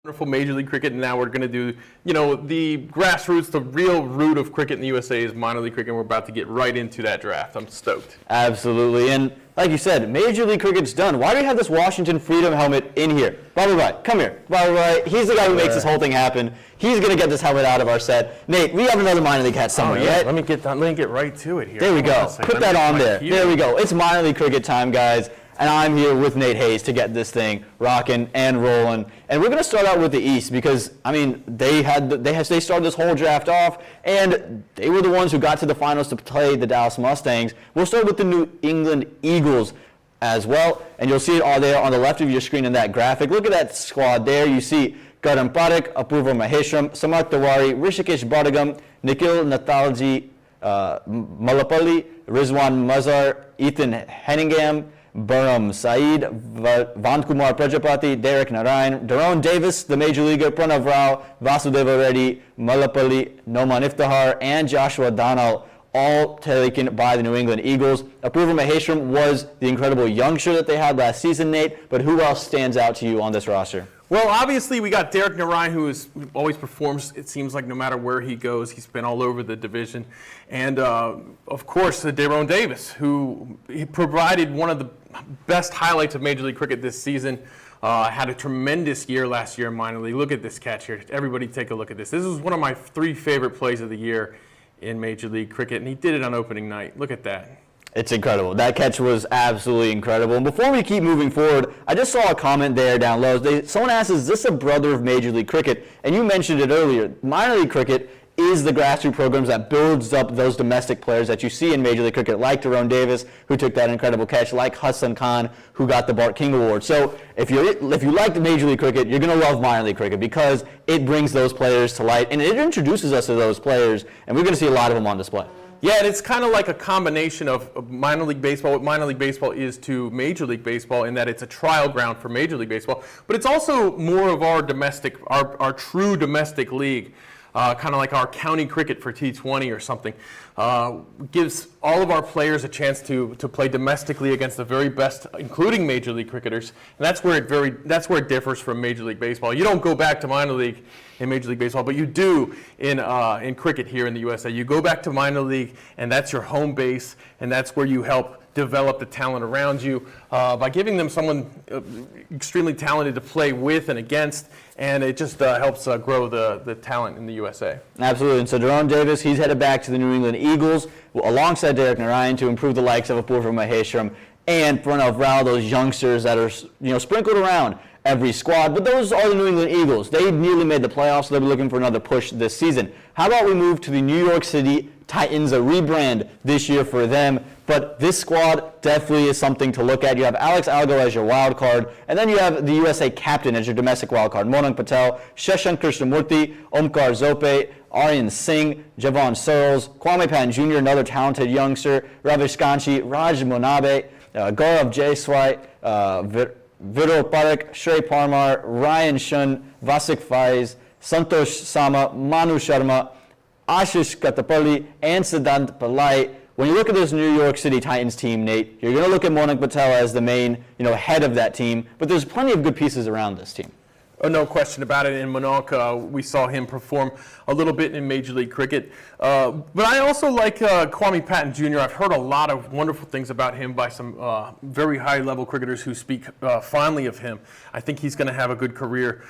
Wonderful Major League Cricket, and now we're going to do, the grassroots, the real root of cricket in the USA is minor league cricket, and we're about to get right into that draft. I'm stoked. Absolutely, and like you said, Major League Cricket's done. Why do we have this Washington Freedom helmet in here? Bobby Wright, come here. Bobby Wright, he's the guy who makes this whole thing happen. He's going to get this helmet out of our set. Nate, we have another minor league hat somewhere, right? Let me get right to it here. There we go. Put that on there. There we go. It's minor league cricket time, guys. And I'm here with Nate Hayes to get this thing rocking and rolling. And we're going to start out with the East because, they started this whole draft off, and they were the ones who got to the finals to play the Dallas Mustangs. We'll start with the New England Eagles as well, and you'll see it all there on the left of your screen in that graphic. Look at that squad there. You see Gautam Parekh, Apurva Maheshram, Samarth Tiwari, Rishikesh Badagam, Nikhil Nathalji, Malapalli, Rizwan Mazhar, Ethan Henningham, Baram Saeed, Vankumar Prajapati, Derek Narayan, Daron Davis, the Major Leaguer, Pranav Rao, Vasudeva Reddy, Malapalli, Noman Iftihar, and Joshua Donald, all taken by the New England Eagles. Apurva Maheshram was the incredible youngster that they had last season, Nate, but who else stands out to you on this roster? Well, obviously, we got Derek Narayan, who always performs, it seems like, no matter where he goes. He's been all over the division. And, of course, Daron Davis, who provided one of the best highlights of Major League Cricket this season. Had a tremendous year last year in minor league. Look at this catch here. Everybody take a look at this. This was one of my 3 favorite plays of the year in Major League Cricket, and he did it on opening night. Look at that. It's incredible. That catch was absolutely incredible. And before we keep moving forward, I just saw a comment there down low. Someone asked, is this a brother of Major League Cricket? And you mentioned it earlier. Minor League Cricket is the grassroots programs that builds up those domestic players that you see in Major League Cricket, like Daron Davis, who took that incredible catch, like Hassan Khan, who got the Bart King Award. So if you like the Major League Cricket, you're going to love minor league cricket because it brings those players to light, and it introduces us to those players, and we're going to see a lot of them on display. Yeah, and it's kind of like a combination of minor league baseball. What minor league baseball is to Major League Baseball in that it's a trial ground for Major League Baseball, but it's also more of our true domestic league, kind of like our county cricket for T20 or something. Gives all of our players a chance to play domestically against the very best, including Major League cricketers, and that's where it differs from Major League Baseball. You don't go back to minor league in Major League Baseball, but you do in cricket here in the USA. You go back to minor league, and that's your home base, and that's where you help develop the talent around you by giving them someone extremely talented to play with and against, and it just helps grow the talent in the USA. Absolutely, and so Daron Davis, he's headed back to the New England Eagles alongside Derek Narayan to improve the likes of Apurva Maheshram and Pranav Rao, those youngsters that are sprinkled around every squad. But those are the New England Eagles. They nearly made the playoffs, so they'll be looking for another push this season. How about we move to the New York City Titans, a rebrand this year for them. But this squad definitely is something to look at. You have Alex Algo as your wild card, and then you have the USA captain as your domestic wild card. Monang Patel, Sanjay Krishnamurthi, Omkar Zope, Aryan Singh, Javon Searles, Kwame Patton Jr., another talented youngster, Ravish Kanchi, Raj Monabe, Gaurav Jaiswal, Viral Parekh, Shrey Parmar, Ryan Shun, Vasik Faiz, Santosh Sama, Manu Sharma, Ashish Katapalli, and Siddhant Pillai. When you look at this New York City Titans team, Nate, you're going to look at Monang Patel as the main, head of that team, but there's plenty of good pieces around this team. Oh, no question about it. In Monang, we saw him perform a little bit in Major League Cricket. But I also like Kwame Patton Jr. I've heard a lot of wonderful things about him by some very high-level cricketers who speak fondly of him. I think he's going to have a good career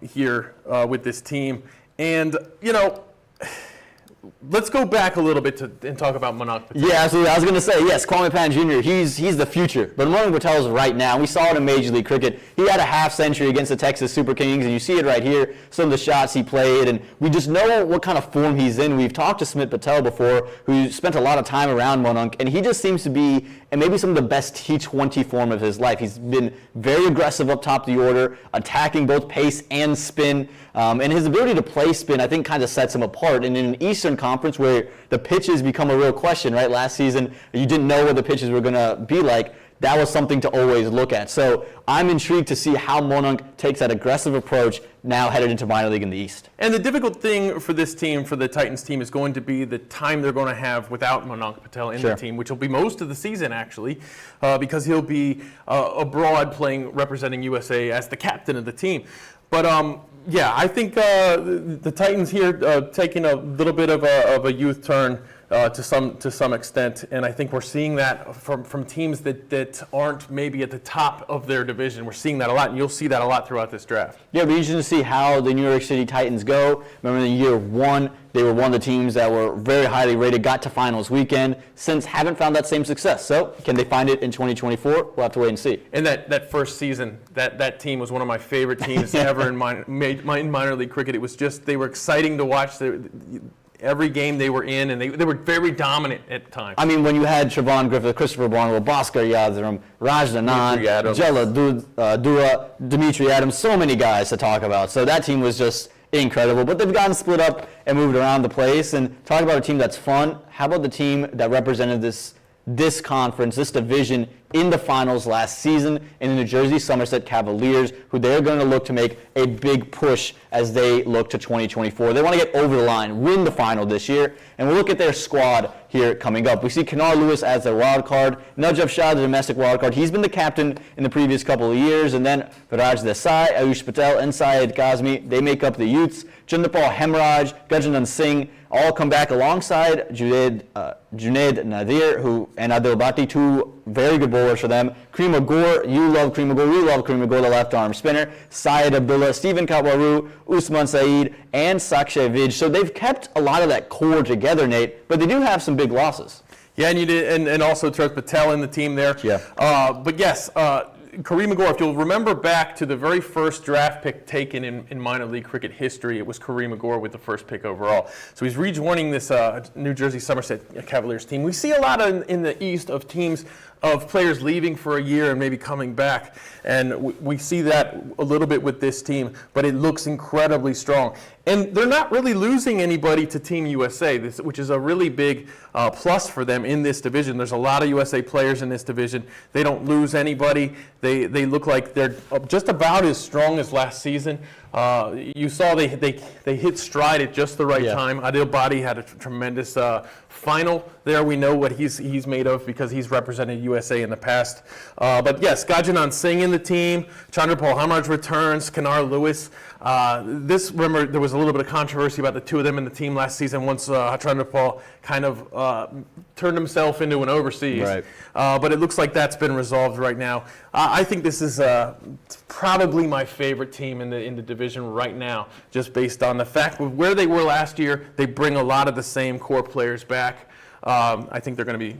here with this team. And, let's go back a little bit and talk about Monang Patel. Yeah, absolutely. I was going to say, yes, Kwame Patton Jr., he's the future. But Monang Patel is right now. We saw it in Major League Cricket. He had a half century against the Texas Super Kings, and you see it right here, some of the shots he played, and we just know what kind of form he's in. We've talked to Smit Patel before, who spent a lot of time around Monang, and he just seems to be in maybe some of the best T20 form of his life. He's been very aggressive up top of the order, attacking both pace and spin, and his ability to play spin, I think, kind of sets him apart. And in an Eastern Conference where the pitches become a real question, right? Last season, you didn't know what the pitches were going to be like. That was something to always look at. So I'm intrigued to see how Monang takes that aggressive approach now headed into minor league in the East. And the difficult thing for this team, for the Titans team, is going to be the time they're going to have without Monang Patel in the team, which will be most of the season, actually, because he'll be abroad representing USA as the captain of the team. But yeah, I think the Titans here taking a little bit of a youth turn to some extent, and I think we're seeing that from teams that aren't maybe at the top of their division. We're seeing that a lot, and you'll see that a lot throughout this draft. Yeah, it'll be interesting to see how the New York City Titans go. Remember in year one, they were one of the teams that were very highly rated, got to finals weekend, since haven't found that same success. So can they find it in 2024? We'll have to wait and see. And that first season, that team was one of my favorite teams ever in minor league cricket. It was just, they were exciting to watch. Every game they were in, and they were very dominant at times. I mean, when you had Siobhan Griffith, Christopher Barnwell, Bhaskar Yadram, Raj Anand, Jella Dua, Dimitri Adams, so many guys to talk about. So that team was just incredible. But they've gotten split up and moved around the place. And talk about a team that's fun. How about the team that represented this conference, this division in the finals last season in the New Jersey Somerset Cavaliers, who they're going to look to make a big push as they look to 2024. They want to get over the line, win the final this year, and we'll look at their squad here coming up. We see Kenar Lewis as their wild card, Najaf Shah, the domestic wild card. He's been the captain in the previous couple of years, and then Viraj Desai, Ayush Patel, and Syed Kazmi, they make up the youths. Chandapal Hemraj, Gajanan Singh, all come back alongside Junaid Nadir, and Adil Bhatti, two very good bowlers for them. Kareem Agor, you love Kareem Agor, we love Kareem Agor, the left arm spinner. Syed Abdullah, Stephen Katwaru, Usman Saeed, and Sakshay Vij. So they've kept a lot of that core together, Nate, but they do have some big losses. Yeah, and you did, and also Turk Patel in the team there. Yeah. But yes, Kareem Agor, if you'll remember back to the very first draft pick taken in minor league cricket history, it was Kareem Agor with the first pick overall. So he's rejoining this New Jersey Somerset Cavaliers team. We see a lot in the East of teams of players leaving for a year and maybe coming back. And we see that a little bit with this team, but it looks incredibly strong. And they're not really losing anybody to Team USA, which is a really big plus for them in this division. There's a lot of USA players in this division. They don't lose anybody. They look like they're just about as strong as last season. You saw they hit stride at just the right time. Adil Bhatti had a tremendous final there. We know what he's made of because he's represented USA in the past. But yes, Gajanan Singh in the team, Chandrapal Hamraj returns, Kenar Lewis. Remember, there was a little bit of controversy about the two of them in the team last season once Chandrapal kind of turned himself into an overseas. Right. But it looks like that's been resolved right now. I think this is probably my favorite team in the division right now, just based on the fact of where they were last year. They bring a lot of the same core players back. I think they're going to be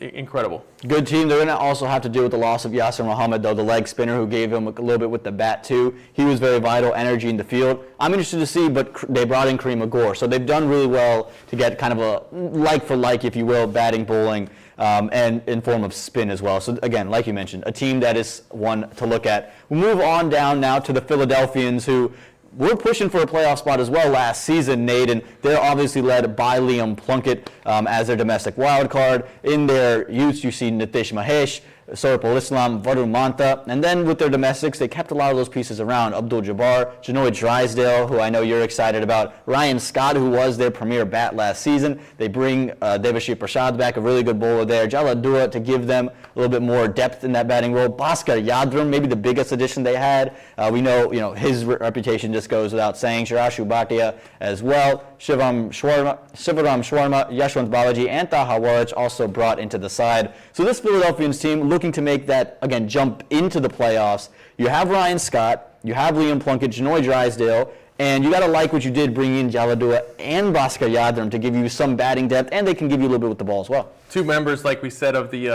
incredible. Good team. They're going to also have to deal with the loss of Yasir Muhammad, though, the leg spinner who gave him a little bit with the bat, too. He was very vital, energy in the field. I'm interested to see, but they brought in Kareem Agor, so they've done really well to get kind of a like-for-like, if you will, batting, bowling, and in form of spin as well. So, again, like you mentioned, a team that is one to look at. We'll move on down now to the Philadelphians, who we're pushing for a playoff spot as well last season, Nate, and they're obviously led by Liam Plunkett as their domestic wild card. In their youths, you see Nitish Mahesh, Saurabh Islam, Varun Manta, and then with their domestics, they kept a lot of those pieces around. Abdul Jabbar, Janoy Drysdale, who I know you're excited about, Ryan Scott, who was their premier bat last season. They bring Devashri Prasad back, a really good bowler there. Jala Dua to give them a little bit more depth in that batting role. Bhaskar Yadram, maybe the biggest addition they had. We know, his reputation just goes without saying. Shirashu Bhatia as well. Shivaram Shwarma, Yashwant Balaji, and Taha Warich also brought into the side. So this Philadelphians team looking to make that, again, jump into the playoffs. You have Ryan Scott, you have Liam Plunkett, Janoy Drysdale, and you got to like what you did bringing in Jaladua and Bhaskar Yadram to give you some batting depth, and they can give you a little bit with the ball as well. Two members, like we said, of the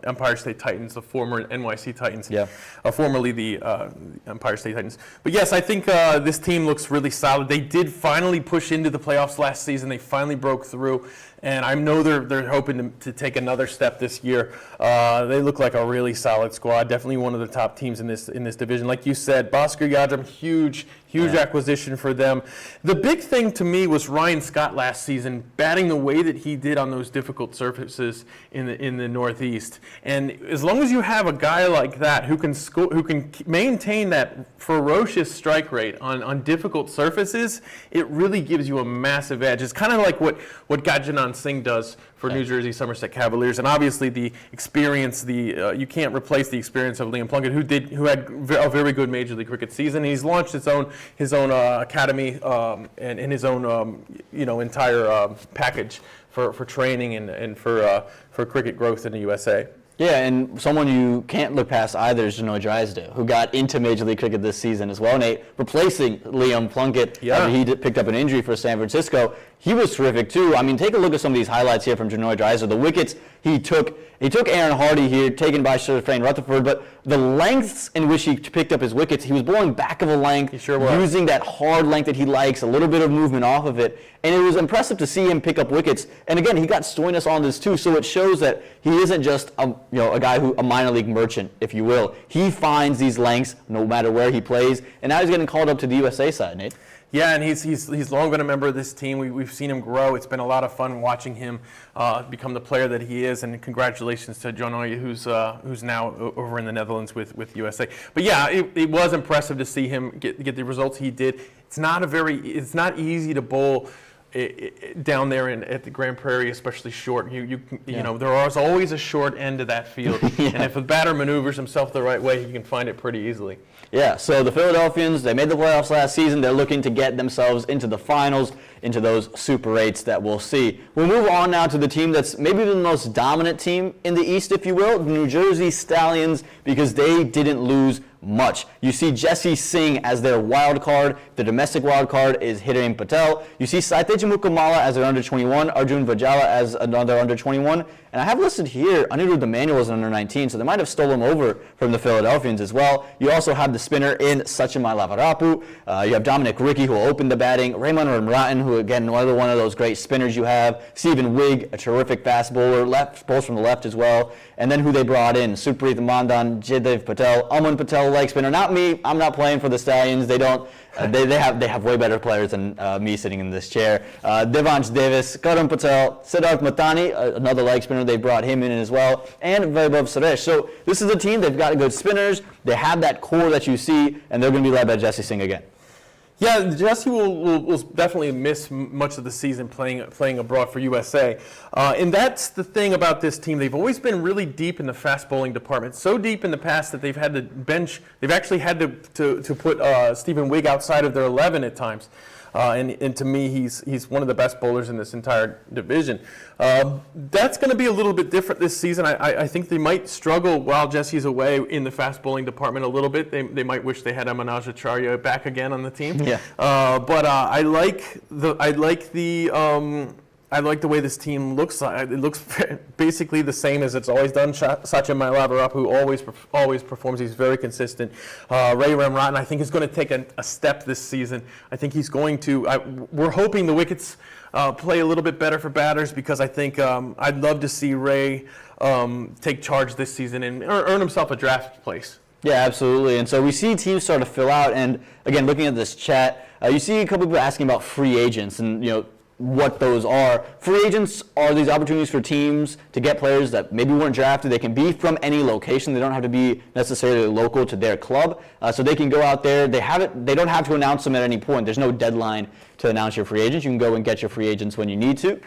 Empire State Titans, the former NYC Titans, formerly the Empire State Titans. But yes, I think this team looks really solid. They did finally push into the playoffs last season. They finally broke through, and I know they're hoping to take another step this year. They look like a really solid squad. Definitely one of the top teams in this division. Like you said, Bhaskar Yadram, huge Huge acquisition for them. The big thing to me was Ryan Scott last season batting the way that he did on those difficult surfaces in the Northeast. And as long as you have a guy like that who can maintain that ferocious strike rate on difficult surfaces, it really gives you a massive edge. It's kind of like what Gajanan Singh does for New Jersey Somerset Cavaliers, and obviously the experience, you can't replace the experience of Liam Plunkett, who had a very good Major League Cricket season. He's launched his own academy and his own entire package for training and for cricket growth in the USA. Yeah, and someone you can't look past either is Janoy Drysdale, who got into Major League Cricket this season as well, Nate, replacing Liam Plunkett after he picked up an injury for San Francisco. He was terrific too. I mean, take a look at some of these highlights here from Janoy Drysdale. The wickets he took Aaron Hardy here, taken by Sherfane Rutherford, but the lengths in which he picked up his wickets, he was bowling back of a length, using that hard length that he likes, a little bit of movement off of it, and it was impressive to see him pick up wickets. And again, he got Stoinis on this too, so it shows that he isn't just a guy a minor league merchant, if you will. He finds these lengths no matter where he plays, and now he's getting called up to the USA side, Nate. Yeah, and he's long been a member of this team. We've seen him grow. It's been a lot of fun watching him become the player that he is. And congratulations to Janoy, who's now over in the Netherlands with USA. But yeah, it was impressive to see him get the results he did. It's not easy to bowl down there at the Grand Prairie, especially short. You know, there is always a short end of that field, and if a batter maneuvers himself the right way, he can find it pretty easily. Yeah, so the Philadelphians, they made the playoffs last season. They're looking to get themselves into the finals, into those Super 8s that we'll see. We'll move on now to the team that's maybe the most dominant team in the East, if you will, the New Jersey Stallions, because they didn't lose much. You see Jesse Singh as their wild card. The domestic wild card is Hiren Patel. You see Saitesh Mukamala as their under 21, Arjun Vajala as another under 21, and I have listed here Anirudh Emanuel as an under 19, so they might have stolen him over from the Philadelphians as well. You also have the spinner in Sachimai Lavarapu. You have Dominic Ricky, who will open the batting. Raymond Ramratan, who again another one of those great spinners you have. Stephen Wigg, a terrific fast bowler, bowls from the left as well. And then who they brought in, Supreet Mandan, Jaidev Patel, Aman Patel, leg spinner. Not me. I'm not playing for the Stallions. They don't. They have way better players than me sitting in this chair. Devansh Davis, Karan Patel, Siddharth Matani, another leg spinner. They brought him in as well, and Vaibhav Suresh. So this is a team. They've got good spinners. They have that core that you see, and they're going to be led by Jesse Singh again. Yeah, Jesse will definitely miss much of the season playing abroad for USA. And that's the thing about this team. They've always been really deep in the fast bowling department. So deep in the past that they've had to bench, they've actually had to put Stephen Wigg outside of their 11 at times. And to me, he's one of the best bowlers in this entire division. That's going to be a little bit different this season. I think they might struggle while Jesse's away in the fast bowling department a little bit. They might wish they had Amanaj Acharya back again on the team. Yeah. But I like the way this team looks. It looks basically the same as it's always done. Sachimai Lavarapu, who always performs. He's very consistent. Ray Ramratan, I think, is going to take a step this season. I think he's going to. We're hoping the wickets play a little bit better for batters, because I think I'd love to see Ray take charge this season and earn himself a draft place. Yeah, absolutely. And so we see teams start to fill out. And again, looking at this chat, you see a couple people asking about free agents and what those are. Free agents are these opportunities for teams to get players that maybe weren't drafted. They can be from any location. They don't have to be necessarily local to their club. So they can go out there. They don't have to announce them at any point. There's no deadline to announce your free agents. You can go and get your free agents when you need to.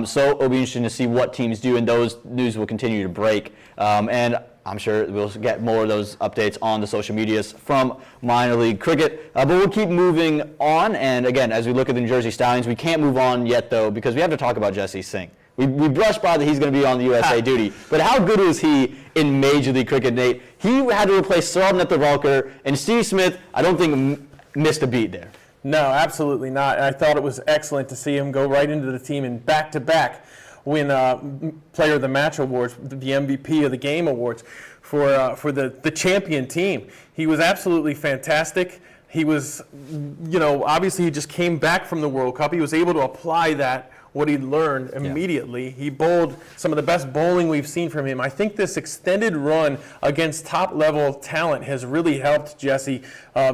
So it'll be interesting to see what teams do, and those news will continue to break. And I'm sure we'll get more of those updates on the social medias from minor league cricket. But we'll keep moving on. And again, as we look at the New Jersey Stallions, we can't move on yet, though, because we have to talk about Jesse Singh. We brushed by that he's going to be on the USA duty. But how good was he in Major League Cricket, Nate? He had to replace Saurabh Netravalkar, and Steve Smith, I don't think, missed a beat there. No, absolutely not. And I thought it was excellent to see him go right into the team and back-to-back win Player of the Match awards, the MVP of the game awards for the champion team. He was absolutely fantastic. He was, obviously he just came back from the World Cup. He was able to apply that what he learned immediately. He bowled some of the best bowling we've seen from him. I think this extended run against top-level talent has really helped Jesse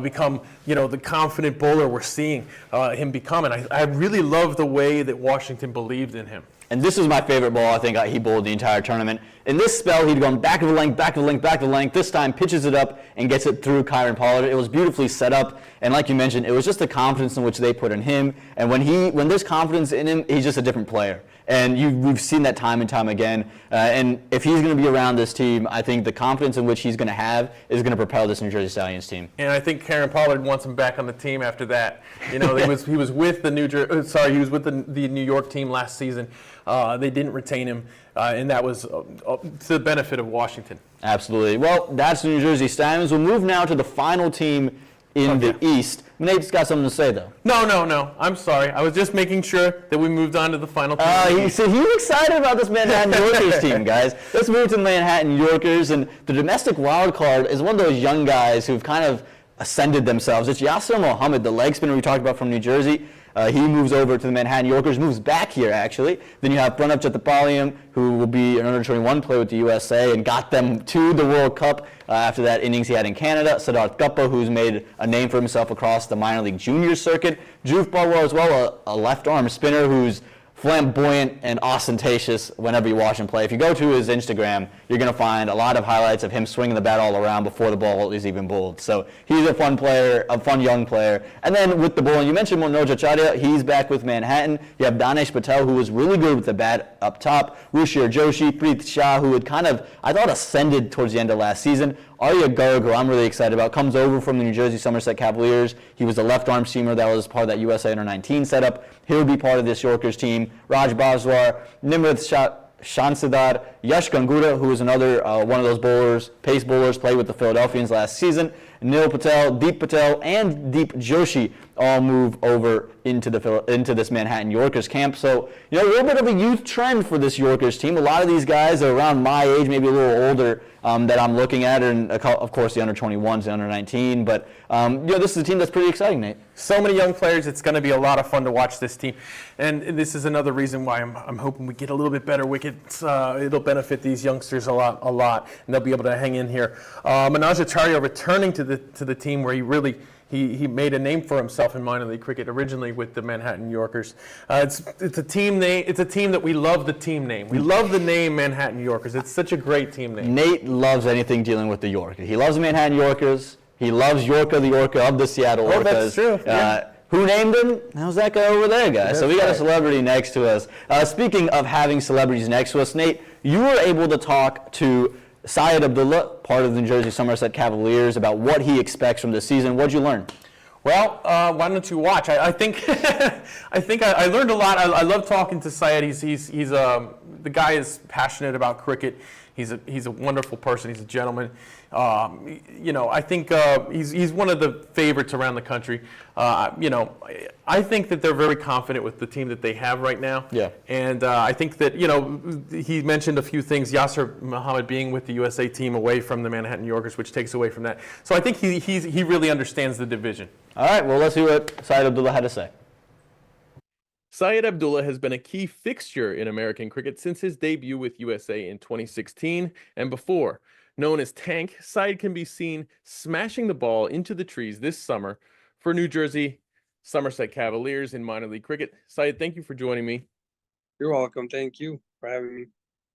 become, the confident bowler we're seeing him become. And I really love the way that Washington believed in him. And this is my favorite ball I think he bowled the entire tournament. In this spell, he'd gone back of the length, back of the length, back of the length. This time, pitches it up and gets it through Kyron Pollard. It was beautifully set up. And like you mentioned, it was just the confidence in which they put in him. And when there's confidence in him, he's just a different player. And we've seen that time and time again. And if he's going to be around this team, I think the confidence in which he's going to have is going to propel this New Jersey Stallions team. And I think Kyron Pollard wants him back on the team after that. He was with the New York team last season. They didn't retain him, and that was to the benefit of Washington. Absolutely. Well, that's the New Jersey Stallions. We'll move now to the final team in the East. Nate's got something to say, though. No. I'm sorry. I was just making sure that we moved on to the final team. He's excited about this Manhattan Yorkers team, guys. Let's move to the Manhattan Yorkers. And the domestic wild card is one of those young guys who've kind of ascended themselves. It's Yasser Mohammed, the leg spinner we talked about from New Jersey. He moves over to the Manhattan Yorkers, moves back here, actually. Then you have Pranav Chattapaliyam, who will be an under-21 player with the USA and got them to the World Cup after that innings he had in Canada. Siddharth Gupta, who's made a name for himself across the minor league junior circuit. Dhruv Barwar as well, a left-arm spinner who's flamboyant and ostentatious whenever you watch him play. If you go to his Instagram, you're going to find a lot of highlights of him swinging the bat all around before the ball is even bowled. So he's a fun player, a fun young player. And then with the bowling, you mentioned Manoj Acharya. He's back with Manhattan. You have Danesh Patel, who was really good with the bat up top. Rushir Joshi, Preet Shah, who had I thought ascended towards the end of last season. Arya Garg, who I'm really excited about, comes over from the New Jersey Somerset Cavaliers. He was a left-arm seamer that was part of that USA Under-19 setup. He'll be part of this Yorkers team. Raj Bhaswar, Nimrith Shansidar, Yash Gangura, who is another one of those bowlers, pace bowlers, played with the Philadelphians last season. Nil Patel, Deep Patel, and Deep Joshi all move over into this Manhattan Yorkers camp. So, a little bit of a youth trend for this Yorkers team. A lot of these guys are around my age, maybe a little older, that I'm looking at, and of course the under-21s, the under-19. But this is a team that's pretty exciting, Nate. So many young players. It's going to be a lot of fun to watch this team, and this is another reason why I'm hoping we get a little bit better wickets. It'll benefit these youngsters a lot, and they'll be able to hang in here. Manoj Acharya returning to the team where he made a name for himself in minor league cricket, originally with the Manhattan Yorkers. It's a team name. It's a team that we love the team name. We love the name Manhattan Yorkers. It's such a great team name. Nate loves anything dealing with the Yorker. He loves the Manhattan Yorkers. He loves Yorker, the Yorker of the Seattle Orcas. Oh, that's true. Yeah. Who named him? How's that guy over there, guys? So we got a celebrity next to us. Speaking of having celebrities next to us, Nate, you were able to talk to Syed Abdullah, part of the New Jersey Somerset Cavaliers, about what he expects from this season. What'd you learn? Well, why don't you watch? I think I learned a lot. I love talking to Syed. The guy is passionate about cricket. He's a wonderful person. He's a gentleman. I think he's one of the favorites around the country. I think that they're very confident with the team that they have right now. Yeah. And I think that, he mentioned a few things, Yasser Mohammed being with the USA team away from the Manhattan Yorkers, which takes away from that. So I think he really understands the division. All right, well, let's see what Syed Abdullah had to say. Syed Abdullah has been a key fixture in American cricket since his debut with USA in 2016 and before. Known as Tank, Syed can be seen smashing the ball into the trees this summer for New Jersey Somerset Cavaliers in minor league cricket. Syed, thank you for joining me. You're welcome. Thank you for having me.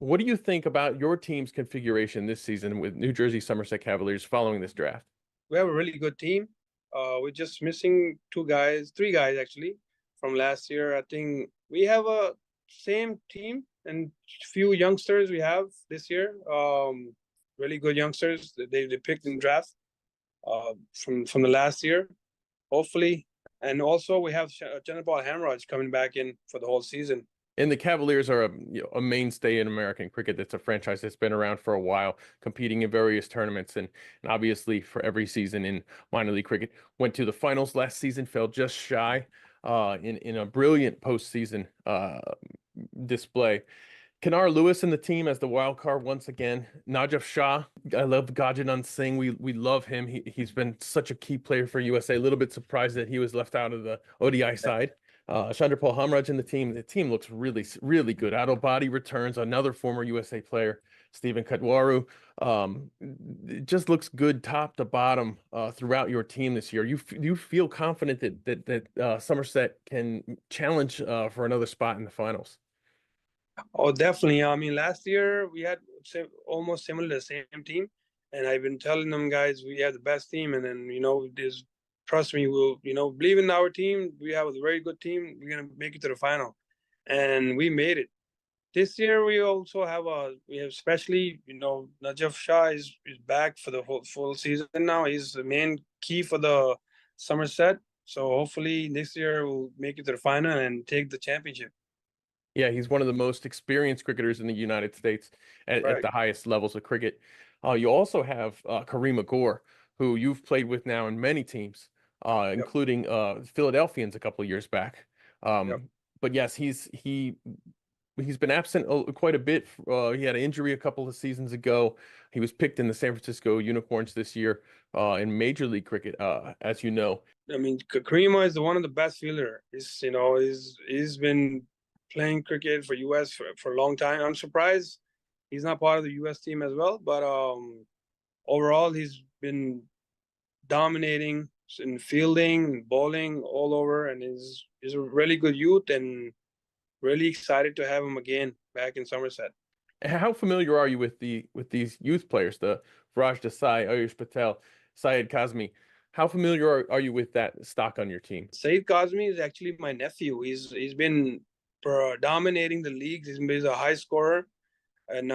What do you think about your team's configuration this season with New Jersey Somerset Cavaliers following this draft? We have a really good team. We're just missing three guys actually from last year. I think we have a same team and few youngsters we have this year. Really good youngsters that they picked in draft from the last year, hopefully. And also we have Chandrapal Hamraj coming back in for the whole season. And the Cavaliers are a mainstay in American cricket. That's a franchise that's been around for a while, competing in various tournaments, and obviously for every season in minor league cricket. Went to the finals last season, fell just shy in a brilliant postseason display. Kenar Lewis in the team as the wild card once again. Najaf Shah, I love Gajanand Singh. We love him. He's been such a key player for USA. A little bit surprised that he was left out of the ODI side. Chandrapal Hamraj in the team. The team looks really, really good. Out of body returns, another former USA player, Stephen Katwaru. It just looks good top to bottom throughout your team this year. You feel confident that Somerset can challenge for another spot in the finals? Oh, definitely. I mean, last year we had almost similar, the same team, and I've been telling them guys we have the best team, and then there's trust me, we'll believe in our team. We have a very good team. We're gonna make it to the final, and we made it. This year we also have especially Najaf Shah is back for the whole full season now. He's the main key for the Somerset. So hopefully this year we'll make it to the final and take the championship. Yeah, he's one of the most experienced cricketers in the United States at the highest levels of cricket. You also have Kareem Agor, who you've played with now in many teams, including Philadelphians a couple of years back. But yes, he's been absent quite a bit. He had an injury a couple of seasons ago. He was picked in the San Francisco Unicorns this year in Major League Cricket, as you know. I mean, Kareem is one of the best fielder. He's been playing cricket for US for a long time. I'm surprised he's not part of the US team as well, but overall he's been dominating in fielding and bowling all over, and he's a really good youth, and really excited to have him again back in Somerset. How familiar are you with these youth players, the Viraj Desai, Ayush Patel, Syed Kazmi? How familiar are you with that stock on your team? Syed Kazmi is actually my nephew. He's been dominating the leagues. He's a high scorer, and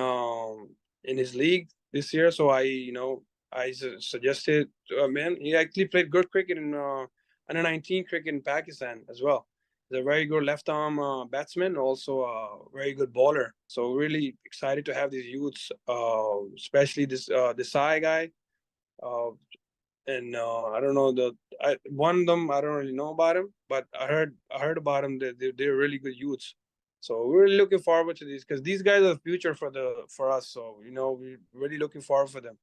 in his league this year. So I suggested, man, he actually played good cricket in under 19 cricket in Pakistan as well. He's a very good left arm batsman, also a very good bowler. So really excited to have these youths, especially this Desai guy. And I don't know one of them. I don't really know about him, but I heard about him. They're really good youths. So we're really looking forward to these, because these guys are the future for us. So we're really looking forward for them.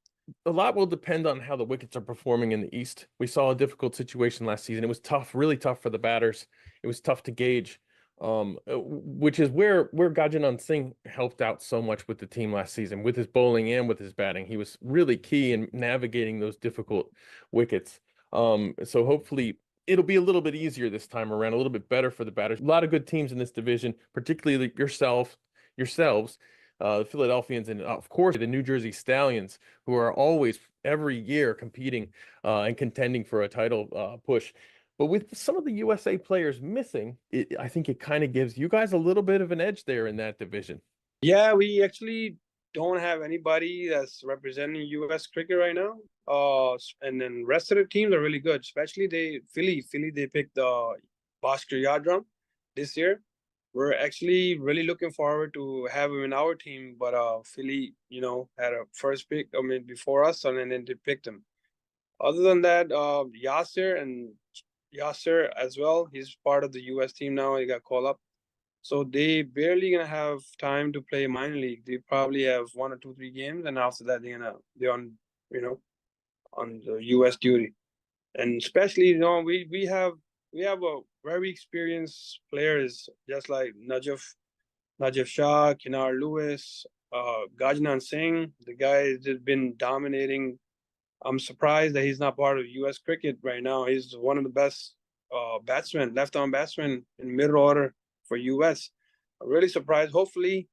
A lot will depend on how the wickets are performing in the East. We saw a difficult situation last season. It was tough, really tough for the batters. It was tough to gauge, which is where Gajanan Singh helped out so much with the team last season, with his bowling and with his batting. He was really key in navigating those difficult wickets. So hopefully it'll be a little bit easier this time around, a little bit better for the batters. A lot of good teams in this division, particularly yourselves, the Philadelphians, and of course the New Jersey Stallions, who are always every year competing and contending for a title push. But with some of the USA players missing, I think it kind of gives you guys a little bit of an edge there in that division. Yeah, we actually don't have anybody that's representing US cricket right now. And then rest of the teams are really good, especially Philly, they picked Bhaskar Yadram this year. We're actually really looking forward to have him in our team, but Philly, had a first pick, before us, and then they picked him. Other than that, Yasser as well, he's part of the US team now. He got called up. So they barely gonna have time to play minor league. They probably have 1 or 2, 3 games, and after that they're on the US duty. And especially, we have a very experienced players, just like Najaf Shah, Kinar Lewis, Gajanan Singh. The guy has been dominating. I'm surprised that he's not part of US cricket right now. He's one of the best batsmen, left-arm batsmen in middle order for US. I'm really surprised. Hopefully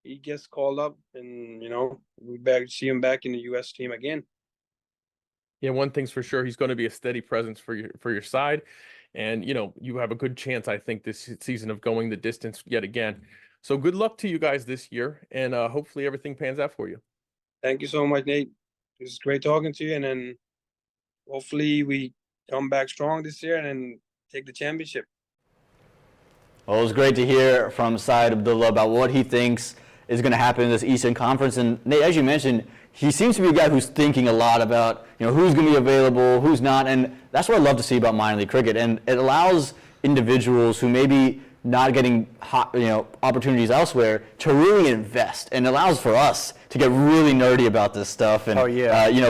he gets called up, and we see him back in the US team again. Yeah, one thing's for sure, he's going to be a steady presence for your side. And, you have a good chance, I think, this season of going the distance yet again. So good luck to you guys this year, and hopefully everything pans out for you. Thank you so much, Nate. It was great talking to you, and then hopefully we come back strong this year and then take the championship. Well, it was great to hear from Syed Abdullah about what he thinks is going to happen in this Eastern Conference. And Nate, as you mentioned, he seems to be a guy who's thinking a lot about who's going to be available, who's not, and that's what I love to see about minor league cricket. And it allows individuals who maybe not getting opportunities elsewhere to really invest, and allows for us to get really nerdy about this stuff and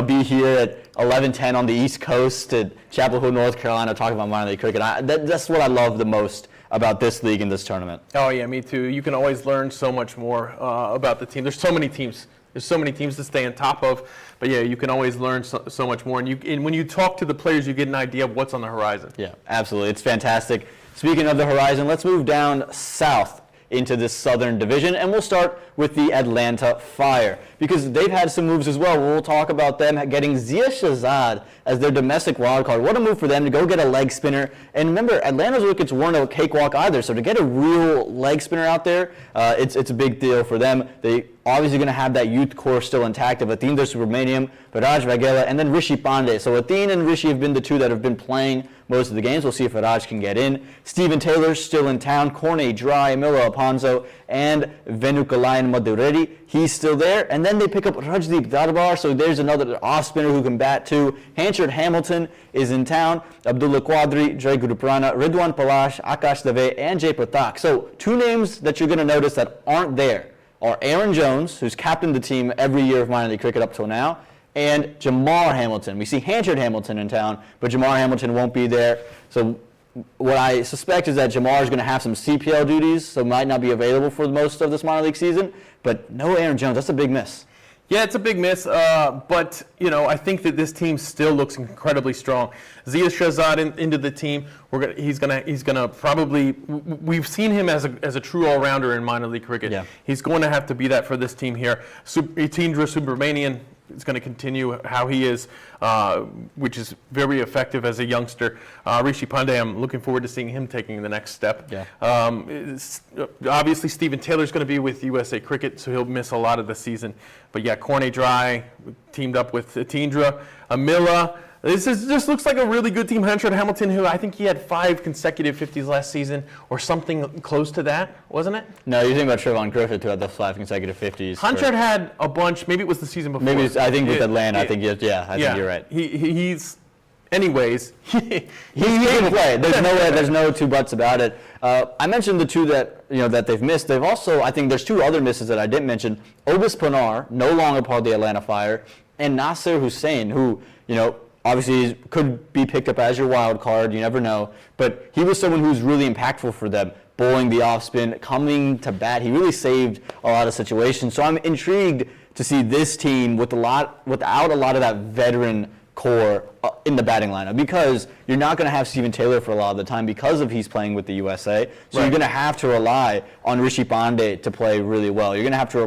be here at 11:10 on the East Coast at Chapel Hill, North Carolina, talking about minor league cricket. That's what I love the most about this league and this tournament. Oh yeah, me too. You can always learn so much more about the team. There's so many teams. There's so many teams to stay on top of. But yeah, you can always learn so much more. And when you talk to the players, you get an idea of what's on the horizon. Yeah, absolutely. It's fantastic. Speaking of the horizon, let's move down south into this Southern Division, and we'll start with the Atlanta Fire, because they've had some moves as well. We'll talk about them getting Zia Shahzad as their domestic wildcard. What a move for them to go get a leg spinner. And remember, Atlanta's wickets weren't a cakewalk either, so to get a real leg spinner out there, it's a big deal for them. They obviously going to have that youth core still intact of Athene Subramaniam, Viraj Vaghela, and then Rishi Pandey. So Athene and Rishi have been the two that have been playing most of the games. We'll see if Viraj can get in. Stephen Taylor's still in town. Corney Dry, Milo Aponzo, and Venukalayan Madhuredi. He's still there. And then they pick up Rajdeep Darbar, so there's another off-spinner who can bat too. Hanchard Hamilton is in town. Abdullah Quadri, Jai Guruprana, Ridwan Palash, Akash Dave, and Jay Pathak. So two names that you're going to notice that aren't there are Aaron Jones, who's captained the team every year of minor league cricket up till now, and Jamar Hamilton. We see Hanchard Hamilton in town, but Jamar Hamilton won't be there. So what I suspect is that Jamar is going to have some CPL duties, so might not be available for most of this minor league season. But no Aaron Jones. That's a big miss. Yeah, it's a big miss, but I think that this team still looks incredibly strong. Zia Shahzad into the team. He's gonna probably. We've seen him as a true all-rounder in minor league cricket. Yeah. He's going to have to be that for this team here. Yatindra Subramanian is going to continue how he is, which is very effective as a youngster. Rishi Pandey, I'm looking forward to seeing him taking the next step. Yeah. Obviously, Stephen Taylor's going to be with USA Cricket, so he'll miss a lot of the season. But yeah, Corney Dry teamed up with Yatindra. Amila. This just looks like a really good team. Hanchard Hamilton, who I think he had 5 consecutive 50s last season, or something close to that, wasn't it? No, you're thinking about Trevon Griffith, who had the 5 consecutive 50s. Hanchard had a bunch. Maybe it was the season before. Maybe I think with Atlanta. I think you're right. He's. Anyways, he can play. There's no two buts about it. I mentioned the two that that they've missed. They've also, I think there's 2 other misses that I didn't mention. Obis Panar, no longer part of the Atlanta Fire, and Nasir Hussain, who obviously could be picked up as your wild card. You never know, but he was someone who was really impactful for them, bowling the off spin, coming to bat. He really saved a lot of situations. So I'm intrigued to see this team without a lot of that veteran core in the batting lineup, because you're not going to have Stephen Taylor for a lot of the time because of he's playing with the USA. So You're going to have to rely on Rishi Pandey to play really well. You're going to have to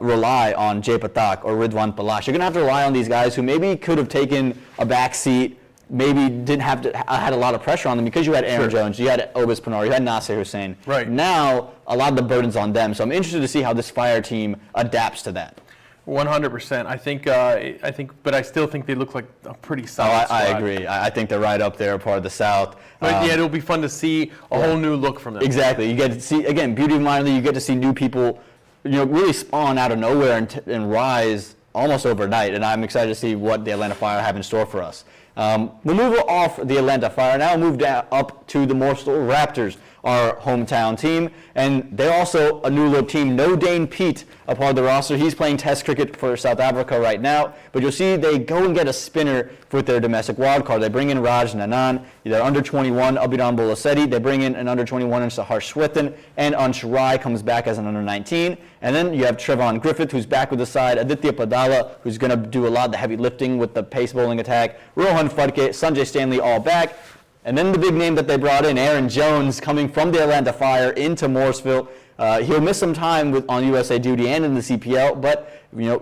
rely on Jay Pathak or Ridwan Palash. You're going to have to rely on these guys who maybe could have taken a back seat, maybe didn't have to had a lot of pressure on them because you had Aaron Jones, you had Obis Panar, you had Nasir Hussain. Right. Now a lot of the burden's on them. So I'm interested to see how this Fire team adapts to that. 100%. I think, but I still think they look like a pretty solid squad. I agree. I think they're right up there, part of the South. But yeah, it'll be fun to see a whole new look from them. Exactly. You get to see, again, beauty of minor league. You get to see new people, really spawn out of nowhere and rise almost overnight. And I'm excited to see what the Atlanta Fire have in store for us. We'll move off the Atlanta Fire. Now we'll move down up to the Morsel Raptors, our hometown team. And they're also a new look team. No Dane Pete a part of the roster. He's playing Test cricket for South Africa right now. But you'll see they go and get a spinner with their domestic wild card. They bring in Raj Nanan, their under 21 Abhiram Bolisetty. They bring in an under 21 Sahar Swethan, and Ansh Rai comes back as an under 19. And then you have Trevon Griffith, who's back with the side. Aditya Padala, who's going to do a lot of the heavy lifting with the pace bowling attack. Rohan Phadke, Sanjay Stanley, all back. And then the big name that they brought in, Aaron Jones, coming from the Atlanta Fire into Morrisville. He'll miss some time on USA duty and in the CPL, but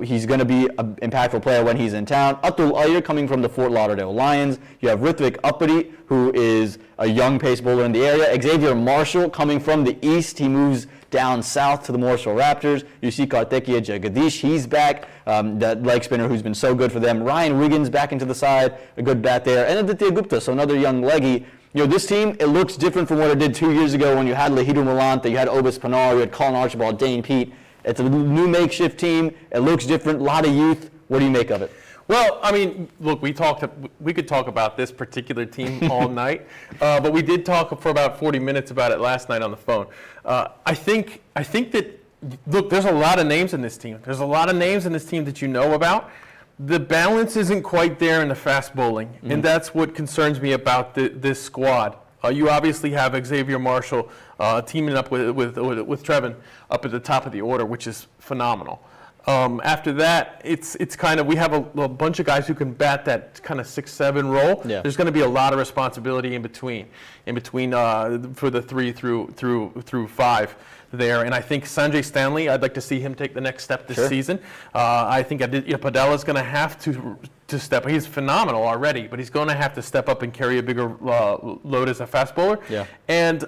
he's going to be an impactful player when he's in town. Atul Iyer coming from the Fort Lauderdale Lions. You have Ritvik Uppity, who is a young pace bowler in the area. Xavier Marshall coming from the East. He moves down south to the Morrisville Raptors. You see Kartikeya Jagadish, he's back, that leg spinner who's been so good for them. Ryan Wiggins back into the side, a good bat there. And Aditya Gupta, so another young leggy. This team, it looks different from what it did 2 years ago when you had Lahidu Malanta, you had Obis Panar, you had Colin Archibald, Dane Pete. It's a new makeshift team. It looks different, a lot of youth. What do you make of it? Well, I mean, look, we could talk about this particular team all night, but we did talk for about 40 minutes about it last night on the phone. I think that, look, there's a lot of names in this team. There's a lot of names in this team that you know about. The balance isn't quite there in the fast bowling, and that's what concerns me about this squad. You obviously have Xavier Marshall teaming up with Trevin up at the top of the order, which is phenomenal. After that, it's kind of, we have a bunch of guys who can bat that kind of 6-7 role. Yeah. There's going to be a lot of responsibility in between for the 3 through 5 there. And I think Sanjay Stanley, I'd like to see him take the next step this season. I think Padella is going to have to step. He's phenomenal already, but he's going to have to step up and carry a bigger load as a fast bowler. Yeah. And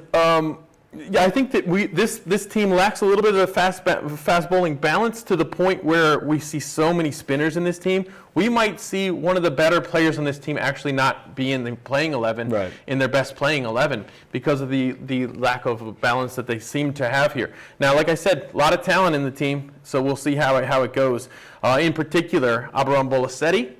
yeah, I think that this team lacks a little bit of fast bowling balance to the point where we see so many spinners in this team. We might see one of the better players on this team actually not be in the playing 11 in their best playing 11 because of the lack of balance that they seem to have here. Now, like I said, a lot of talent in the team, so we'll see how it goes. In particular, Abhiram Bolisetty,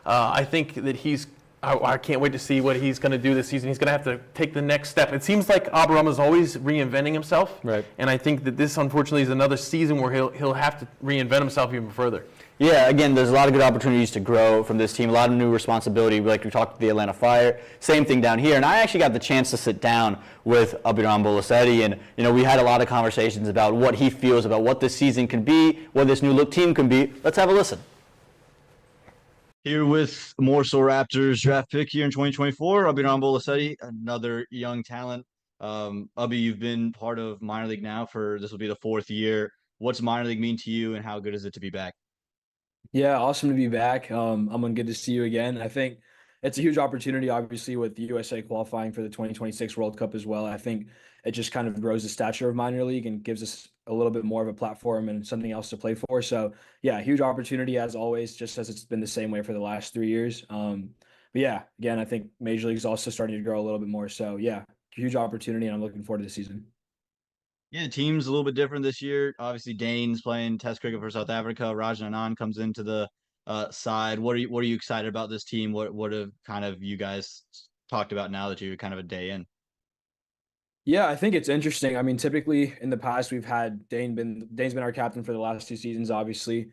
I think that I can't wait to see what he's going to do this season. He's going to have to take the next step. It seems like Abhiram is always reinventing himself. Right. And I think that this, unfortunately, is another season where he'll have to reinvent himself even further. Yeah, again, there's a lot of good opportunities to grow from this team, a lot of new responsibility, like we talked to the Atlanta Fire, same thing down here. And I actually got the chance to sit down with Abhiram Bolisetty, and we had a lot of conversations about what he feels about what this season can be, what this new look team can be. Let's have a listen. Here with Morsel Raptors draft pick here in 2024, Abhiram Bolisetty, another young talent. Abhi, you've been part of minor league now this will be the 4th year. What's minor league mean to you, and how good is it to be back? Yeah, awesome to be back. I'm good to see you again. I think it's a huge opportunity, obviously, with the USA qualifying for the 2026 World Cup as well. I think it just kind of grows the stature of minor league and gives us a little bit more of a platform and something else to play for. So yeah, huge opportunity as always, just as it's been the same way for the last 3 years. But yeah, again, I think Major League is also starting to grow a little bit more. So yeah, huge opportunity, and I'm looking forward to the season. Yeah, the team's a little bit different this year. Obviously, Dane's playing Test cricket for South Africa. Rajan Anand comes into the side. What are you excited about this team? What have kind of you guys talked about now that you're kind of a day in? Yeah, I think it's interesting. I mean, typically in the past we've had Dane's been our captain for the last 2 seasons, obviously.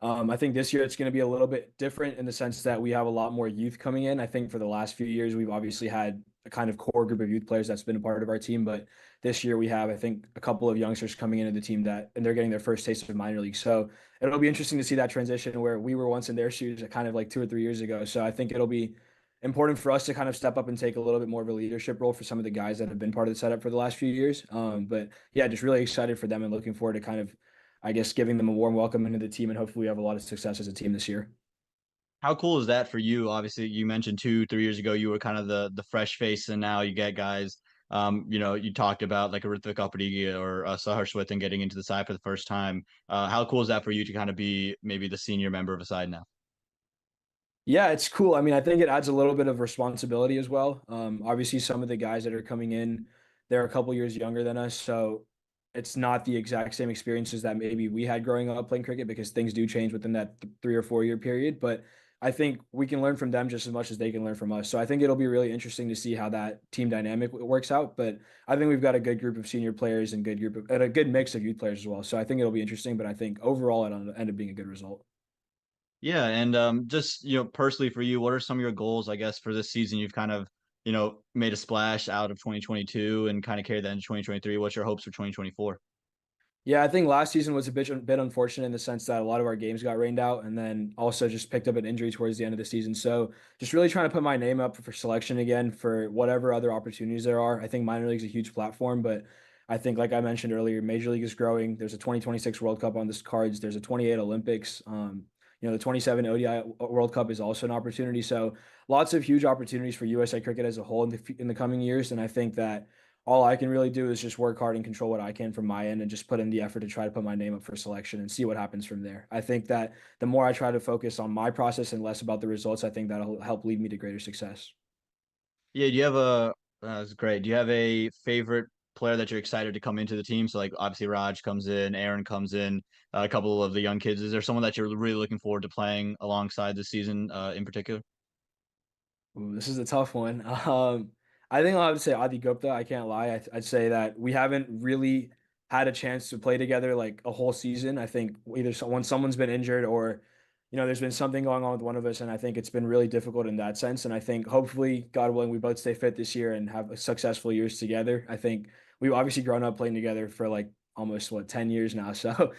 I think this year it's going to be a little bit different in the sense that we have a lot more youth coming in. I think for the last few years we've obviously had a kind of core group of youth players that's been a part of our team, but this year we have, I think, a couple of youngsters coming into the team and they're getting their first taste of minor league. So it'll be interesting to see that transition where we were once in their shoes kind of like 2 or 3 years ago. So I think it'll be important for us to kind of step up and take a little bit more of a leadership role for some of the guys that have been part of the setup for the last few years. But yeah, just really excited for them and looking forward to kind of, I guess, giving them a warm welcome into the team, and hopefully we have a lot of success as a team this year. How cool is that for you? Obviously, you mentioned 2-3 years ago you were kind of the fresh face, and now you get guys. You talked about like a Ritvik Apadiga or Sahar Swithin getting into the side for the first time. How cool is that for you to kind of be maybe the senior member of a side now? Yeah, it's cool. I mean, I think it adds a little bit of responsibility as well. Obviously, some of the guys that are coming in, they're a couple years younger than us, so it's not the exact same experiences that maybe we had growing up playing cricket, because things do change within that 3 or 4 year period. But I think we can learn from them just as much as they can learn from us. So I think it'll be really interesting to see how that team dynamic works out. But I think we've got a good group of senior players and a good mix of youth players as well. So I think it'll be interesting. But I think overall it'll end up being a good result. Yeah, and just personally for you, what are some of your goals? I guess for this season, you've kind of made a splash out of 2022 and kind of carried that into 2023. What's your hopes for 2024? Yeah, I think last season was a bit unfortunate in the sense that a lot of our games got rained out, and then also just picked up an injury towards the end of the season. So just really trying to put my name up for selection again for whatever other opportunities there are. I think minor league is a huge platform, but I think, like I mentioned earlier, Major League is growing. There's a 2026 World Cup on the cards. There's a 28 Olympics. The 27 ODI World Cup is also an opportunity. So lots of huge opportunities for USA cricket as a whole in the coming years. And I think that all I can really do is just work hard and control what I can from my end and just put in the effort to try to put my name up for selection and see what happens from there. I think that the more I try to focus on my process and less about the results, I think that'll help lead me to greater success. Yeah, that's great. Do you have a favorite player that you're excited to come into the team? So like obviously Raj comes in, Aaron comes in, a couple of the young kids. Is there someone that you're really looking forward to playing alongside this season in particular? Ooh, this is a tough one. I think I'll have to say Adi Gupta. I can't lie. I'd say that we haven't really had a chance to play together like a whole season. I think either when someone's been injured or there's been something going on with one of us, and I think it's been really difficult in that sense. And I think hopefully, God willing, we both stay fit this year and have successful years together. I think we've obviously grown up playing together for like almost 10 years now. So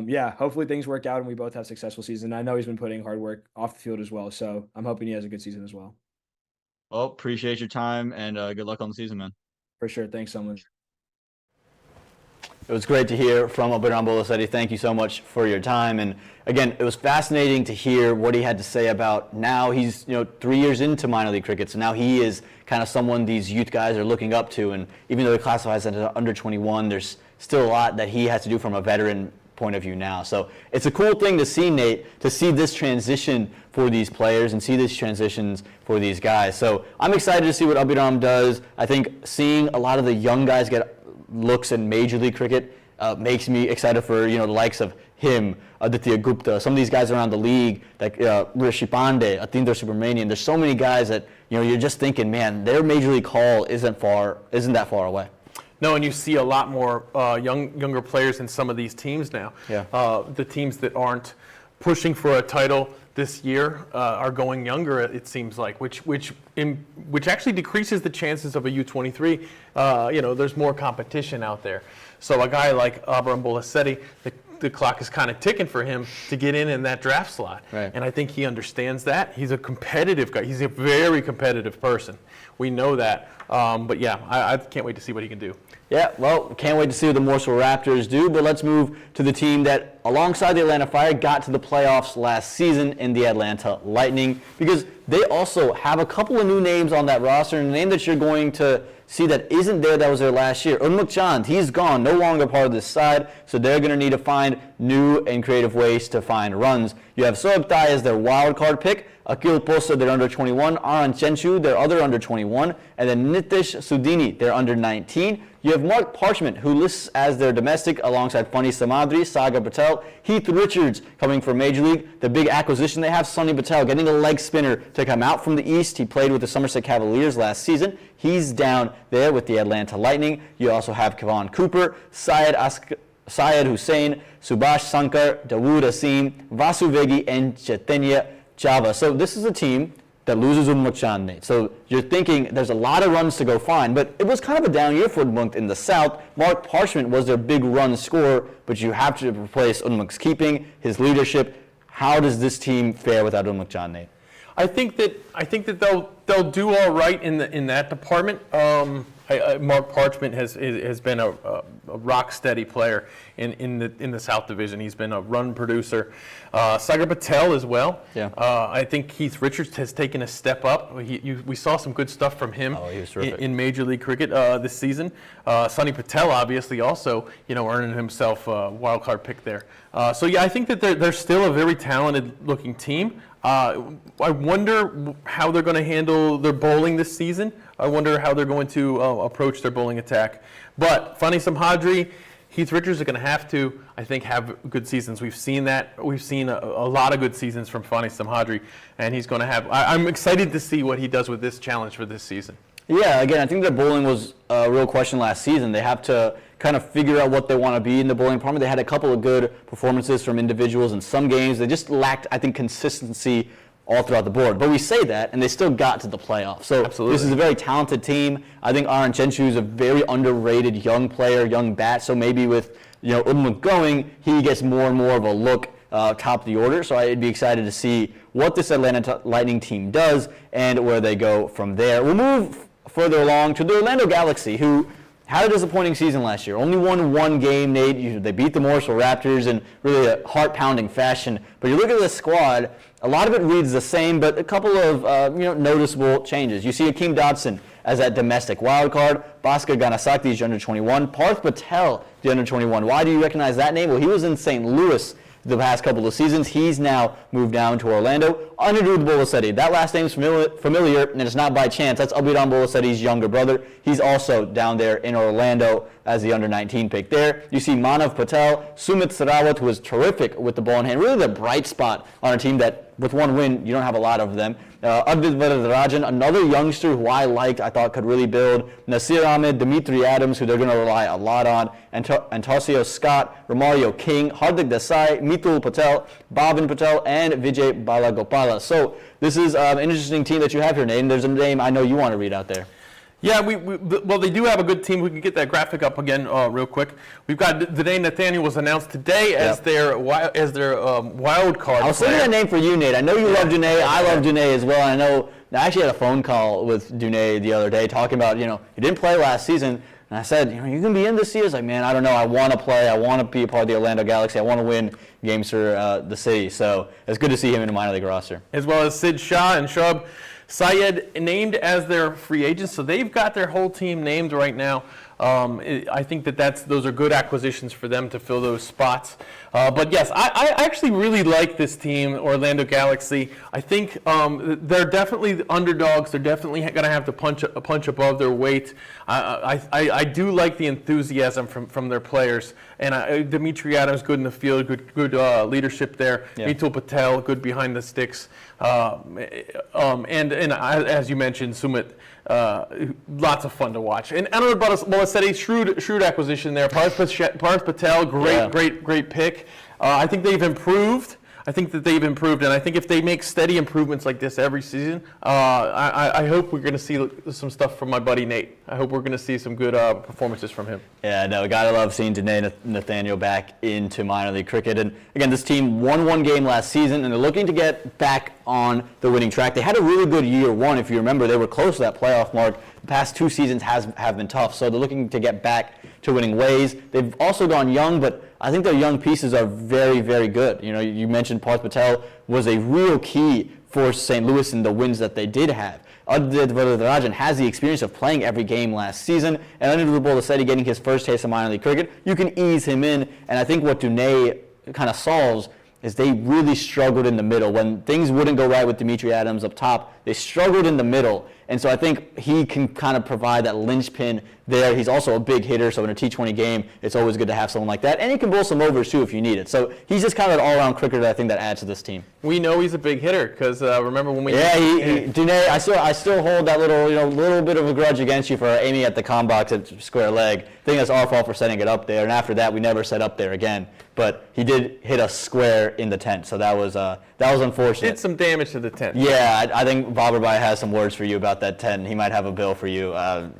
yeah, hopefully things work out and we both have successful seasons. I know he's been putting hard work off the field as well. So I'm hoping he has a good season as well. Well, appreciate your time and good luck on the season, man. For sure. Thanks so much. It was great to hear from Abhiram Bolisetty. Thank you so much for your time. And again, it was fascinating to hear what he had to say about now he's 3 years into minor league cricket. So now he is kind of someone these youth guys are looking up to. And even though he classifies as under 21, there's still a lot that he has to do from a veteran point of view now. So it's a cool thing to see, Nate, to see this transition for these players and see these transitions for these guys. So I'm excited to see what Abhiram does. I think seeing a lot of the young guys get looks in Major League Cricket makes me excited for the likes of him, Aditya Gupta, some of these guys around the league, like Rishi Pandey, Atinder Subramanian. There's so many guys that you're just thinking, man, their Major League call isn't that far away. No, and you see a lot more younger players in some of these teams now. Yeah. The teams that aren't pushing for a title this year are going younger, it seems like, which actually decreases the chances of a U23. There's more competition out there. So a guy like Abhiram Bolisetty, the clock is kind of ticking for him to get in that draft slot. Right. And I think he understands that. He's a competitive guy. He's a very competitive person. We know that. But yeah, I can't wait to see what he can do. Yeah, well, can't wait to see what the Morsel Raptors do, but let's move to the team that, alongside the Atlanta Fire, got to the playoffs last season in the Atlanta Lightning, because they also have a couple of new names on that roster, and a name that you're going to see that isn't there that was there last year. Unmukt Chand, he's gone, no longer part of this side, so they're going to need to find new and creative ways to find runs. You have Soeb Thai as their wild card pick, Akil Posa, their under 21, Aaron Chenchu, their other under 21, and then Nitish Sudini, their under 19. You have Mark Parchment, who lists as their domestic alongside Funny Samadri, Sagar Patel, Heath Richards coming from Major League. The big acquisition they have, Sonny Patel, getting a leg spinner to come out from the East. He played with the Somerset Cavaliers last season. He's down there with the Atlanta Lightning. You also have Kavan Cooper, Syed Hussain, Subhash Sankar, Dawood Asim, Vasu Vegi, and Chaitanya Java. So this is a team that loses Unmukt Chand, Nate. So you're thinking there's a lot of runs to go find, but it was kind of a down year for Unmukt in the South. Mark Parchment was their big run scorer, but you have to replace Unmukt's keeping, his leadership. How does this team fare without Unmukt Chand, Nate? I think that they'll do all right in that department. Mark Parchment has been a rock steady player in the South Division. He's been a run producer. Sagar Patel as well. Yeah. I think Heath Richards has taken a step up. We saw some good stuff from him he was terrific. in Major League Cricket this season. Sonny Patel obviously also earning himself a wild card pick there. So yeah, I think that they're still a very talented looking team. I wonder how they're going to handle their bowling this season. I wonder how they're going to approach their bowling attack. But Funny Samhadri, Heath Richards are going to have to, I think, have good seasons. We've seen that. We've seen a lot of good seasons from Funny Samhadri, and he's going to have. I'm excited to see what he does with this challenge for this season. Yeah, again, I think that bowling was a real question last season. They have to kind of figure out what they want to be in the bowling department. They had a couple of good performances from individuals in some games. They just lacked, I think, consistency all throughout the board. But we say that, and they still got to the playoffs. So Absolutely. This is a very talented team. I think Aaron Chenchu is a very underrated young player, young bat. So maybe with Unmukt going, he gets more and more of a look top of the order. So I'd be excited to see what this Atlanta Lightning team does and where they go from there. We'll move further along to the Orlando Galaxy, who had a disappointing season last year. Only won one game, Nate. They beat the Morsel Raptors in really a heart-pounding fashion. But you look at this squad, a lot of it reads the same, but a couple of noticeable changes. You see Akeem Dodson as that domestic wild card. Bhaskar Ganasakti is under 21. Parth Patel, the under 21. Why do you recognize that name? Well, he was in St. Louis the past couple of seasons. He's now moved down to Orlando. Anirudh Bolisetty. That last name's familiar, and it's not by chance. That's Abhiram Bolisetty's younger brother. He's also down there in Orlando as the under-19 pick there. You see Manav Patel, Sumit Sarawat, who was terrific with the ball in hand. Really the bright spot on a team that, with one win, you don't have a lot of them. Advit Varadarajan, another youngster who I liked, I thought could really build. Nasir Ahmed, Dimitri Adams, who they're going to rely a lot on. Antasio Scott, Romario King, Hardik Desai, Mitul Patel, Bhavin Patel, and Vijay Balagopala. So this is an interesting team that you have here, Nate. And there's a name I know you want to read out there. Yeah, well, they do have a good team. We can get that graphic up again real quick. We've got Danae Nathaniel was announced today as their wild card. I was thinking that name for you, Nate. I know you love Danae. I love Danae as well. And I actually had a phone call with Danae the other day talking about, he didn't play last season. And I said, you can be in this year. He's like, man, I don't know. I want to play. I want to be a part of the Orlando Galaxy. I want to win games for the city. So it's good to see him in the minor league roster. As well as Sid Shah and Shub Syed named as their free agents, so they've got their whole team named right now. I think those are good acquisitions for them to fill those spots. But yes, I actually really like this team, Orlando Galaxy. I think they're definitely the underdogs. They're definitely going to have to punch above their weight. I do like the enthusiasm from their players. And Dimitri Adams, good in the field, good leadership there. Yeah. Mitul Patel, good behind the sticks. And as you mentioned, Sumit, lots of fun to watch. And Aaman and Bolisetty, shrewd acquisition there. Parth Patel, great pick. I think they've improved. And I think if they make steady improvements like this every season, I hope we're going to see some stuff from my buddy Nate. I hope we're going to see some good performances from him. Yeah, no, gotta love seeing Danae Nathaniel back into minor league cricket. And again, this team won one game last season, and they're looking to get back on the winning track. They had a really good year one, if you remember. They were close to that playoff mark. The past 2 seasons have been tough, so they're looking to get back to winning ways. They've also gone young, but I think their young pieces are very, very good. You mentioned Parth Patel was a real key for St. Louis in the wins that they did have. Advit Varadarajan has the experience of playing every game last season, and Abhiram Bolisetty getting his first taste of minor league cricket. You can ease him in, and I think what Danae kind of solves is they really struggled in the middle. When things wouldn't go right with Dimitri Adams up top, they struggled in the middle. And so I think he can kind of provide that linchpin there. He's also a big hitter, so in a T20 game, it's always good to have someone like that. And he can bowl some overs, too, if you need it. So he's just kind of an all-around cricketer, I think, that adds to this team. We know he's a big hitter because remember when we... Yeah, Danae, I still hold that little bit of a grudge against you for aiming at the comm box at square leg. I think that's our fault for setting it up there. And after that, we never set up there again. But he did hit us square in the tent, so that was unfortunate. Did some damage to the tent. Yeah, I think Babarbai has some words for you about that tent. He might have a bill for you.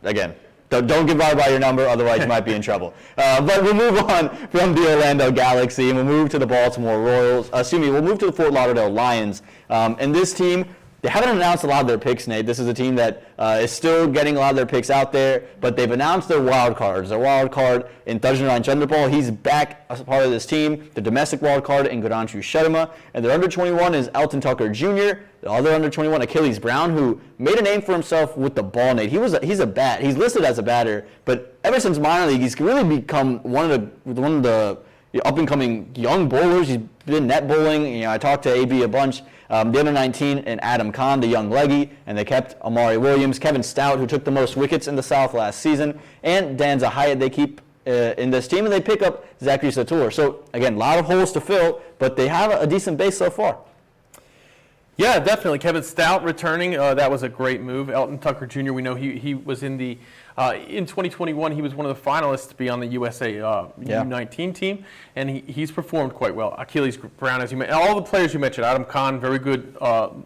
Again, don't give Babarbai your number, otherwise you might be in trouble. But we'll move on from the Orlando Galaxy, and we'll move to the Baltimore Royals. We'll move to the Fort Lauderdale Lions. And this team, they haven't announced a lot of their picks, Nate. This is a team that is still getting a lot of their picks out there, but they've announced their wild cards. Their wild card in Tajnarayan Chandrapal, he's back as part of this team. The domestic wild card in Gudanshu Sharma, and their under 21 is Elton Tucker Jr. The other under 21, Achilles Brown, who made a name for himself with the ball, Nate. He's a bat. He's listed as a batter, but ever since minor league, he's really become one of the up-and-coming young bowlers. He's been net bowling. I talked to AB a bunch. The under 19 and Adam Khan, the young leggy, and they kept Amari Williams, Kevin Stout, who took the most wickets in the South last season, and Dan Zahayat they keep in this team, and they pick up Zachary Satur. So again, a lot of holes to fill, but they have a decent base so far. Yeah, definitely. Kevin Stout returning. That was a great move. Elton Tucker Jr., we know he was in the in 2021, he was one of the finalists to be on the USA U19 team, and he's performed quite well. Achilles Brown, as you mentioned, all the players you mentioned, Adam Khan, very good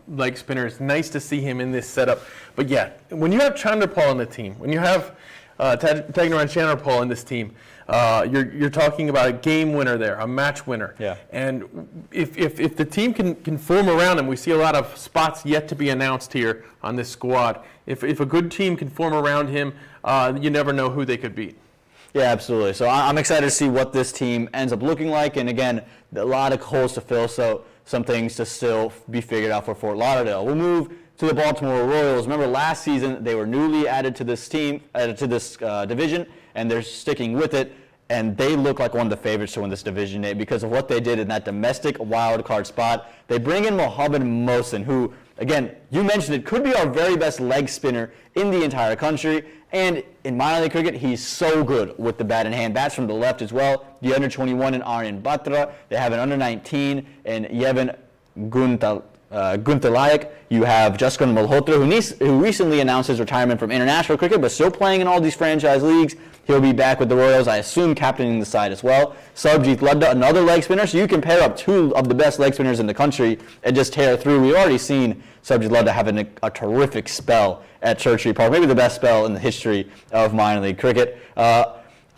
leg spinner. It's nice to see him in this setup. But yeah, when you have Chandrapal on the team, when you have Tajnarayan Chandrapal in this team, you're talking about a game winner there, a match winner. Yeah. And if the team can form around him, we see a lot of spots yet to be announced here on this squad. If a good team can form around him, you never know who they could beat. Yeah, absolutely. So I'm excited to see what this team ends up looking like. And again, a lot of holes to fill, so some things to still be figured out for Fort Lauderdale. We'll move to the Baltimore Royals. Remember last season, they were newly added to this team, division, and they're sticking with it. And they look like one of the favorites to win this division, Nate, because of what they did in that domestic wild card spot. They bring in Mohammad Mohsin, who, again, you mentioned it, could be our very best leg spinner in the entire country. And in minor league cricket, he's so good with the bat in hand. Bats from the left as well. The under 21 in Aryan Batra. They have an under 19 in Yevon Gunther Layak. You have Jaskaran Malhotra, who recently announced his retirement from international cricket, but still playing in all these franchise leagues. He'll be back with the Royals, I assume, captaining the side as well. Sarabjit Ladda, another leg spinner. So you can pair up two of the best leg spinners in the country and just tear through. We've already seen Sarabjit Ladda having a terrific spell at Church Street Park, maybe the best spell in the history of minor league cricket.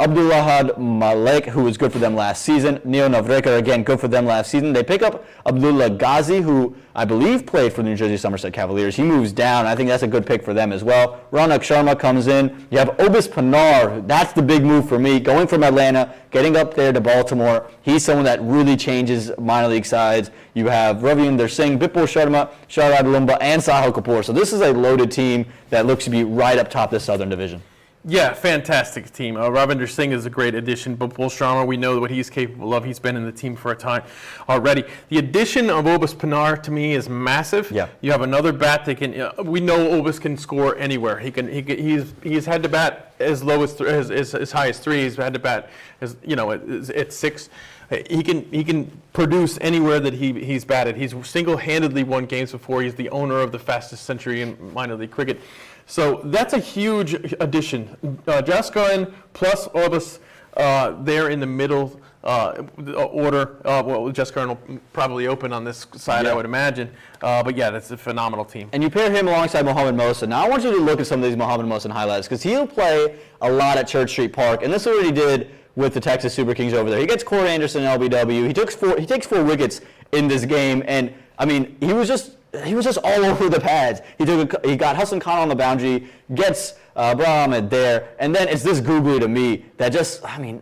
Abdullah Malik, who was good for them last season. Neo Navrekar, again, good for them last season. They pick up Abdullah Ghazi, who I believe played for the New Jersey Somerset Cavaliers. He moves down. I think that's a good pick for them as well. Ronak Sharma comes in. You have Obis Panar. That's the big move for me. Going from Atlanta, getting up there to Baltimore. He's someone that really changes minor league sides. You have Ravinder Singh, Bipul Sharma, Sharad Lumba, and Sahil Kapoor. So this is a loaded team that looks to be right up top this Southern Division. Yeah, fantastic team. Ravinder Singh is a great addition. Bipul Sharma, we know what he's capable of. He's been in the team for a time already. The addition of Obis Panar to me is massive. Yeah. You have another bat that can. We know Obis can score anywhere. He's had to bat as low as high as 3. He's had to bat as at 6. He can produce anywhere that he's batted. He's single-handedly won games before. He's the owner of the fastest century in minor league cricket. So that's a huge addition. Jaskaran plus Obis there in the middle order. Jaskaran will probably open on this side, I would imagine. But yeah, that's a phenomenal team. And you pair him alongside Mohamed Mohsen. Now I want you to look at some of these Mohamed Mohsen highlights because he'll play a lot at Church Street Park, and this is what he did with the Texas Super Kings over there. He gets Corey Anderson in LBW. He takes 4 wickets in this game, and I mean he was just all over the pads. He got Hassan Khan on the boundary, gets Abraham Ahmed there, and then it's this googly to me that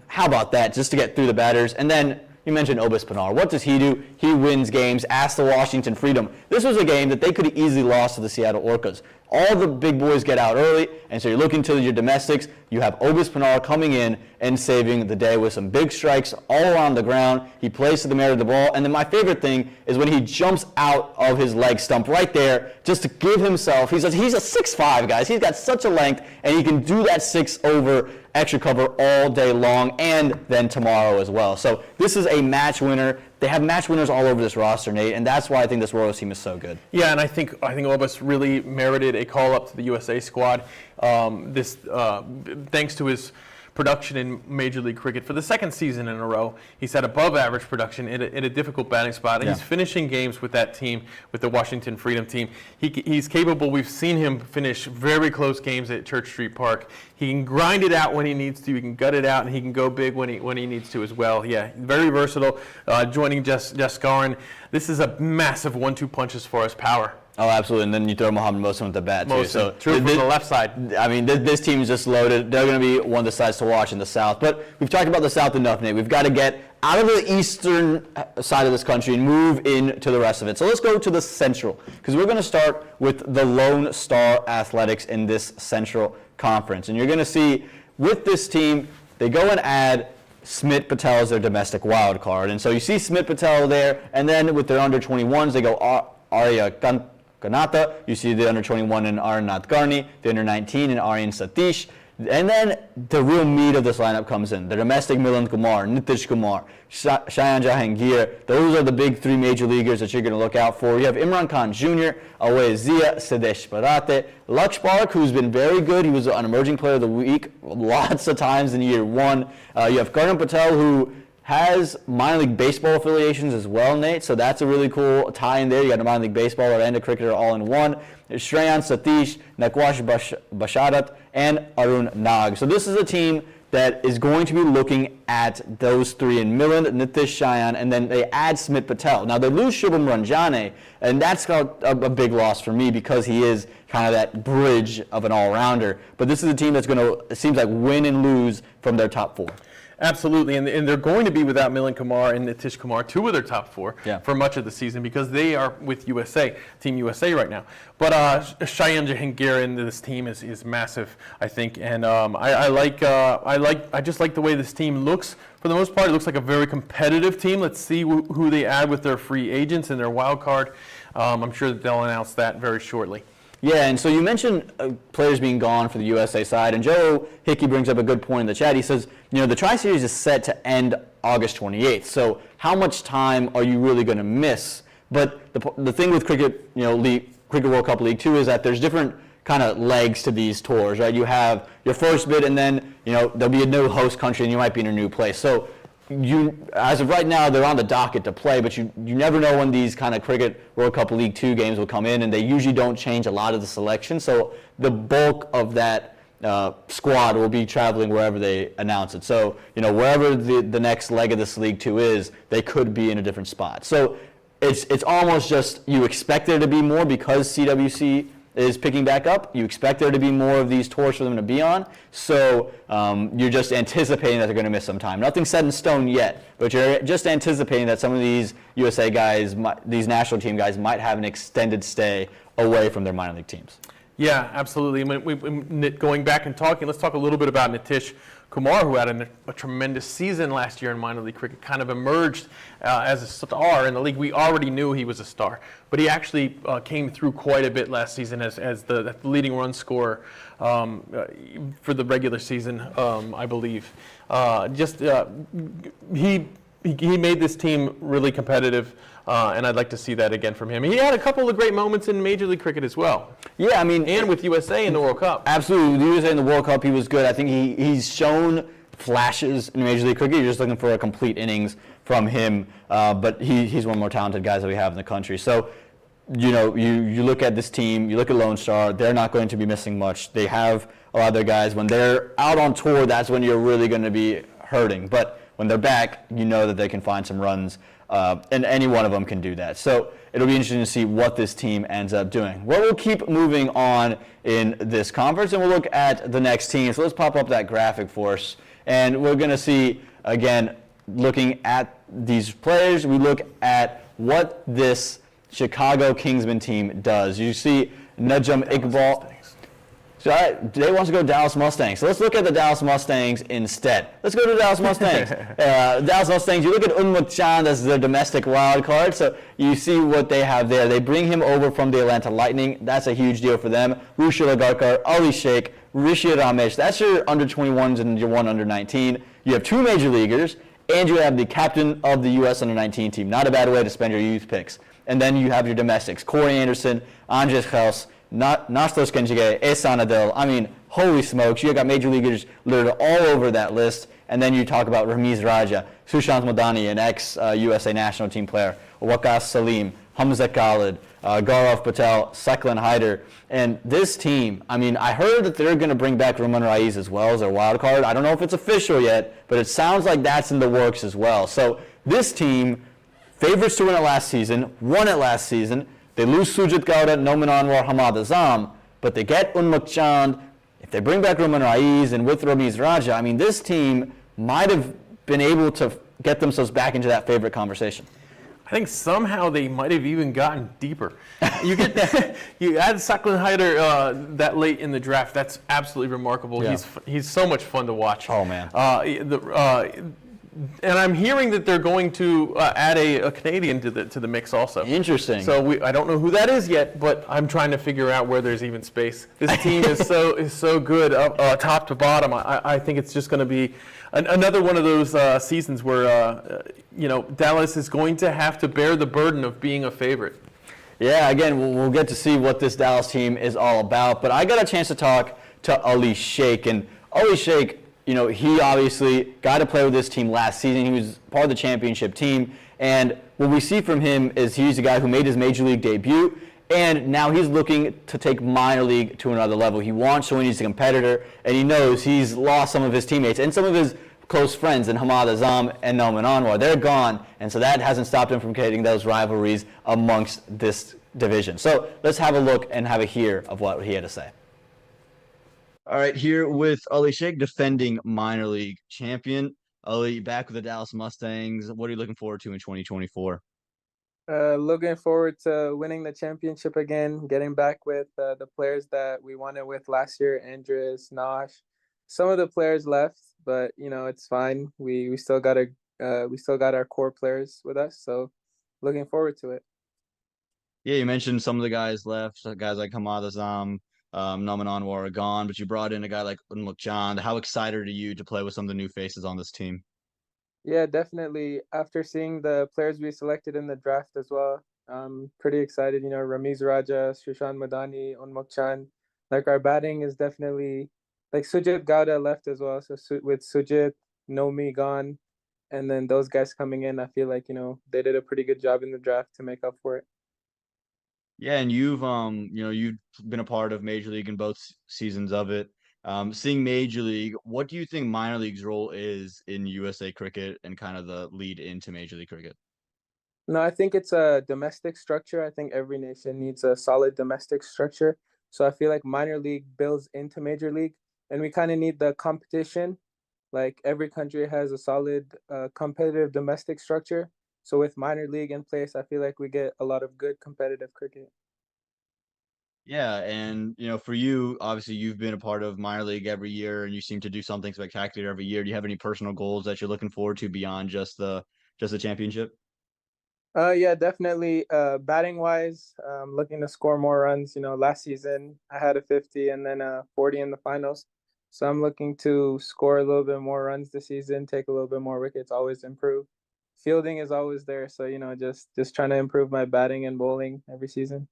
how about that, just to get through the batters. And then you mentioned Obis Panar. What does he do? He wins games. Ask the Washington Freedom. This was a game that they could have easily lost to the Seattle Orcas. All the big boys get out early, and so you're looking to your domestics. You have Obis Panar coming in and saving the day with some big strikes all around the ground. He plays to the merit of the ball, and then my favorite thing is when he jumps out of his leg stump right there just to give himself. He's a 6'5", guys. He's got such a length, and he can do that 6 over extra cover all day long, and then tomorrow as well. So this is a match winner. They have match winners all over this roster, Nate, and that's why I think this Royals team is so good. Yeah, and I think Obis really merited a call up to the USA squad. Thanks to his production in Major League Cricket for the second season in a row. He's had above average production in a difficult batting spot. And he's finishing games with that team, with the Washington Freedom team. He's capable. We've seen him finish very close games at Church Street Park. He can grind it out when he needs to. He can gut it out, and he can go big when he needs to as well. Yeah, very versatile. Joining Jaskaran, this is a massive 1-2 punch as far as power. Oh, absolutely. And then you throw Mohamed Mohsen with the bat, too. So true from the left side. I mean, this team is just loaded. They're going to be one of the sides to watch in the South. But we've talked about the South enough, Nate. We've got to get out of the eastern side of this country and move into the rest of it. So let's go to the Central, because we're going to start with the Lone Star Athletics in this Central Conference. And you're going to see with this team, they go and add Smit Patel as their domestic wild card. And so you see Smit Patel there, and then with their under-21s, they go Arya Kanata, you see the under-21 in Arnath Garni, the under-19 in Aryan Satish, and then the real meat of this lineup comes in. The domestic Milind Kumar, Nitish Kumar, Shayan Jahangir. Those are the big 3 major leaguers that you're going to look out for. You have Imran Khan Jr., Away Zia, Sidesh Parate, Laksh Park, who's been very good. He was an emerging player of the week lots of times in year 1. You have Karnan Patel, who has minor league baseball affiliations as well, Nate, so that's a really cool tie-in there. You got a minor league baseballer and a cricketer all in one. Shreyan Satish, Nakwash Basharat, and Arun Nag. So this is a team that is going to be looking at those 3 in Milind, Nitish, Shayan, and then they add Smit Patel. Now they lose Shubham Ranjane, and that's got a big loss for me because he is kind of that bridge of an all-rounder. But this is a team that's going to, it seems like, win and lose from their top 4. Absolutely, and they're going to be without Milind Kumar and Nitish Kumar, 2 of their top 4 for much of the season because they are with Team USA right now. But Shayan Jahangir in this team is massive, I think, and I just like the way this team looks. For the most part, it looks like a very competitive team. Let's see who they add with their free agents and their wild card. I'm sure that they'll announce that very shortly. Yeah, and so you mentioned players being gone for the USA side, and Joe Hickey brings up a good point in the chat. He says, the Tri-Series is set to end August 28th, so how much time are you really going to miss But the thing with cricket, Cricket World Cup League 2 is that there's different kind of legs to these tours, right? You have your first bid, and then there'll be a new host country, and you might be in a new place. So as of right now, they're on the docket to play, but you never know when these kind of Cricket World Cup League 2 games will come in, and they usually don't change a lot of the selection. So the bulk of that squad will be traveling wherever they announce it. So wherever the next leg of this League 2 is, they could be in a different spot. So it's almost just you expect there to be more because CWC is picking back up. You expect there to be more of these tours for them to be on. So you're just anticipating that they're going to miss some time. Nothing's set in stone yet, but you're just anticipating that some of these USA guys, these national team guys, might have an extended stay away from their minor league teams. Yeah, absolutely. I mean, going back and talking, let's talk a little bit about Nitish Kumar, who had a tremendous season last year in minor league cricket, kind of emerged as a star in the league. We already knew he was a star, but he actually came through quite a bit last season as the leading run scorer for the regular season, I believe. He made this team really competitive. And I'd like to see that again from him. He had a couple of great moments in Major League Cricket as well. Yeah, I mean, and with USA in the World Cup. Absolutely, with USA in the World Cup, he was good. I think he's shown flashes in Major League Cricket. You're just looking for a complete innings from him. But he's one of the more talented guys that we have in the country. So, you look at this team, you look at Lone Star. They're not going to be missing much. They have a lot of their guys. When they're out on tour, that's when you're really going to be hurting. But when they're back, you know that they can find some runs. And any one of them can do that. So it'll be interesting to see what this team ends up doing. Well, we'll keep moving on in this conference, and we'll look at the next team. So let's pop up that graphic for us. And we're going to see, again, looking at these players, we look at what this Chicago Kingsmen team does. You see Najam Iqbal. So Jay wants to go Dallas Mustangs. So let's look at the Dallas Mustangs instead. Let's go to the Dallas Mustangs. Dallas Mustangs, you look at Unmukt Chand as their domestic wild card. So you see what they have there. They bring him over from the Atlanta Lightning. That's a huge deal for them. Rushil Agarkar, Ali Sheikh, Rishi Ramesh. That's your under-21s and your one under-19. You have two major leaguers, and you have the captain of the U.S. under-19 team. Not a bad way to spend your youth picks. And then you have your domestics, Corey Anderson, Andres Gels, Nastos Kenjige, Ehsan Adil. I mean, holy smokes, you got major leaguers littered all over that list. And then you talk about Ramiz Raja, Sushant Madani, an ex-USA national team player, Waqas Salim, Hamza Khalid, Gaurav Patel, Seklan Haider. And this team, I mean, I heard that they're going to bring back Roman Raiz as well as their wild card. I don't know if it's official yet, but it sounds like that's in the works as well. So this team, favorites to win it last season, won it last season. They lose Sujit Gowda, Noman Anwar, Hamad Azam, but they get Unmukt Chand. If they bring back Roman Raiz and with Ramiz Raja, I mean, this team might have been able to get themselves back into that favorite conversation. I think somehow they might have even gotten deeper. You add Seklan Haider that late in the draft. That's absolutely remarkable. Yeah. He's so much fun to watch. Oh man. And I'm hearing that they're going to add a Canadian to the mix also. Interesting. So I don't know who that is yet, but I'm trying to figure out where there's even space. This team is so good top to bottom. I think it's just going to be another one of those seasons where Dallas is going to have to bear the burden of being a favorite. Yeah, again, we'll get to see what this Dallas team is all about. But I got a chance to talk to Ali Sheikh, and Ali Sheikh, he obviously got to play with this team last season. He was part of the championship team. And what we see from him is he's a guy who made his major league debut, and now he's looking to take minor league to another level. He wants to win. He's a competitor, and he knows he's lost some of his teammates and some of his close friends in Hamad Azam and Noman Anwar. They're gone, and so that hasn't stopped him from creating those rivalries amongst this division. So let's have a look and have a hear of what he had to say. All right, here with Ali Sheikh, defending minor league champion. Ali, back with the Dallas Mustangs. What are you looking forward to in 2024? Looking forward to winning the championship again, getting back with the players that we won it with last year, Andres, Nosh. Some of the players left, but it's fine. We still got our core players with us, so looking forward to it. Yeah, you mentioned some of the guys left, guys like Hamad Azam, Noman Anwar are gone, but you brought in a guy like Unmukt Chand. How excited are you to play with some of the new faces on this team? Yeah, definitely. After seeing the players we selected in the draft as well, I'm pretty excited. You know, Ramiz Raja, Shushan Madani, Unmuk Chan. Like our batting is definitely like Sujit Gowda left as well. So with Sujit, Nomi gone, and then those guys coming in, I feel like, you know, they did a pretty good job in the draft to make up for it. Yeah, and you've been a part of Major League in both seasons of it. Seeing Major League, what do you think minor league's role is in USA cricket and kind of the lead into Major League cricket? No, I think it's a domestic structure. I think every nation needs a solid domestic structure. So I feel like minor league builds into major league, and we kind of need the competition. Like every country has a solid competitive domestic structure. So with minor league in place, I feel like we get a lot of good competitive cricket. Yeah, and for you, obviously you've been a part of minor league every year and you seem to do something spectacular every year. Do you have any personal goals that you're looking forward to beyond just the championship? Yeah, definitely. Batting wise, looking to score more runs. You know, last season I had a 50 and then a 40 in the finals. So I'm looking to score a little bit more runs this season, take a little bit more wickets, always improve. Fielding is always there, so you know, just trying to improve my batting and bowling every season.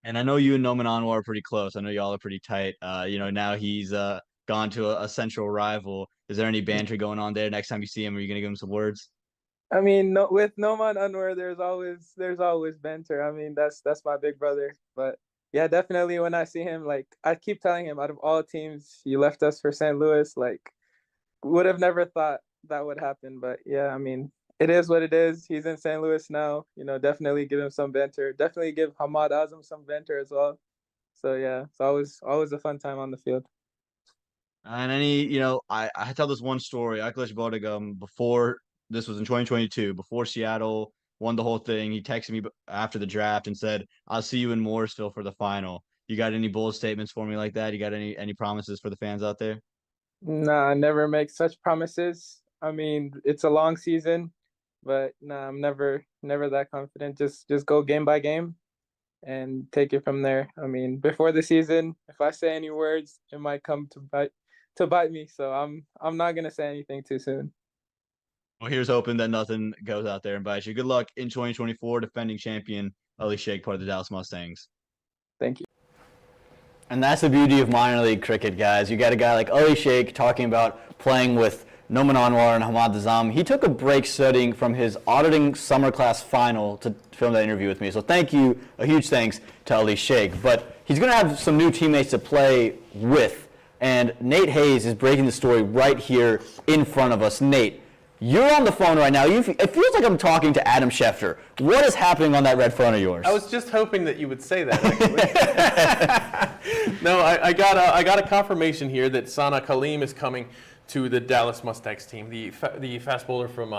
And I know you and Noman Anwar are pretty close. I know y'all are pretty tight. Now he's gone to a central rival. Is there any banter going on there? Next time you see him, are you gonna give him some words? I mean, no, with Noman Anwar, there's always banter. I mean, that's my big brother. But yeah, definitely when I see him, like I keep telling him, out of all teams, you left us for St. Louis. Like, would have never thought that would happen. But yeah, I mean, it is what it is. He's in St. Louis now. You know, definitely give him some banter. Definitely give Hamad Azam some banter as well. So yeah, it's always a fun time on the field. And I tell this one story. Akhilesh Bodhigam, before this was in 2022, before Seattle won the whole thing, he texted me after the draft and said, "I'll see you in Morrisville for the final." You got any bold statements for me like that? You got any promises for the fans out there? Nah, I never make such promises. I mean, it's a long season, but nah, I'm never that confident. Just go game by game and take it from there. I mean, before the season, if I say any words, it might come to bite me. So I'm not gonna say anything too soon. Well, here's hoping that nothing goes out there and bites you. Good luck in 2024, defending champion Ali Sheikh, part of the Dallas Mustangs. Thank you. And that's the beauty of minor league cricket, guys. You got a guy like Ali Sheikh talking about playing with Noman Anwar and Hamad Azam. He took a break studying from his auditing summer class final to film that interview with me. So thank you, a huge thanks to Ali Sheikh. But he's going to have some new teammates to play with. And Nate Hayes is breaking the story right here in front of us. Nate, you're on the phone right now. It feels like I'm talking to Adam Schefter. What is happening on that red phone of yours? I was just hoping that you would say that, actually. No, I got a confirmation here that Sana Kaleem is coming to the Dallas Mustangs team, the fast bowler from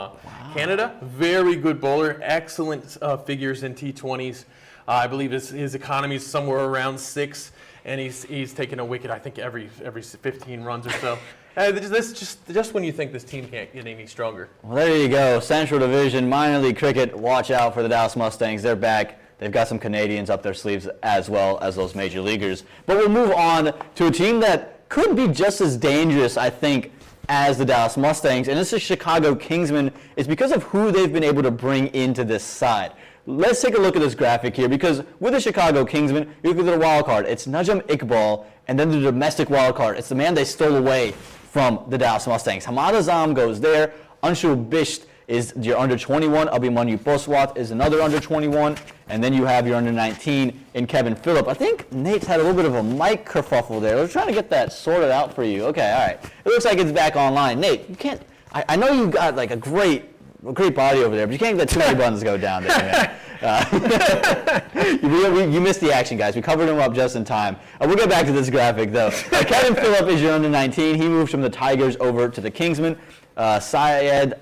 Canada. Very good bowler, excellent figures in T20s. I believe his economy is somewhere around 6, and he's taken a wicket, I think, every 15 runs or so. This just when you think this team can't get any stronger. Well, there you go. Central Division, minor league cricket. Watch out for the Dallas Mustangs. They're back. They've got some Canadians up their sleeves as well as those major leaguers. But we'll move on to a team that could be just as dangerous, I think, as the Dallas Mustangs, and this is Chicago Kingsmen. It's because of who they've been able to bring into this side. Let's take a look at this graphic here, because with the Chicago Kingsmen, you look at the wild card. It's Najam Iqbal, and then the domestic wild card. It's the man they stole away from the Dallas Mustangs. Hamad Azam goes there. Anshul Bisht is your under 21. Abhimanyu Poswat is another under 21. And then you have your under 19 in Kevin Phillip. I think Nate's had a little bit of a mic kerfuffle there. We're trying to get that sorted out for you. Okay, all right. It looks like it's back online. Nate, you can't. I know you've got like a great body over there, but you can't let too many buttons go down there, man. You missed the action, guys. We covered him up just in time. We'll get back to this graphic, though. Kevin Phillip is your under 19. He moves from the Tigers over to the Kingsmen. Syed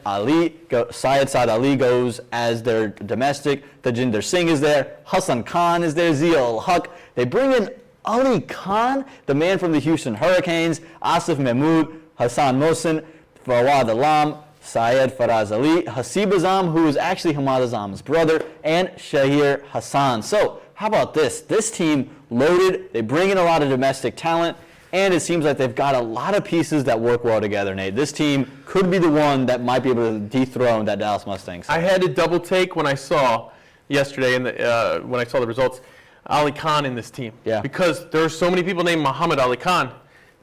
Saad Ali goes as their domestic. Tajinder Singh is there. Hassan Khan is there. Zia Haq. They bring in Ali Khan, the man from the Houston Hurricanes. Asif Mahmood, Hassan Mohsin, Fawad Alam, Syed Faraz Ali, Hasib Azam, who is actually Hamad Azam's brother, and Shahir Hassan. So, how about this? This team loaded. They bring in a lot of domestic talent, and it seems like they've got a lot of pieces that work well together, Nate. This team could be the one that might be able to dethrone that Dallas Mustangs. I had to double take when I saw yesterday and when I saw the results, Ali Khan in this team. Yeah. Because there are so many people named Muhammad Ali Khan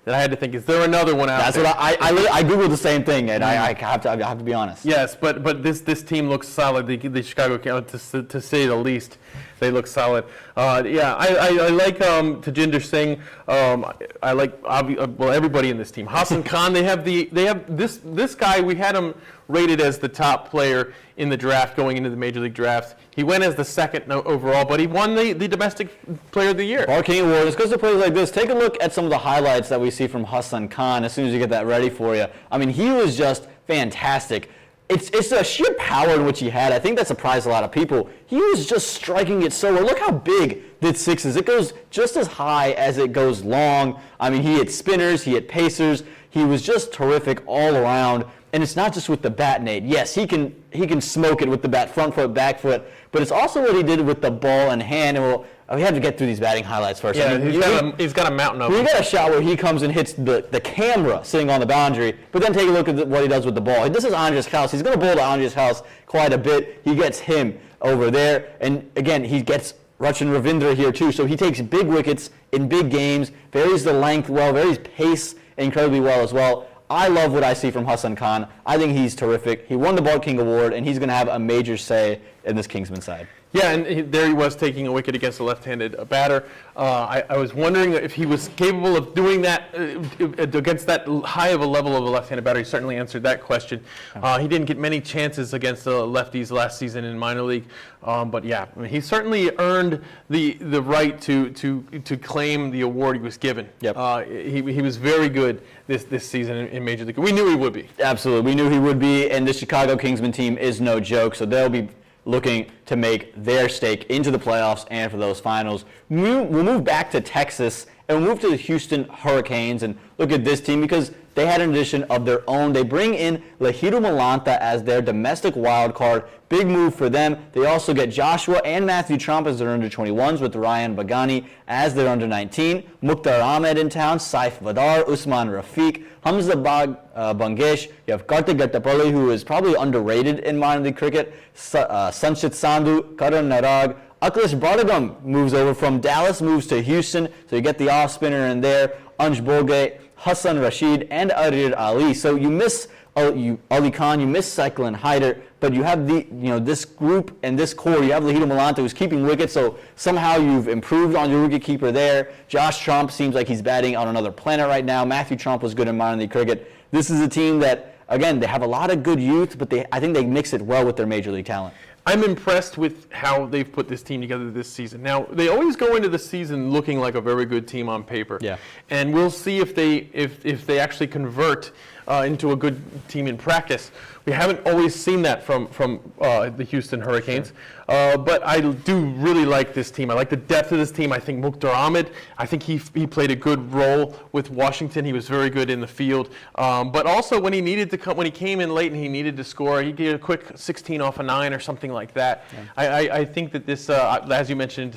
that I had to think, is there another one out That's there? what I googled the same thing, and I have to be honest. Yes, but this team looks solid. The Chicago Cubs, to say the least, they look solid. I like Tajinder Singh. I like everybody in this team. Hassan Khan. They have this guy. We had him rated as the top player in the draft going into the Major League drafts. He went as the second overall, but he won the Domestic Player of the Year. Ball King Award. It's because of plays like this. Take a look at some of the highlights that we see from Hassan Khan as soon as you get that ready for you. I mean, he was just fantastic. It's a sheer power in which he had. I think that surprised a lot of people. He was just striking it so well. Look how big this six is. It goes just as high as it goes long. I mean, he hit spinners, he hit pacers. He was just terrific all around. And it's not just with the bat, Nate. Yes, he can smoke it with the bat, front foot, back foot. But it's also what he did with the ball in hand. And we have to get through these batting highlights first. Yeah, I mean, he's got a mountain of them. We got a shot where he comes and hits the camera sitting on the boundary, but then take a look at what he does with the ball. This is Andres House. He's going to bowl to Andres House quite a bit. He gets him over there. And again, he gets Rachin Ravindra here too. So he takes big wickets in big games, varies the length well, varies pace incredibly well as well. I love what I see from Hassan Khan. I think he's terrific. He won the Ball King Award, and he's going to have a major say in this Kingsman side. Yeah, and there he was taking a wicket against a left-handed batter. I was wondering if he was capable of doing that against that high of a level of a left-handed batter. He certainly answered that question. He didn't get many chances against the lefties last season in minor league, but yeah, I mean, he certainly earned the right to claim the award he was given. Yep. He was very good this season in Major League. We knew he would be. Absolutely, we knew he would be, and the Chicago Kingsman team is no joke, so they'll be looking to make their stake into the playoffs and for those finals. We'll move back to Texas and we'll move to the Houston Hurricanes and look at this team because they had an addition of their own. They bring in Lahiru Malanta as their domestic wild card. Big move for them. They also get Joshua and Matthew Trump as their under-21s with Ryan Bagani as their under-19. Mukhtar Ahmed in town, Saif Vadar, Usman Rafiq, Hamza Bangesh. You have Kartik Gattapalli, who is probably underrated in minor league cricket. Sanchit Sandhu, Karan Narag. Akhilesh Bardagam moves over from Dallas, moves to Houston. So you get the off spinner in there. Anj Boge, Hassan Rashid, and Arir Ali. So you miss Ali Khan, you miss Cyclone Hyder, but you have this group and this core. You have Lahiru Malanta who's keeping wickets, so somehow you've improved on your wicket keeper there. Josh Trump seems like he's batting on another planet right now. Matthew Trump was good in minor league cricket. This is a team that, again, they have a lot of good youth, but I think they mix it well with their major league talent. I'm impressed with how they've put this team together this season. Now, they always go into the season looking like a very good team on paper. Yeah. And we'll see if they actually convert into a good team in practice. We haven't always seen that from the Houston Hurricanes. Sure. But I do really like this team. I like the depth of this team. I think Mukhtar Ahmed, I think he played a good role with Washington. He was very good in the field. But also when he needed to come, when he came in late and he needed to score, he did a quick 16 off a 9 or something like that. Yeah. I think that this, as you mentioned,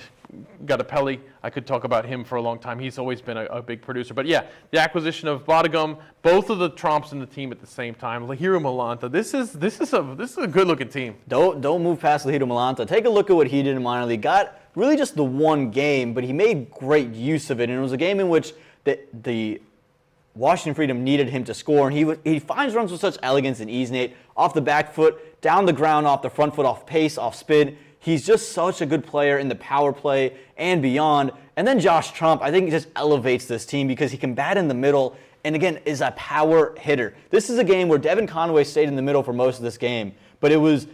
Gattapelli, I could talk about him for a long time. He's always been a big producer. But yeah, the acquisition of Bodegum, both of the Trumps in the team at the same time. Lahiru Malanta, this is a good-looking team. Don't move past Lahiru Malanta. Take a look at what he did in minor league. Got really just the one game, but he made great use of it. And it was a game in which the Washington Freedom needed him to score, and he finds runs with such elegance and ease, Nate. Off the back foot, down the ground, off the front foot, off pace, off spin. He's just such a good player in the power play and beyond. And then Josh Trump, I think he just elevates this team because he can bat in the middle and, again, is a power hitter. This is a game where Devin Conway stayed in the middle for most of this game, but it was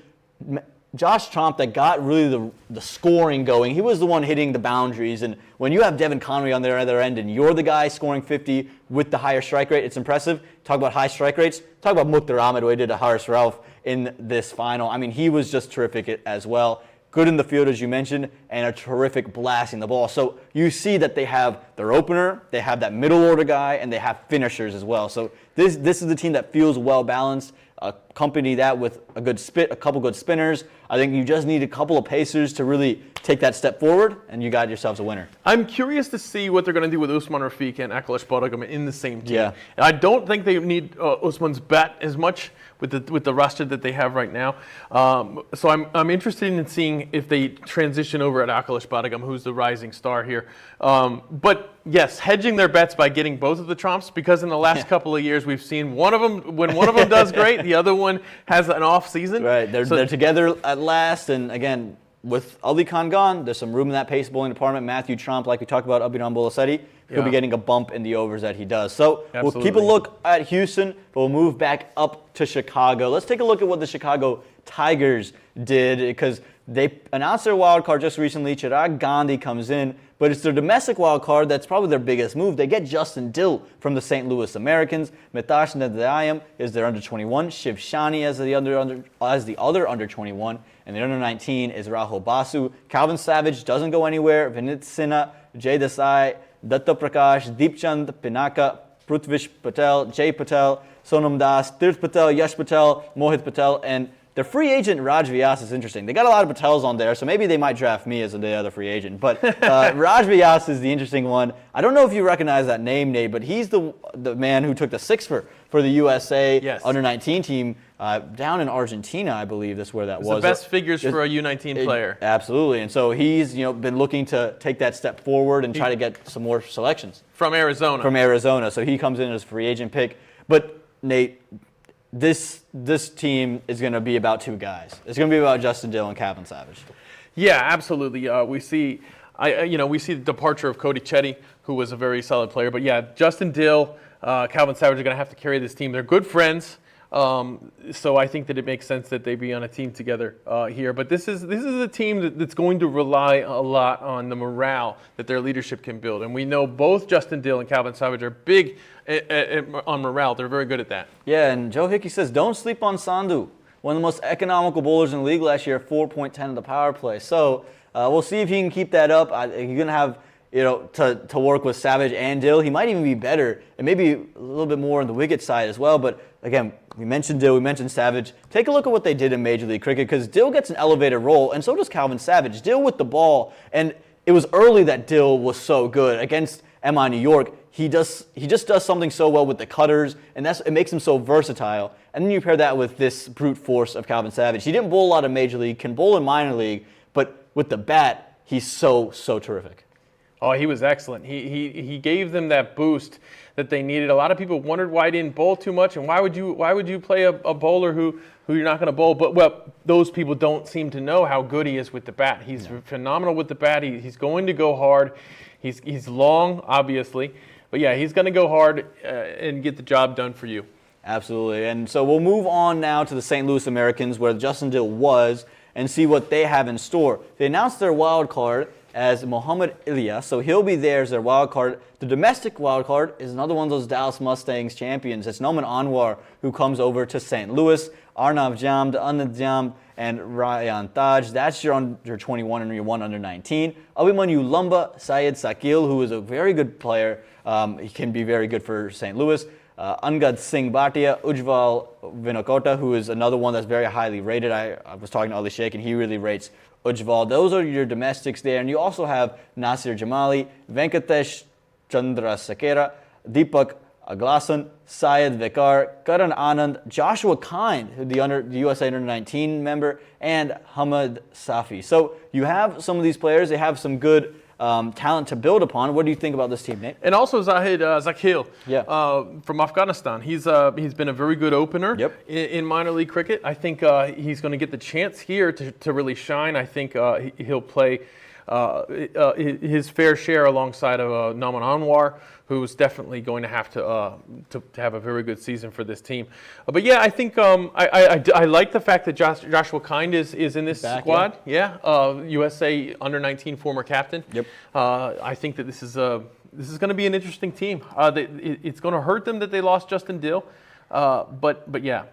Josh Trump that got really the scoring going. He was the one hitting the boundaries, and when you have Devin Conway on their other end and you're the guy scoring 50 with the higher strike rate, it's impressive. Talk about high strike rates. Talk about Mukhtar Ahmed, who he did to Haris Rauf in this final. I mean, he was just terrific as well. Good in the field, as you mentioned, and a terrific blasting the ball. So you see that they have their opener, they have that middle order guy, and they have finishers as well. So this is the team that feels well balanced. Accompany that with a couple good spinners. I think you just need a couple of pacers to really take that step forward, and you got yourselves a winner. I'm curious to see what they're going to do with Usman Rafiq and Akhilesh Baragam in the same team. Yeah. I don't think they need Usman's bat as much with the roster that they have right now. So I'm interested in seeing if they transition over at Akhilesh Baragam, who's the rising star here. But yes, hedging their bets by getting both of the trumps, because in the last couple of years we've seen when one of them does great, the other one has an off season. Right, they're together at last, and again, with Ali Khan gone, there's some room in that pace bowling department. Matthew Trump, like we talked about, Abhiram Bolisetty, he'll be getting a bump in the overs that he does. So We'll keep a look at Houston, but we'll move back up to Chicago. Let's take a look at what the Chicago Tigers did, because they announced their wild card just recently. Chirag Gandhi comes in, but it's their domestic wild card that's probably their biggest move. They get Justin Dill from the St. Louis Americans. Mitash Nadayam is their under 21. Shiv Shani as the other under 21. And the under 19 is Rahul Basu. Calvin Savage doesn't go anywhere. Vinit Sinha, Jay Desai, Datta Prakash, Deepchand Pinaka, Prithvish Patel, Jay Patel, Sonam Das, Tirth Patel, Yash Patel, Mohit Patel, and their free agent, Raj Vyas, is interesting. They got a lot of Patels on there, so maybe they might draft me as the other free agent. But Raj Vyas is the interesting one. I don't know if you recognize that name, Nate, but he's the man who took the sixer for the USA under-19 team down in Argentina, I believe that's where that was. The best figures for a U19 player. Absolutely, and so he's been looking to take that step forward and try to get some more selections. From Arizona. So he comes in as a free agent pick. But Nate, this team is going to be about two guys. It's going to be about Justin Dill and Calvin Savage. Yeah, absolutely. We see the departure of Cody Chetty, who was a very solid player. But yeah, Justin Dill, Calvin Savage are going to have to carry this team. They're good friends. So I think that it makes sense that they be on a team together here. But this is a team that's going to rely a lot on the morale that their leadership can build. And we know both Justin Dill and Calvin Savage are big on morale. They're very good at that. Yeah, and Joe Hickey says, don't sleep on Sandhu, one of the most economical bowlers in the league last year, 4.10 of the power play. So we'll see if he can keep that up. You're going to have to work with Savage and Dill. He might even be better, and maybe a little bit more on the wicket side as well. But again, we mentioned Dill, we mentioned Savage. Take a look at what they did in Major League Cricket, because Dill gets an elevated role, and so does Calvin Savage. Dill with the ball, and it was early that Dill was so good against MI New York. He just does something so well with the cutters, and it makes him so versatile. And then you pair that with this brute force of Calvin Savage. He didn't bowl a lot in Major League, can bowl in minor league, but with the bat, he's so terrific. Oh, he was excellent. He gave them that boost that they needed. A lot of people wondered why he didn't bowl too much, and why would you play a bowler who you're not going to bowl? But those people don't seem to know how good he is with the bat. He's phenomenal with the bat. He's going to go hard. He's long, obviously, but yeah, he's going to go hard and get the job done for you. Absolutely. And so we'll move on now to the St. Louis Americans, where Justin Dill was, and see what they have in store. They announced their wild card as Muhammad Ilyas, so he'll be there as their wild card. The domestic wild card is another one of those Dallas Mustangs champions. It's Noman Anwar, who comes over to St. Louis. Arnav Jamd, Anand Jamd, and Ryan Taj. That's your under 21 and your one under 19. Abhimanyu Lumba, Syed Sakil, who is a very good player. He can be very good for St. Louis. Angad Singh Bhatia, Ujjwal Vinokota, who is another one that's very highly rated. I was talking to Ali Sheikh, and he really rates Ujjwal. Those are your domestics there. And you also have Nasir Jamali, Venkatesh Chandrasekera, Deepak Aglasan, Syed Vikar, Karan Anand, Joshua Kind, the USA Under-19 member, and Hamad Safi. So you have some of these players. They have some good talent to build upon. What do you think about this team, Nate? And also Zahid Zakil from Afghanistan. He's been a very good opener in minor league cricket. I think he's going to get the chance here to really shine. I think he'll play his fair share alongside of Noman Anwar, who's definitely going to have to have a very good season for this team. But yeah, I think I like the fact that Joshua Kind is in this squad. USA Under-19 former captain. I think that this is going to be an interesting team. It's going to hurt them that they lost Justin Dill. But yeah,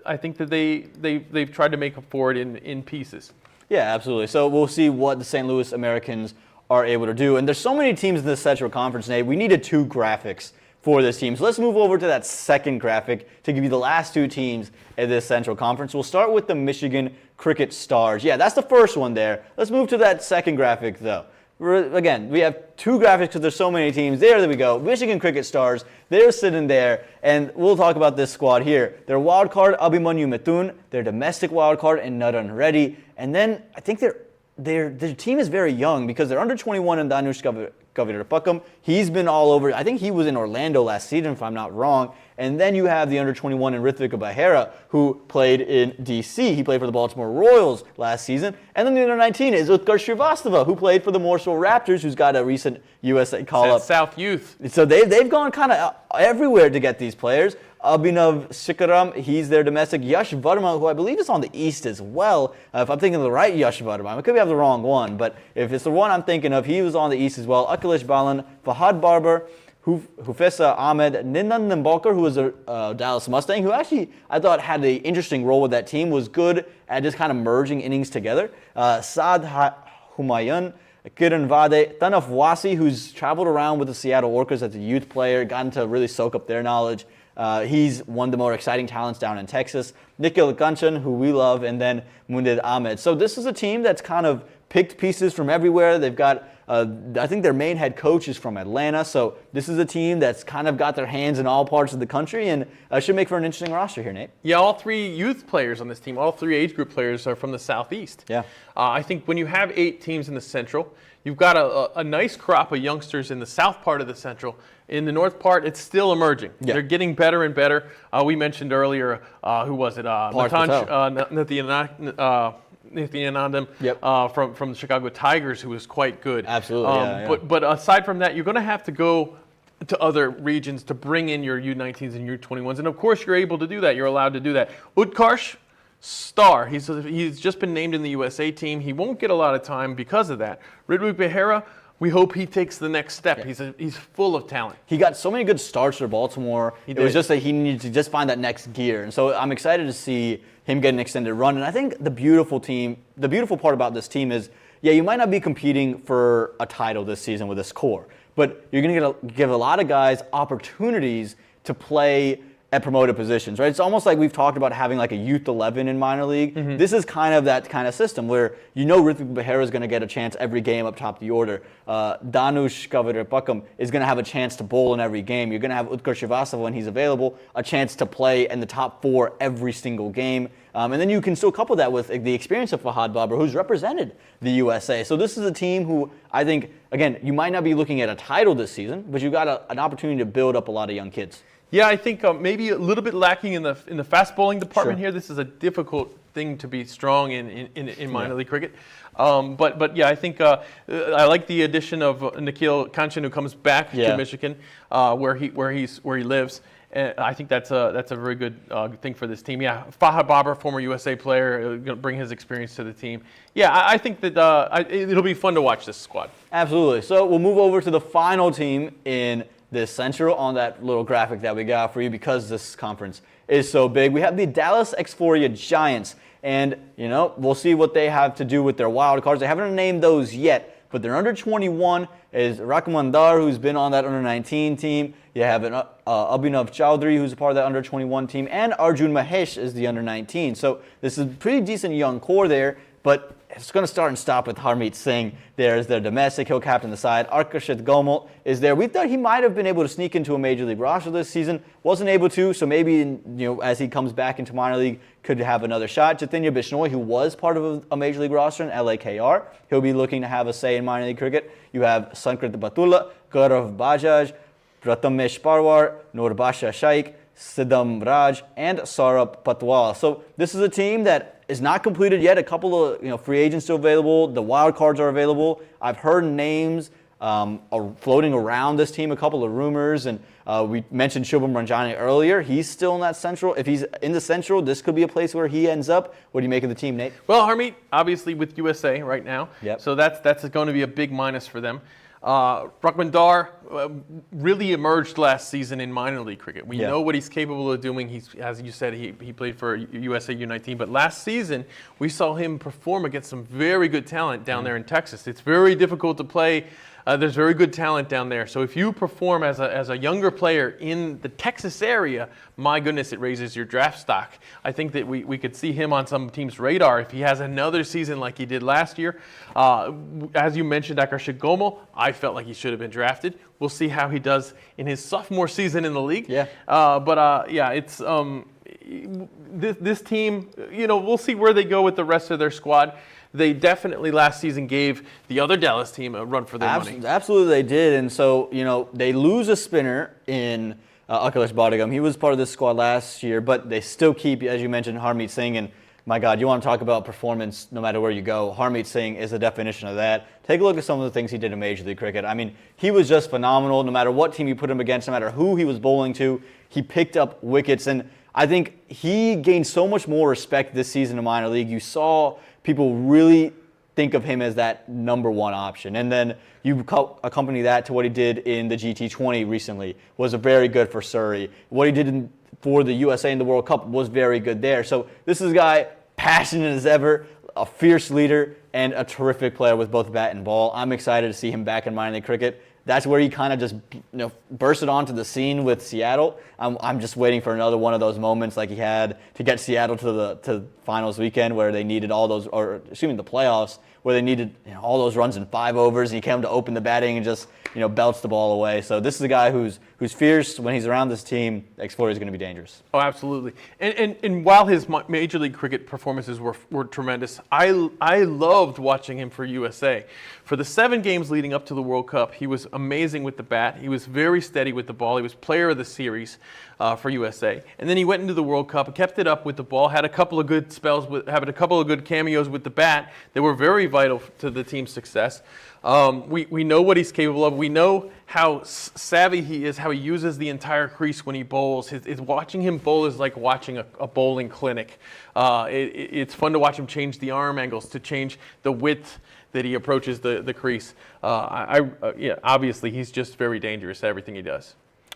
I think that they've tried to make up for it in pieces. Yeah, absolutely. So we'll see what the St. Louis Americans are able to do. And there's so many teams in this Central Conference, Nate. We needed two graphics for this team. So let's move over to that second graphic to give you the last two teams in this Central Conference. We'll start with the Michigan Cricket Stars. Yeah, that's the first one there. Let's move to that second graphic, though. Again, we have two graphics because there's so many teams. There we go. Michigan Cricket Stars, they're sitting there, and we'll talk about this squad here. Their wild card, Abhimanyu Mithun. Their domestic wild card, and Naran Reddy. And then I think their team is very young because they're under 21 in Danush Kavirapakam. He's been all over. I think he was in Orlando last season, if I'm not wrong. And then you have the under 21 in Ritvika Behera, who played in DC. He played for the Baltimore Royals last season. And then the under 19 is Utkarsh Srivastava, who played for the Morsel Raptors, who's got a recent USA call-up. South Youth. So they've gone kind of everywhere to get these players. Abhinav Shikaram, he's their domestic. Yash Varma, who I believe is on the East as well. If I'm thinking of the right Yash Varma, I could have the wrong one, but if it's the one I'm thinking of, he was on the East as well. Akhilesh Balan, Fahad Barber, Hufesa Ahmed, Nindan Nimbalkar, who was a Dallas Mustang, who actually I thought had an interesting role with that team, was good at just kind of merging innings together. Saad Humayun, Kiran Vade, Tanaf Wasi, who's traveled around with the Seattle Orcas as a youth player, gotten to really soak up their knowledge. He's one of the more exciting talents down in Texas. Nikhil Kanchan, who we love, and then Mundid Ahmed. So this is a team that's kind of picked pieces from everywhere. They've got, I think their main head coach is from Atlanta. So this is a team that's kind of got their hands in all parts of the country and should make for an interesting roster here, Nate. Yeah, all three youth players on this team, all three age group players are from the Southeast. Yeah. I think when you have 8 teams in the Central, you've got a nice crop of youngsters in the south part of the Central. In the north part, it's still emerging. Yeah. They're getting better and better. We mentioned earlier, who was it? Nithyanandam Yep. from the Chicago Tigers, who was quite good. Absolutely, yeah. But aside from that, you're going to have to go to other regions to bring in your U19s and U21s. And of course, you're able to do that. You're allowed to do that. Utkarsh, star. He's just been named in the USA team. He won't get a lot of time because of that. Ritvik Behera, we hope he takes the next step. Yeah. He's full of talent. He got so many good starts for Baltimore. It was just that he needed to just find that next gear. And so I'm excited to see him get an extended run. And I think the beautiful part about this team is, yeah, you might not be competing for a title this season with this core, but you're going to give a lot of guys opportunities to play at promoted positions, right? It's almost like we've talked about having like a youth 11 in minor league. Mm-hmm. This is kind of that kind of system where you know Ritvik Behera is going to get a chance every game up top the order. Danush Kavirapakam is going to have a chance to bowl in every game. You're going to have Utkarsh Srivastava, when he's available, a chance to play in the top 4 every single game. And then you can still couple that with the experience of Fahad Barber, who's represented the USA. So this is a team who I think, again, you might not be looking at a title this season, but you've got an opportunity to build up a lot of young kids. Yeah, I think maybe a little bit lacking in the fast bowling department Sure. here. This is a difficult thing to be strong in minor league cricket. But yeah, I think I like the addition of Nikhil Kanchan, who comes back to Michigan, where he lives. And I think that's a very good thing for this team. Yeah, Fahad Barber, former USA player, going to bring his experience to the team. Yeah, I think that it'll be fun to watch this squad. Absolutely. So we'll move over to the final team in this Central on that little graphic that we got for you because this conference is so big. We have the Dallas X-Foria Giants, and we'll see what they have to do with their wild cards. They haven't named those yet, but their under 21 is Rakman Dar, who's been on that under 19 team. You have an Abhinav Chowdhury, who's a part of that under 21 team, and Arjun Mahesh is the under 19. So this is a pretty decent young core there, but it's going to start and stop with Harmeet Singh. There's their domestic. He'll captain the side. Arkashit Gomal is there. We thought he might have been able to sneak into a Major League roster this season. Wasn't able to, so maybe as he comes back into minor league, could have another shot. Jatinya Bishnoi, who was part of a Major League roster in LAKR, he'll be looking to have a say in minor league cricket. You have Sankrit Batula, Gaurav Bajaj, Prathamesh Parwar, Nurbasha Sheikh, Siddham Raj, and Saurabh Patwal. So this is a team that is not completed yet. A couple of free agents still available. The wild cards are available. I've heard names are floating around this team, a couple of rumors, and we mentioned Shubham Ranjani earlier. He's still in that Central. If he's in the Central, this could be a place where he ends up. What do you make of the team, Nate? Well, Harmeet, obviously with USA right now, so that's going to be a big minus for them. Rakman Dar really emerged last season in minor league cricket. We know what he's capable of doing. He's, as you said, he played for USA U19. But last season, we saw him perform against some very good talent down there in Texas. It's very difficult to play There's very good talent down there. So if you perform as a younger player in the Texas area, my goodness, it raises your draft stock. I think that we could see him on some teams' radar if he has another season like he did last year. As you mentioned, Akash Gomo, I felt like he should have been drafted. We'll see how he does in his sophomore season in the league. Yeah. It's this team, we'll see where they go with the rest of their squad. They definitely last season gave the other Dallas team a run for their money. Absolutely, they did. And so, they lose a spinner in Akhilesh Badagam. He was part of this squad last year, but they still keep, as you mentioned, Harmeet Singh. And my God, you want to talk about performance no matter where you go. Harmeet Singh is the definition of that. Take a look at some of the things he did in Major League Cricket. I mean, he was just phenomenal. No matter what team you put him against, no matter who he was bowling to, he picked up wickets. And I think he gained so much more respect this season in minor league. You saw people really think of him as that number one option. And then you accompany that to what he did in the GT20 recently, was very good for Surrey. What he did for the USA in the World Cup was very good there. So this is a guy passionate as ever, a fierce leader, and a terrific player with both bat and ball. I'm excited to see him back in minor league cricket. That's where he kind of just bursted onto the scene with Seattle. I'm just waiting for another one of those moments like he had to get Seattle to the finals weekend where they needed all those, or assuming the playoffs, where they needed all those runs in 5 overs, and he came to open the batting and just belts the ball away. So this is a guy who's fierce. When he's around this team, X4 is going to be dangerous. Oh, absolutely. And while his Major League Cricket performances were tremendous, I loved watching him for USA. For the 7 games leading up to the World Cup, he was amazing with the bat. He was very steady with the ball. He was player of the series for USA. And then he went into the World Cup, kept it up with the ball, had a couple of good spells, had a couple of good cameos with the bat that were very vital to the team's success. We know what he's capable of. We know how savvy he is, how he uses the entire crease when he bowls. Watching him bowl is like watching a bowling clinic. It's fun to watch him change the arm angles, to change the width that he approaches the crease. Obviously, he's just very dangerous at everything he does.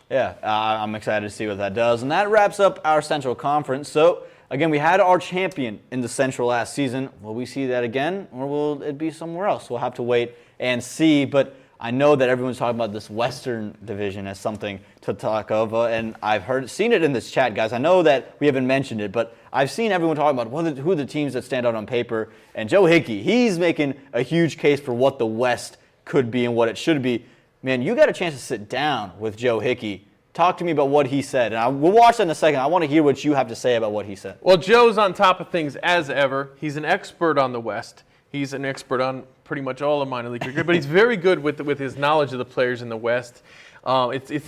Yeah, I'm excited to see what that does. And that wraps up our Central Conference. So, again, we had our champion in the Central last season. Will we see that again, or will it be somewhere else? We'll have to wait and see. But I know that everyone's talking about this Western Division as something to talk of, and I've seen it in this chat, guys. I know that we haven't mentioned it, but I've seen everyone talking about who are the teams that stand out on paper. And Joe Hickey, he's making a huge case for what the West could be and what it should be. Man, you got a chance to sit down with Joe Hickey. Talk to me about what he said. And we'll watch that in a second. I want to hear what you have to say about what he said. Well, Joe's on top of things as ever. He's an expert on the West. He's an expert on pretty much all of minor league cricket, but he's very good with his knowledge of the players in the West.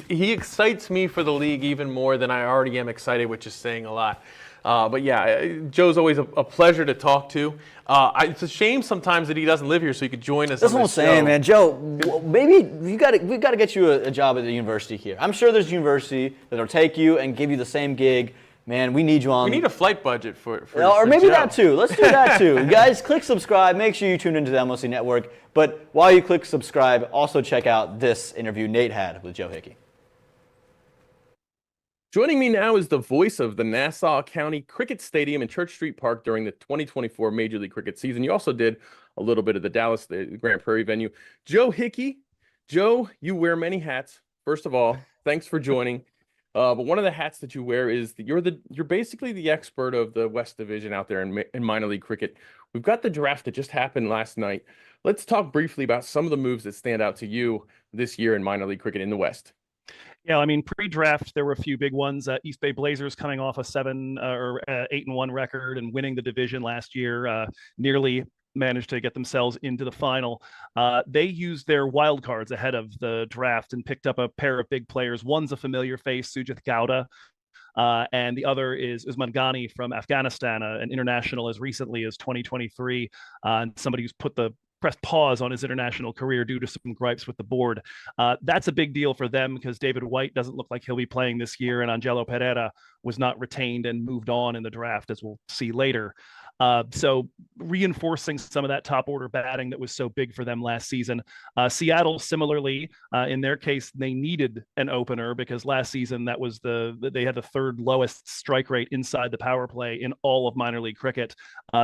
He excites me for the league even more than I already am excited, which is saying a lot. But yeah, Joe's always a pleasure to talk to. It's a shame sometimes that he doesn't live here, so he could join us. That's on what I'm saying, man. Joe, maybe we got to get you a job at the university here. I'm sure there's a university that'll take you and give you the same gig. Man, we need you on. We need a flight budget for or maybe Joe. that too. Let's do that too. Guys, click subscribe. Make sure you tune into the MiLC Network. But while you click subscribe, also check out this interview Nate had with Joe Hickey. Joining me now is the voice of the Nassau County Cricket Stadium in Church Street Park during the 2024 Major League Cricket season. You also did a little bit of the Dallas Grand Prairie venue. Joe Hickey. Joe, you wear many hats. First of all, thanks for joining. But one of the hats that you wear is you're basically the expert of the West Division out there in minor league cricket. We've got the draft that just happened last night. Let's talk briefly about some of the moves that stand out to you this year in minor league cricket in the West. Yeah, I mean, pre-draft, there were a few big ones. East Bay Blazers coming off a 8-1 record and winning the division last year, nearly managed to get themselves into the final. They used their wild cards ahead of the draft and picked up a pair of big players. One's a familiar face, Sujith Gowda, and the other is Usman Ghani from Afghanistan, an international as recently as 2023, and somebody who's pressed pause on his international career due to some gripes with the board. That's a big deal for them because David White doesn't look like he'll be playing this year, and Angelo Pereira was not retained and moved on in the draft, as we'll see later. So reinforcing some of that top order batting that was so big for them last season. Seattle, similarly, in their case, they needed an opener because last season they had the third lowest strike rate inside the power play in all of minor league cricket.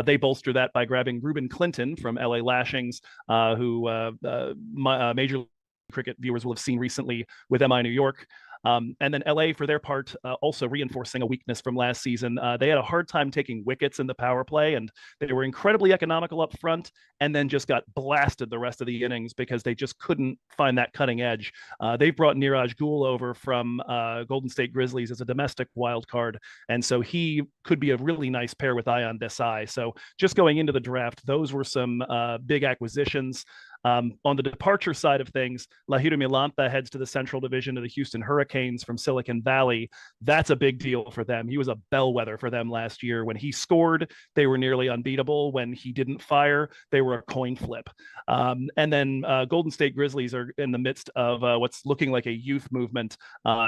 They bolster that by grabbing Reuben Clinton from LA Lashings, who Major League Cricket viewers will have seen recently with MI New York. And then LA, for their part, also reinforcing a weakness from last season. They had a hard time taking wickets in the power play, and they were incredibly economical up front, and then just got blasted the rest of the innings because they just couldn't find that cutting edge. They've brought Niraj Ghul over from Golden State Grizzlies as a domestic wild card, and so he could be a really nice pair with Ayan Desai. So just going into the draft, those were some big acquisitions. On the departure side of things, Lahiru Milanta heads to the Central Division of the Houston Hurricanes from Silicon Valley. That's a big deal for them. He was a bellwether for them last year. When he scored, they were nearly unbeatable. When he didn't fire, they were a coin flip. And then Golden State Grizzlies are in the midst of what's looking like a youth movement,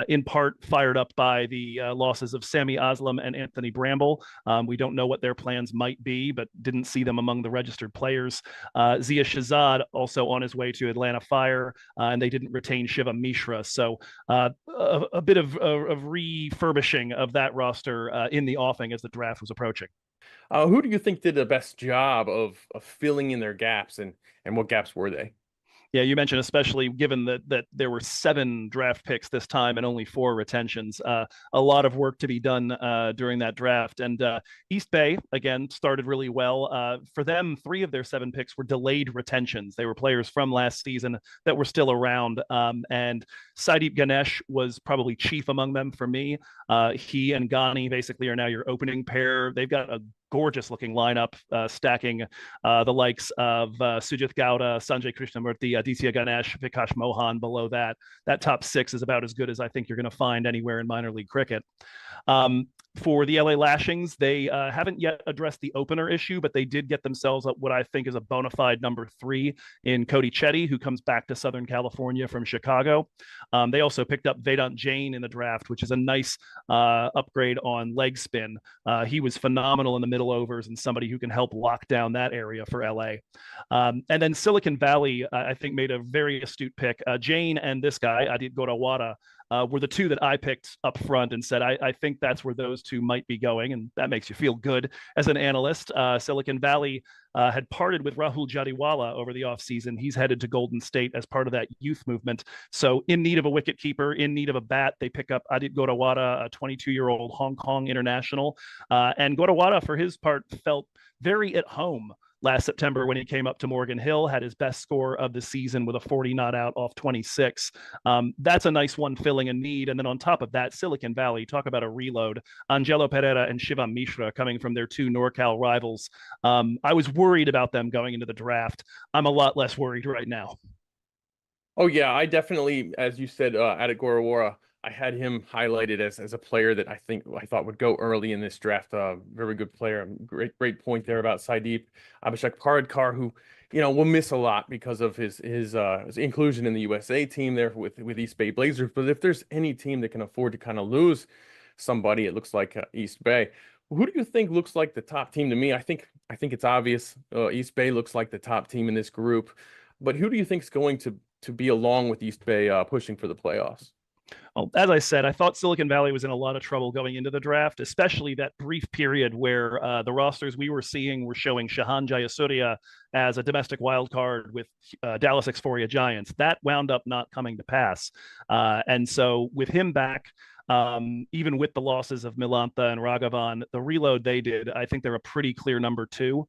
in part fired up by the losses of Sammy Aslam and Anthony Bramble. We don't know what their plans might be, but didn't see them among the registered players. Zia Shahzad also on his way to Atlanta Fire, and they didn't retain Shivam Mishra. So a bit of refurbishing of that roster in the offing as the draft was approaching. Who do you think did the best job of filling in their gaps, and what gaps were they? Yeah, you mentioned especially given that there were 7 draft picks this time and only 4 retentions. A lot of work to be done during that draft. And East Bay, again, started really well. For them, 3 of their 7 picks were delayed retentions. They were players from last season that were still around. And Saideep Ganesh was probably chief among them for me. He and Ghani basically are now your opening pair. They've got a gorgeous looking lineup, stacking the likes of Sujit Gowda, Sanjay Krishnamurthi, Aditya Ganesh, Vikash Mohan below that. That top 6 is about as good as I think you're going to find anywhere in minor league cricket. For the LA Lashings, they haven't yet addressed the opener issue, but they did get themselves what I think is a bona fide number 3 in Cody Chetty, who comes back to Southern California from Chicago. They also picked up Vedant Jain in the draft, which is a nice upgrade on leg spin. He was phenomenal in the middle overs and somebody who can help lock down that area for LA. And then Silicon Valley, I think, made a very astute pick. Jain and this guy, Adit Gorawada, were the 2 that I picked up front and said, I think that's where those 2 might be going. And that makes you feel good as an analyst. Silicon Valley had parted with Rahul Jadiwala over the offseason. He's headed to Golden State as part of that youth movement. So in need of a wicket keeper, in need of a bat, they pick up Adit Gorawada, a 22-year-old Hong Kong international. And Gorawada, for his part, felt very at home last September when he came up to Morgan Hill, had his best score of the season with a 40 not out off 26. That's a nice one filling a need. And then on top of that, Silicon Valley, talk about a reload. Angelo Pereira and Shivam Mishra coming from their 2 NorCal rivals. I was worried about them going into the draft. I'm a lot less worried right now. Oh yeah, I definitely, as you said, Adit Gorawara, I had him highlighted as a player that I thought would go early in this draft. Very good player. Great point there about Saideep. Abhishek Paradkar, who will miss a lot because of his inclusion in the USA team there with East Bay Blazers. But if there's any team that can afford to kind of lose somebody, it looks like East Bay. Who do you think looks like the top team to me? I think it's obvious. East Bay looks like the top team in this group. But who do you think is going to be along with East Bay pushing for the playoffs? Well, as I said, I thought Silicon Valley was in a lot of trouble going into the draft, especially that brief period where the rosters we were seeing were showing Shahan Jayasuriya as a domestic wild card with Dallas Exploria Giants. That wound up not coming to pass. And so with him back, even with the losses of Milanta and Raghavan, the reload they did, I think they're a pretty clear number 2.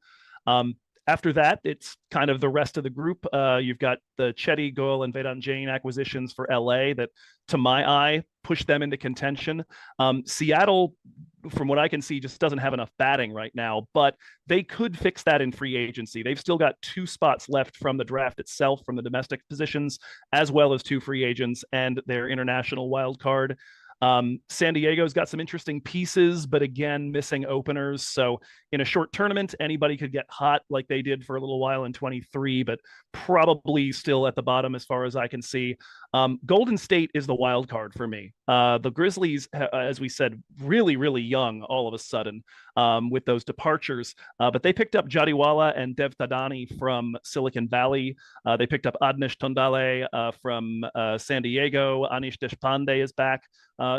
After that, it's kind of the rest of the group. You've got the Chetty, Goel, and Vedant Jain acquisitions for LA that, to my eye, push them into contention. Seattle, from what I can see, just doesn't have enough batting right now, but they could fix that in free agency. They've still got 2 spots left from the draft itself, from the domestic positions, as well as 2 free agents and their international wild card. San Diego's got some interesting pieces, but again, missing openers. So in a short tournament, anybody could get hot like they did for a little while in 23, but probably still at the bottom as far as I can see. Golden State is the wild card for me. The Grizzlies, as we said, really, really young all of a sudden with those departures. But they picked up Jadiwala and Dev Tadani from Silicon Valley. They picked up Adnish Tondale from San Diego. Anish Deshpande is back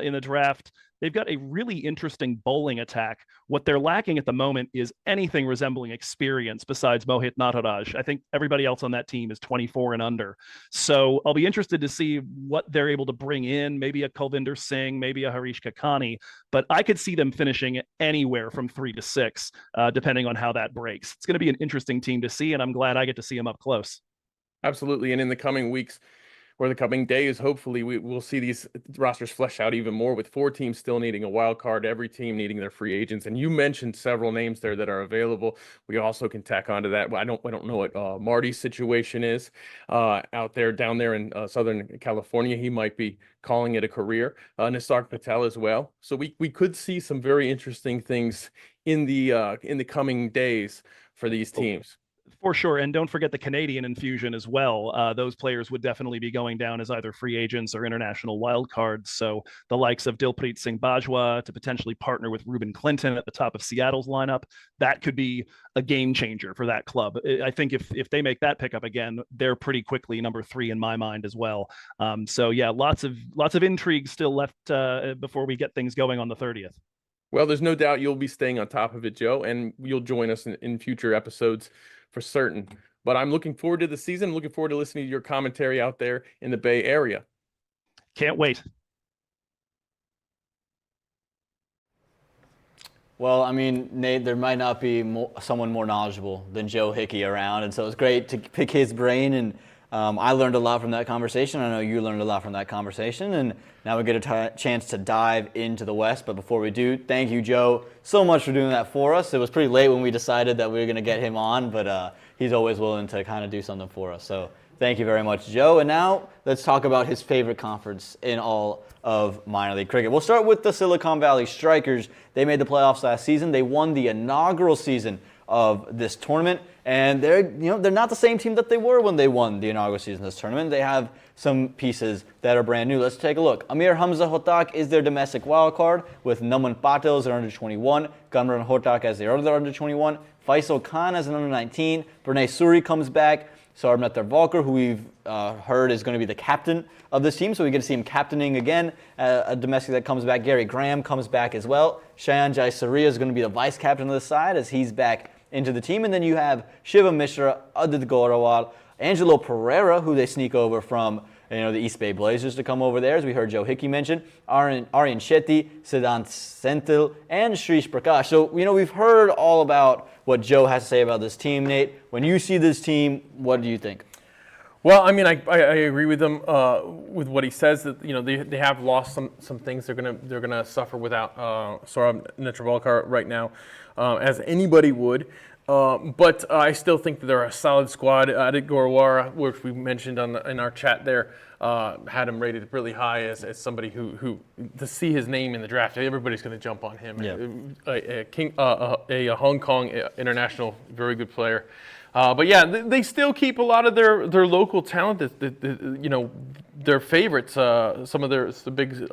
in the draft. They've got a really interesting bowling attack. What they're lacking at the moment is anything resembling experience besides Mohit Nataraj. I think everybody else on that team is 24 and under. So I'll be interested to see what they're able to bring in, maybe a Kulvinder Singh, maybe a Harish Kakani, but I could see them finishing anywhere from 3 to 6, depending on how that breaks. It's going to be an interesting team to see, and I'm glad I get to see them up close. Absolutely. And in the coming weeks, or the coming days, hopefully we'll see these rosters flesh out even more, with 4 teams still needing a wild card, every team needing their free agents. And you mentioned several names there that are available. We also can tack onto that. I don't know what Marty's situation is down there in Southern California. He might be calling it a career. Nisarg Patel as well. So we could see some very interesting things in the coming days for these teams. For sure. And don't forget the Canadian infusion as well. Those players would definitely be going down as either free agents or international wildcards. So the likes of Dilpreet Singh Bajwa to potentially partner with Reuben Clinton at the top of Seattle's lineup, that could be a game changer for that club. I think if they make that pickup again, they're pretty quickly number 3 in my mind as well. So yeah, lots of intrigue still left before we get things going on the 30th. Well, there's no doubt you'll be staying on top of it, Joe, and you'll join us in future episodes for certain. But I'm looking forward to the season. I'm looking forward to listening to your commentary out there in the Bay Area. Can't wait. Well, I mean, Nate, there might not be someone more knowledgeable than Joe Hickey around, and so it's great to pick his brain, and I learned a lot from that conversation. I know you learned a lot from that conversation, and now we get a chance to dive into the West. But before we do, thank you, Joe, so much for doing that for us. It was pretty late when we decided that we were going to get him on, but he's always willing to kind of do something for us. So thank you very much, Joe. And now let's talk about his favorite conference in all of minor league cricket. We'll start with the Silicon Valley Strikers. They made the playoffs last season. They won the inaugural season of this tournament, and they're not the same team that they were when they won the inaugural season of this tournament. They have some pieces that are brand new. Let's take a look. Amir Hamza Hotak is their domestic wild card, with Naman Patel as their under 21, Gunran Hotak as their other under 21, Faisal Khan as an under 19, Pranay Suri comes back, Sarabnet Volker, who we've heard is going to be the captain of this team, so we get to see him captaining again. A domestic that comes back. Gary Graham comes back as well. Shayan Jai Saria is going to be the vice captain of the side as he's back into the team. And then you have Shiva Mishra, Adit Gaurawal, Angelo Pereira, who they sneak over from the East Bay Blazers to come over there, as we heard Joe Hickey mention, Aryan Shetty, Siddhant Senthil, and Shrish Prakash. So, we've heard all about what Joe has to say about this team. Nate, when you see this team, what do you think? Well, I mean, I agree with him with what he says, that they have lost some things. They're gonna suffer without Saurabh Netravalkar right now, as anybody would. But I still think that they're a solid squad. Adit Gaurawal, which we mentioned in our chat there, had him rated really high as somebody who to see his name in the draft, everybody's going to jump on him. Yeah. A Hong Kong international, very good player. But yeah, they still keep a lot of their local talent. Their favorites. Some of the big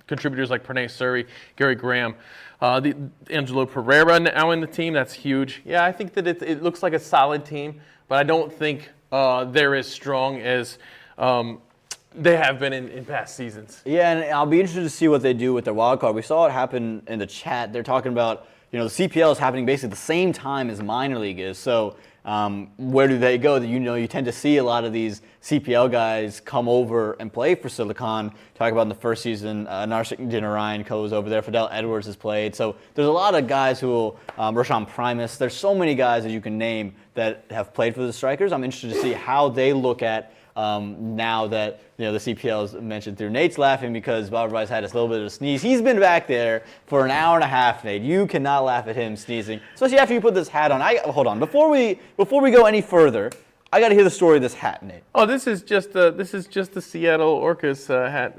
contributors like Pranay Suri, Gary Graham, the Angelo Pereira now in the team. That's huge. Yeah, I think that it looks like a solid team, but I don't think they're as strong as they have been in past seasons. Yeah, and I'll be interested to see what they do with their wild card. We saw it happen in the chat. They're talking about the CPL is happening basically the same time as minor league is. So where do they go? You tend to see a lot of these CPL guys come over and play for Silicon. Talk about in the first season, Narshik Dinarayan goes over there. Fidel Edwards has played. So there's a lot of guys who Roshan Primus. There's so many guys that you can name that have played for the Strikers. I'm interested to see how they look at now that the CPL is mentioned through. Nate's laughing because Babarai's had a little bit of a sneeze. He's been back there for an hour and a half, Nate. You cannot laugh at him sneezing, especially after you put this hat on. Hold on, before we go any further, I got to hear the story of this hat, Nate. Oh, this is just the Seattle Orcas hat.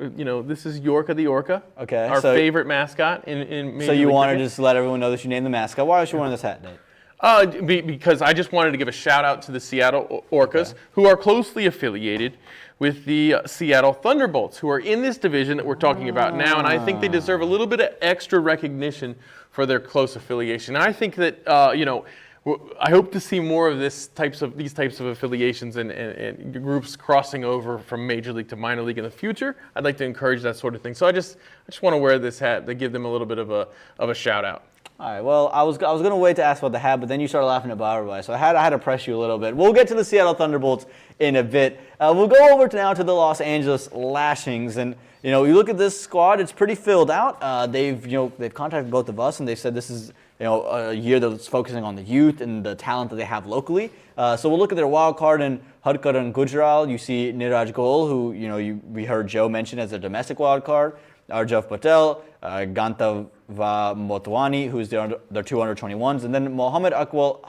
This is Yorka the Orca. Okay, our favorite mascot in Major So you League want to Cricket. just let everyone know that you named the mascot. Why was you wearing this hat, Nate? Because I just wanted to give a shout out to the Seattle Orcas, who are closely affiliated with the Seattle Thunderbolts, who are in this division that we're talking about now, and I think they deserve a little bit of extra recognition for their close affiliation. And I think that I hope to see more of these types of affiliations and groups crossing over from major league to minor league in the future. I'd like to encourage that sort of thing. So I just want to wear this hat to give them a little bit of a shout out. All right, well, I was going to wait to ask about the hat, but then you started laughing about everybody, so I had to press you a little bit. We'll get to the Seattle Thunderbolts in a bit. We'll go over now to the Los Angeles Lashings, and you look at this squad; it's pretty filled out. They've contacted both of us, and they said this is a year that's focusing on the youth and the talent that they have locally. So we'll look at their wild card in Harkar and Gujral. You see Niraj Goel, who we heard Joe mention as a domestic wild card. Arjav Patel, Gantava Motwani, who's their 221s, and then Mohammad Akwal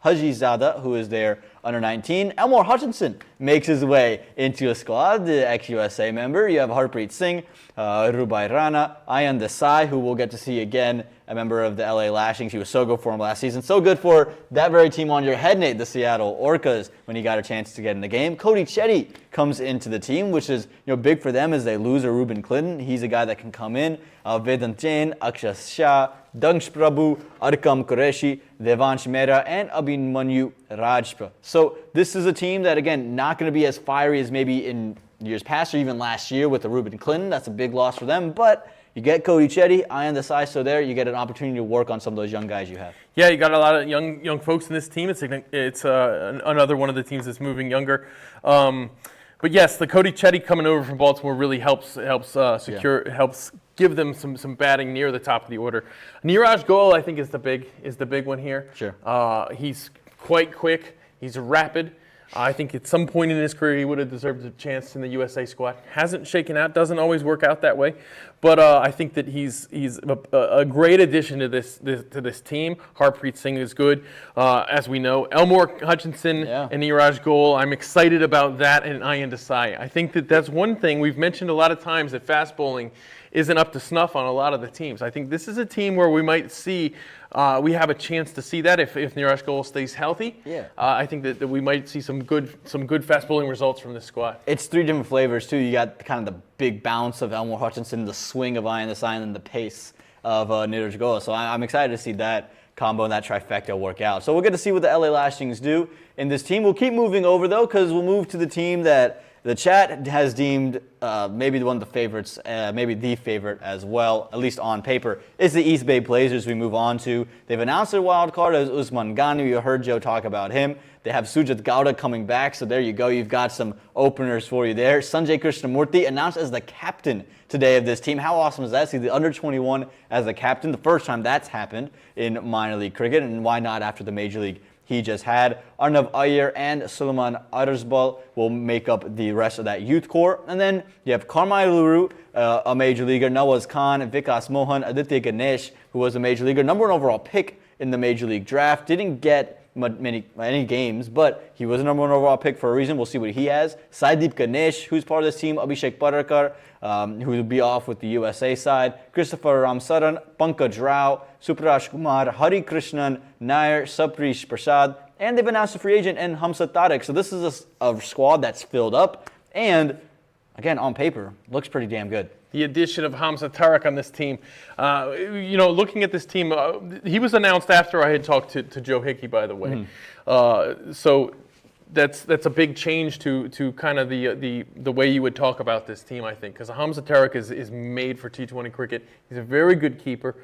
Hajizada, who is their under 19. Elmore Hutchinson makes his way into a squad, the ex-USA member. You have Harpreet Singh, Rubai Rana, Ayan Desai, who we'll get to see again, a member of the LA Lashings. He was so good for him last season. So good for that very team on your head, Nate, the Seattle Orcas, when he got a chance to get in the game. Cody Chetty comes into the team, which is big for them as they lose a Ruben Clinton. He's a guy that can come in. Vedant Jain, Akshay Shah, Dangsh Prabhu, Arkam Qureshi, Devansh Mehra, and Abhimanyu Rajpura. So this is a team that, again, not going to be as fiery as maybe in years past or even last year with the Ruben Clinton. That's a big loss for them, but you get Cody Chetty, Ayan Desai, so there you get an opportunity to work on some of those young guys you have. Yeah, you got a lot of young folks in this team. It's another one of the teams that's moving younger. But yes, the Cody Chetty coming over from Baltimore really helps give them some batting near the top of the order. Niraj Goel, I think, is the big one here. Sure. He's quite quick. He's rapid. I think at some point in his career he would have deserved a chance in the USA squad. Hasn't shaken out. Doesn't always work out that way, but I think that he's a great addition to this team. Harpreet Singh is good, as we know. Elmore Hutchinson and Niraj Goel. I'm excited about that, and Ayan Desai. I think that's one thing we've mentioned a lot of times, that fast bowling isn't up to snuff on a lot of the teams. I think this is a team where we might see, we have a chance to see that if Niraj Goel stays healthy. Yeah. I think that we might see some good fast bowling results from this squad. It's three different flavors too. You got kind of the big bounce of Elmore Hutchinson, the swing of Ayan Desai, and the pace of Niraj Goel. So I'm excited to see that combo and that trifecta work out. So we'll get to see what the LA Lashings do in this team. We'll keep moving over though, because we'll move to the team that the chat has deemed maybe one of the favorites, maybe the favorite as well, at least on paper, is the East Bay Blazers we move on to. They've announced their wild card as Usman Ganu. You heard Joe talk about him. They have Sujat Gowda coming back, so there you go. You've got some openers for you there. Sanjay Krishnamurthi announced as the captain today of this team. How awesome is that? See the under 21 as the captain, the first time that's happened in minor league cricket, and why not after the major league he just had. Arnav Iyer and Suleiman Arzbal will make up the rest of that youth core. And then you have Karmai Luru, a major leaguer, Nawaz Khan, Vikas Mohan, Aditya Ganesh, who was a major leaguer, number one overall pick in the major league draft. Didn't get many games, but he was a number one overall pick for a reason. We'll see what he has. Saideep Ganesh, who's part of this team, Abhishek Padarkar, who will be off with the USA side, Christopher Ramsaran, Pankaj Rao, Suprash Kumar, Hari Krishnan, Nair, Saprish Prasad, and they've announced a free agent in Hamza Tariq. So this is a squad that's filled up, and again, on paper, looks pretty damn good. The addition of Hamza Tariq on this team. Looking at this team, he was announced after I had talked to Joe Hickey, by the way. So that's a big change to kind of the way you would talk about this team, I think, because Hamza Tariq is made for T20 cricket. He's a very good keeper.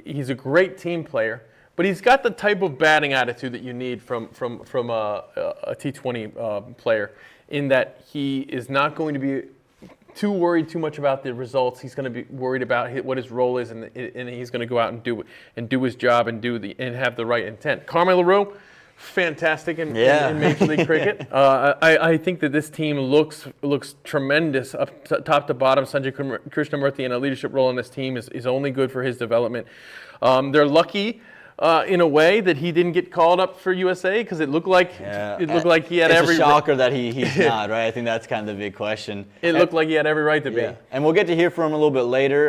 He's a great team player, but he's got the type of batting attitude that you need from a T20 player, in that he is not going to be too worried too much about the results. He's going to be worried about what his role is, and he's going to go out and do his job and have the right intent. Karmai LaRue, fantastic in Major League Cricket. I think that this team looks tremendous top to bottom. Sanjay Krishnamurthi in a leadership role in this team is only good for his development. They're lucky in a way that he didn't get called up for USA? Because it looked like he had every. It's a shocker that he's not, right? I think that's kind of the big question. It looked like he had every right to be. And we'll get to hear from him a little bit later.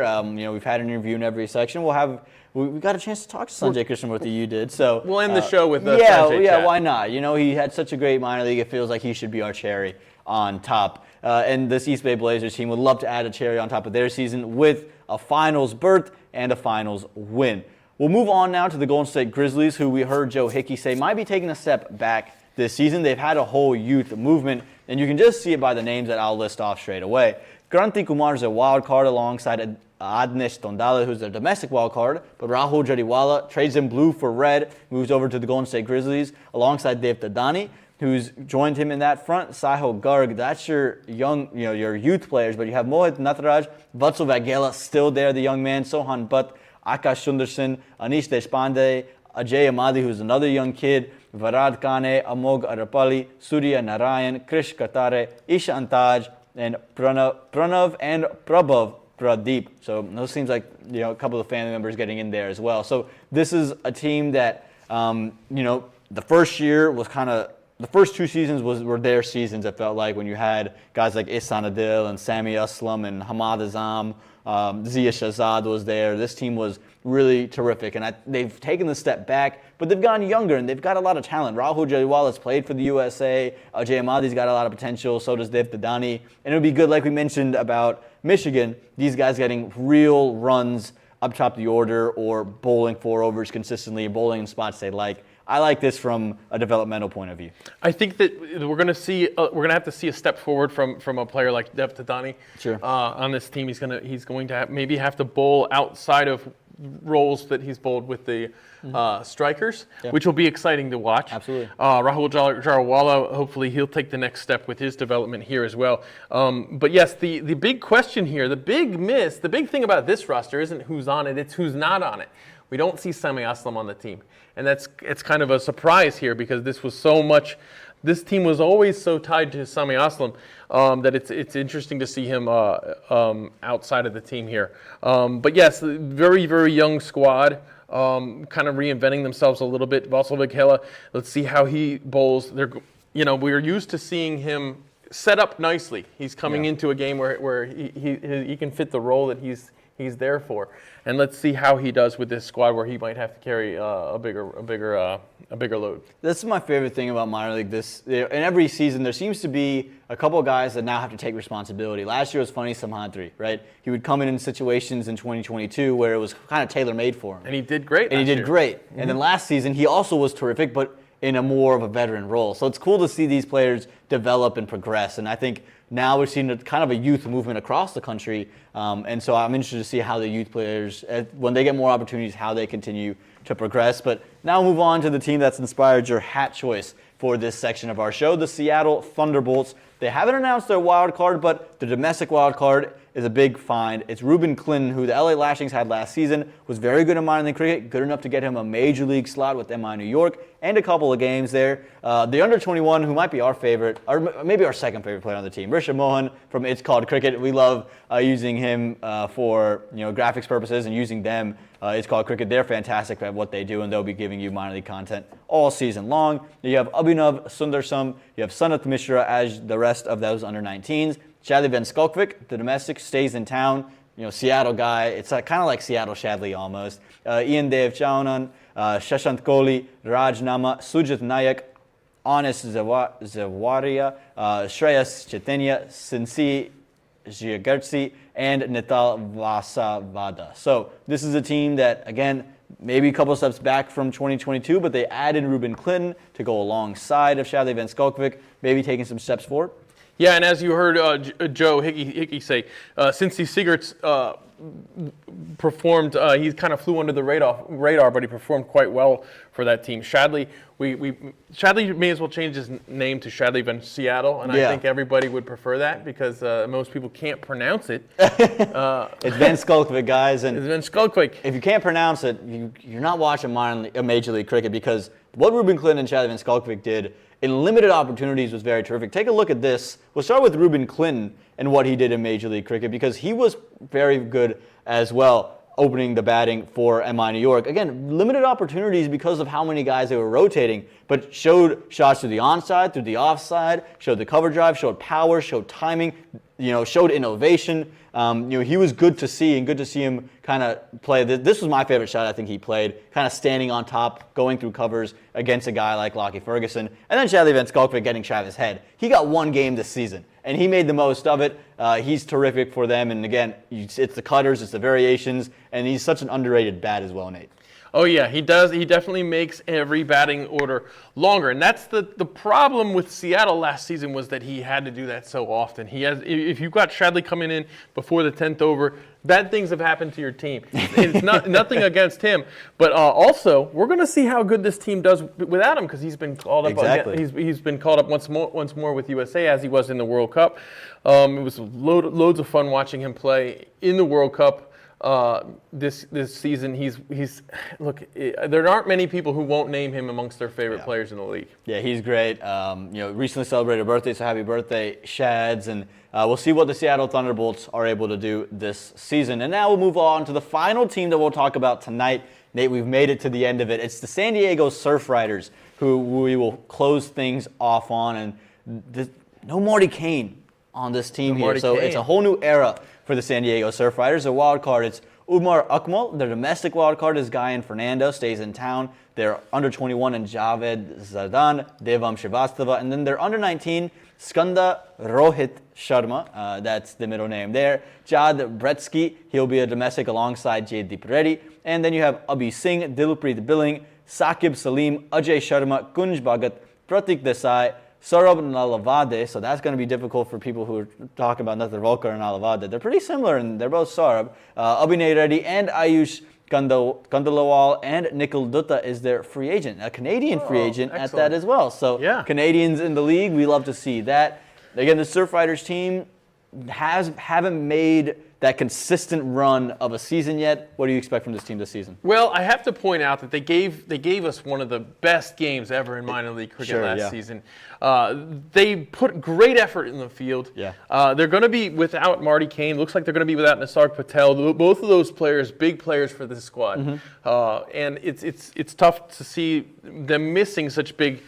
We've had an interview in every section. We got a chance to talk to Sanjay Krishnamurthi. You did, so we'll end the show with the Sanjay chat. Why not? He had such a great minor league. It feels like he should be our cherry on top. And this East Bay Blazers team would love to add a cherry on top of their season with a finals berth and a finals win. We'll move on now to the Golden State Grizzlies, who we heard Joe Hickey say might be taking a step back this season. They've had a whole youth movement, and you can just see it by the names that I'll list off straight away. Kranti Kumar is a wild card alongside Adnesh Tondale, who's a domestic wild card, but Rahul Jariwala trades in blue for red, moves over to the Golden State Grizzlies alongside Dev Tadani, who's joined him in that front. Sahil Garg, that's your young, your youth players, but you have Mohit Nataraj, Vatsal Vaghela still there, the young man, Sohan Butt, Akash Sundarsan, Anish Deshpande, Ajay Amadi, who's another young kid, Varad Kane, Amog Arapali, Surya Narayan, Krish Katare, Isha Antaj, and Pranav and Prabhav Pradeep. So those seems like a couple of family members getting in there as well. So this is a team that the first year was the first two seasons were their seasons. It felt like when you had guys like Ihsan Adil and Sami Aslam and Hamad Azam, Zia Shahzad was there. This team was really terrific, and they've taken the step back, but they've gotten younger and they've got a lot of talent. Rahul Jariwala's played for the USA. Ajay Amadi's got a lot of potential. So does Dev Tadani. And it would be good, like we mentioned about Michigan, these guys getting real runs up top of the order or bowling 4-overs consistently, bowling in spots they like. I like this from a developmental point of view. I think that we're going to have to see a step forward from a player like Dev Tadani. Sure. On this team, he's going to maybe have to bowl outside of roles that he's bowled with the strikers, which will be exciting to watch. Absolutely. Rahul Jariwala, hopefully he'll take the next step with his development here as well. But yes, the big question here, the big miss, the big thing about this roster isn't who's on it, it's who's not on it. We don't see Sami Aslam on the team. And it's kind of a surprise here because this team was always so tied to Sami Aslam that it's interesting to see him outside of the team here. But yes, very, very young squad, kind of reinventing themselves a little bit. Vatsal Vaghela, let's see how he bowls. We're used to seeing him set up nicely. He's coming into a game where he can fit the role that he's there for, and let's see how he does with this squad where he might have to carry a bigger load. This is my favorite thing about minor league. In every season there seems to be a couple of guys that now have to take responsibility. Last year was Funny Samhadri, right? He would come in situations in 2022 where it was kind of tailor-made for him, and he did great. Mm-hmm. And then last season he also was terrific, but in a more of a veteran role. So it's cool to see these players develop and progress, and I think now we're seeing kind of a youth movement across the country, and so I'm interested to see how the youth players, when they get more opportunities, how they continue to progress. But now we'll move on to the team that's inspired your hat choice for this section of our show, the Seattle Thunderbolts. They haven't announced their wild card, but the domestic wild card is a big find. It's Ruben Clinton, who the LA Lashings had last season, was very good in minor league cricket, good enough to get him a major league slot with MI New York and a couple of games there. The under-21, who might be our favorite, or maybe our second favorite player on the team, Rishabh Mohan from It's Called Cricket. We love using him for graphics purposes and using them. It's Called Cricket. They're fantastic at what they do, and they'll be giving you minor league content all season long. You have Abhinav Sundarsam, you have Sanat Mishra as the rest of those under-19s. Shadley Van Skulkvik, the domestic, stays in town. Seattle guy. It's kind of like Seattle Shadley almost. Ian Dev Chaunan, Shashant Kohli, Raj Nama, Sujit Nayak, Anis Zawaria, Shreyas Chaitanya, Sinsi Jiagertsi, and Nital Vasavada. So this is a team that, again, maybe a couple steps back from 2022, but they added Ruben Clinton to go alongside of Shadley Van Skulkvik, maybe taking some steps forward. Yeah, and as you heard Joe Hickey say, since these Sigerts performed, he kind of flew under the radar, but he performed quite well for that team. Shadley, Shadley may as well change his name to Shadley Van Seattle, and I think everybody would prefer that because most people can't pronounce it. It's Van Skulkvik, guys, and it's Van Skulkvik. If you can't pronounce it, you're not watching Major League Cricket, because what Ruben Clinton and Shadley Van Skulkvik did in limited opportunities was very terrific. Take a look at this. We'll start with Ruben Clinton and what he did in Major League Cricket, because he was very good as well. opening the batting for MI New York. Again, limited opportunities because of how many guys they were rotating, but showed shots through the onside, through the offside, showed the cover drive, showed power, showed timing, showed innovation. He was good to see, and good to see him kind of play. This was my favorite shot I think he played, kind of standing on top, going through covers against a guy like Lockie Ferguson. And then Shadley Van Skalkvik getting Travis Head. He got one game this season, and he made the most of it. He's terrific for them, and again, it's the cutters, it's the variations, and he's such an underrated bat as well, Nate. Oh yeah, he does. He definitely makes every batting order longer, and that's the problem with Seattle last season, was that he had to do that so often. If you've got Shadley coming in before the 10th over, bad things have happened to your team. It's nothing against him, but also we're going to see how good this team does without him, because he's been called up. Exactly. He's been called up once more with USA, as he was in the World Cup. It was loads of fun watching him play in the World Cup. This season, look, there aren't many people who won't name him amongst their favorite players in the league. Yeah, he's great. Recently celebrated a birthday, so happy birthday, Shads. And we'll see what the Seattle Thunderbolts are able to do this season. And now we'll move on to the final team that we'll talk about tonight. Nate, we've made it to the end of it. It's the San Diego Surf Riders, who we will close things off on. And no Marty Kane on this team here, so it's a whole new era for the San Diego Surf Riders. Their wild card, it's Umar Akmal. Their domestic wild card is Guy and Fernando, stays in town. They're under 21 and Javed Zardan, Devam Shrivastava, and then they're under 19, Skanda Rohit Sharma. That's the middle name there. Chad Bretsky, he'll be a domestic alongside Jaydeep Reddy. And then you have Abhi Singh, Dilpreet Billing, Sakib Salim, Ajay Sharma, Kunj Bhagat, Pratik Desai, Saurabh Nalavade, so that's going to be difficult for people who are talking about Nathar Volkar and Nalavade. They're pretty similar, and they're both Saurabh. Abhinay Reddy and Ayush Kandalawal, and Nikhil Dutta is their free agent, a Canadian free agent at that as well. So Canadians in the league, we love to see that. Again, the Surf Riders team haven't made that consistent run of a season yet. What do you expect from this team this season? Well, I have to point out that they gave us one of the best games ever in minor league cricket last season. They put great effort in the field. They're going to be without Marty Kane. Looks like they're going to be without Nisarg Patel. Both of those players, big players for this squad. And it's tough to see them missing such big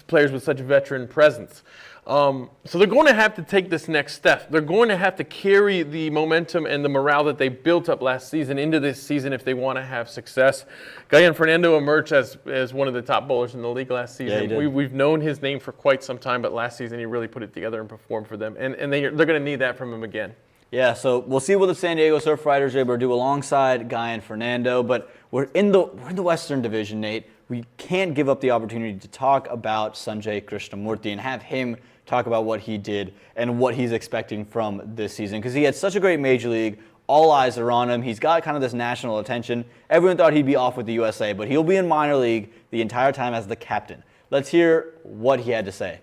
players with such veteran presence. So they're going to have to take this next step. They're going to have to carry the momentum and the morale that they built up last season into this season if they want to have success. Guyan Fernando emerged as one of the top bowlers in the league last season. We've known his name for quite some time, but last season he really put it together and performed for them. And they're going to need that from him again. Yeah, so we'll see what the San Diego Surf Riders are able to do alongside Guy and Fernando. But we're in the Western Division, Nate. We can't give up the opportunity to talk about Sanjay Krishnamurthi and have him talk about what he did and what he's expecting from this season, because he had such a great major league. All eyes are on him. He's got kind of this national attention. Everyone thought he'd be off with the USA, but he'll be in minor league the entire time as the captain. Let's hear what he had to say.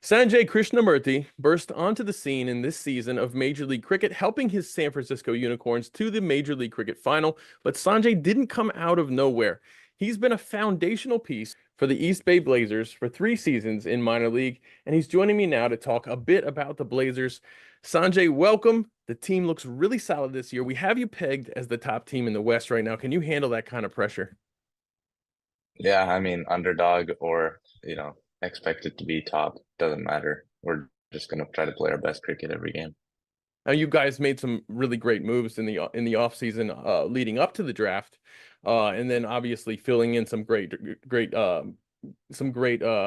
Sanjay Krishnamurthi burst onto the scene in this season of Major League Cricket, helping his San Francisco Unicorns to the Major League Cricket final. But Sanjay didn't come out of nowhere. He's been a foundational piece for the East Bay Blazers for 3 seasons in minor league, and he's joining me now to talk a bit about the Blazers. Sanjay, welcome. The team looks really solid this year. We have you pegged as the top team in the West right now. Can you handle that kind of pressure? Yeah, I mean, underdog or, expected to be top, doesn't matter. We're just going to try to play our best cricket every game. Now, you guys made some really great moves in the offseason leading up to the draft, and then obviously filling in some great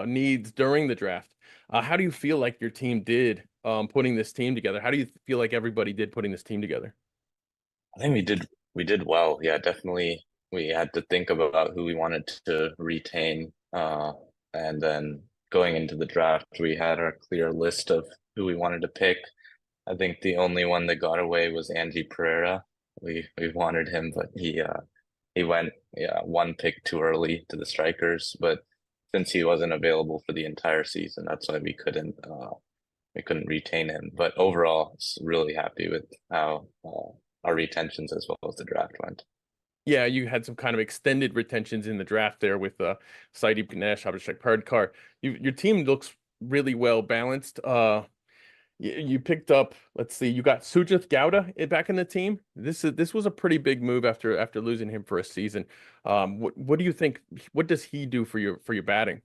needs during the draft. How do you feel like your team did putting this team together? How do you feel like everybody did putting this team together? I think we did well. Yeah, definitely. We had to think about who we wanted to retain, and then going into the draft, we had our clear list of who we wanted to pick. I think the only one that got away was Angie Pereira. We wanted him, but he went one pick too early to the strikers. But since he wasn't available for the entire season, that's why we couldn't retain him. But overall, really happy with how our retentions as well as the draft went. Yeah, you had some kind of extended retentions in the draft there with Syed Abdullah, Abhishek Pardkar. Your team looks really well balanced. You picked up, let's see, you got Sujith Gowda back in the team. This was a pretty big move after losing him for a season. What do you think? What does he do for your batting?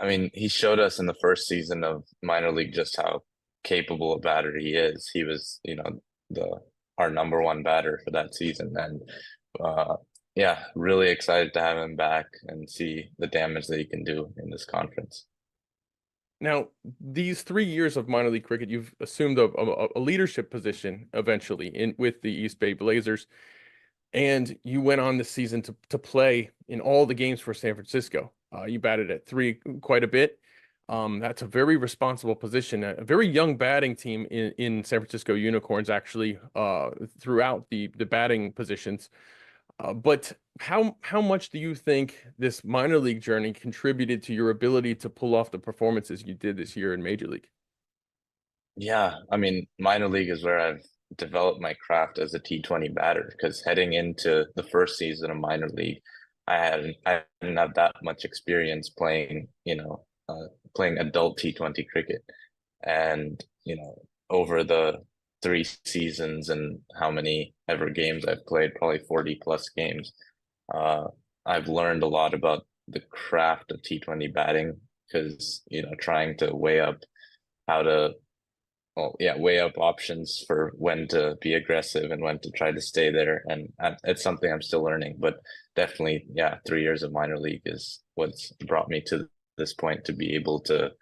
I mean, he showed us in the first season of minor league just how capable a batter he is. He was, the our number one batter for that season, and yeah, really excited to have him back and see the damage that he can do in this conference. Now, these 3 years of minor league cricket, you've assumed a leadership position eventually with the East Bay Blazers, and you went on this season to play in all the games for San Francisco. You batted at 3 quite a bit. That's a very responsible position. A very young batting team in San Francisco Unicorns, actually, throughout the batting positions. But how much do you think this minor league journey contributed to your ability to pull off the performances you did this year in Major League? Yeah, I mean, minor league is where I've developed my craft as a T20 batter because heading into the first season of minor league, I didn't have that much experience playing, playing adult T20 cricket. And, over the 3 seasons and how many ever games I've played, probably 40 plus games, I've learned a lot about the craft of T20 batting because, trying to weigh up how to weigh up options for when to be aggressive and when to try to stay there. And it's something I'm still learning, but definitely, 3 years of minor league is what's brought me to this point to be able to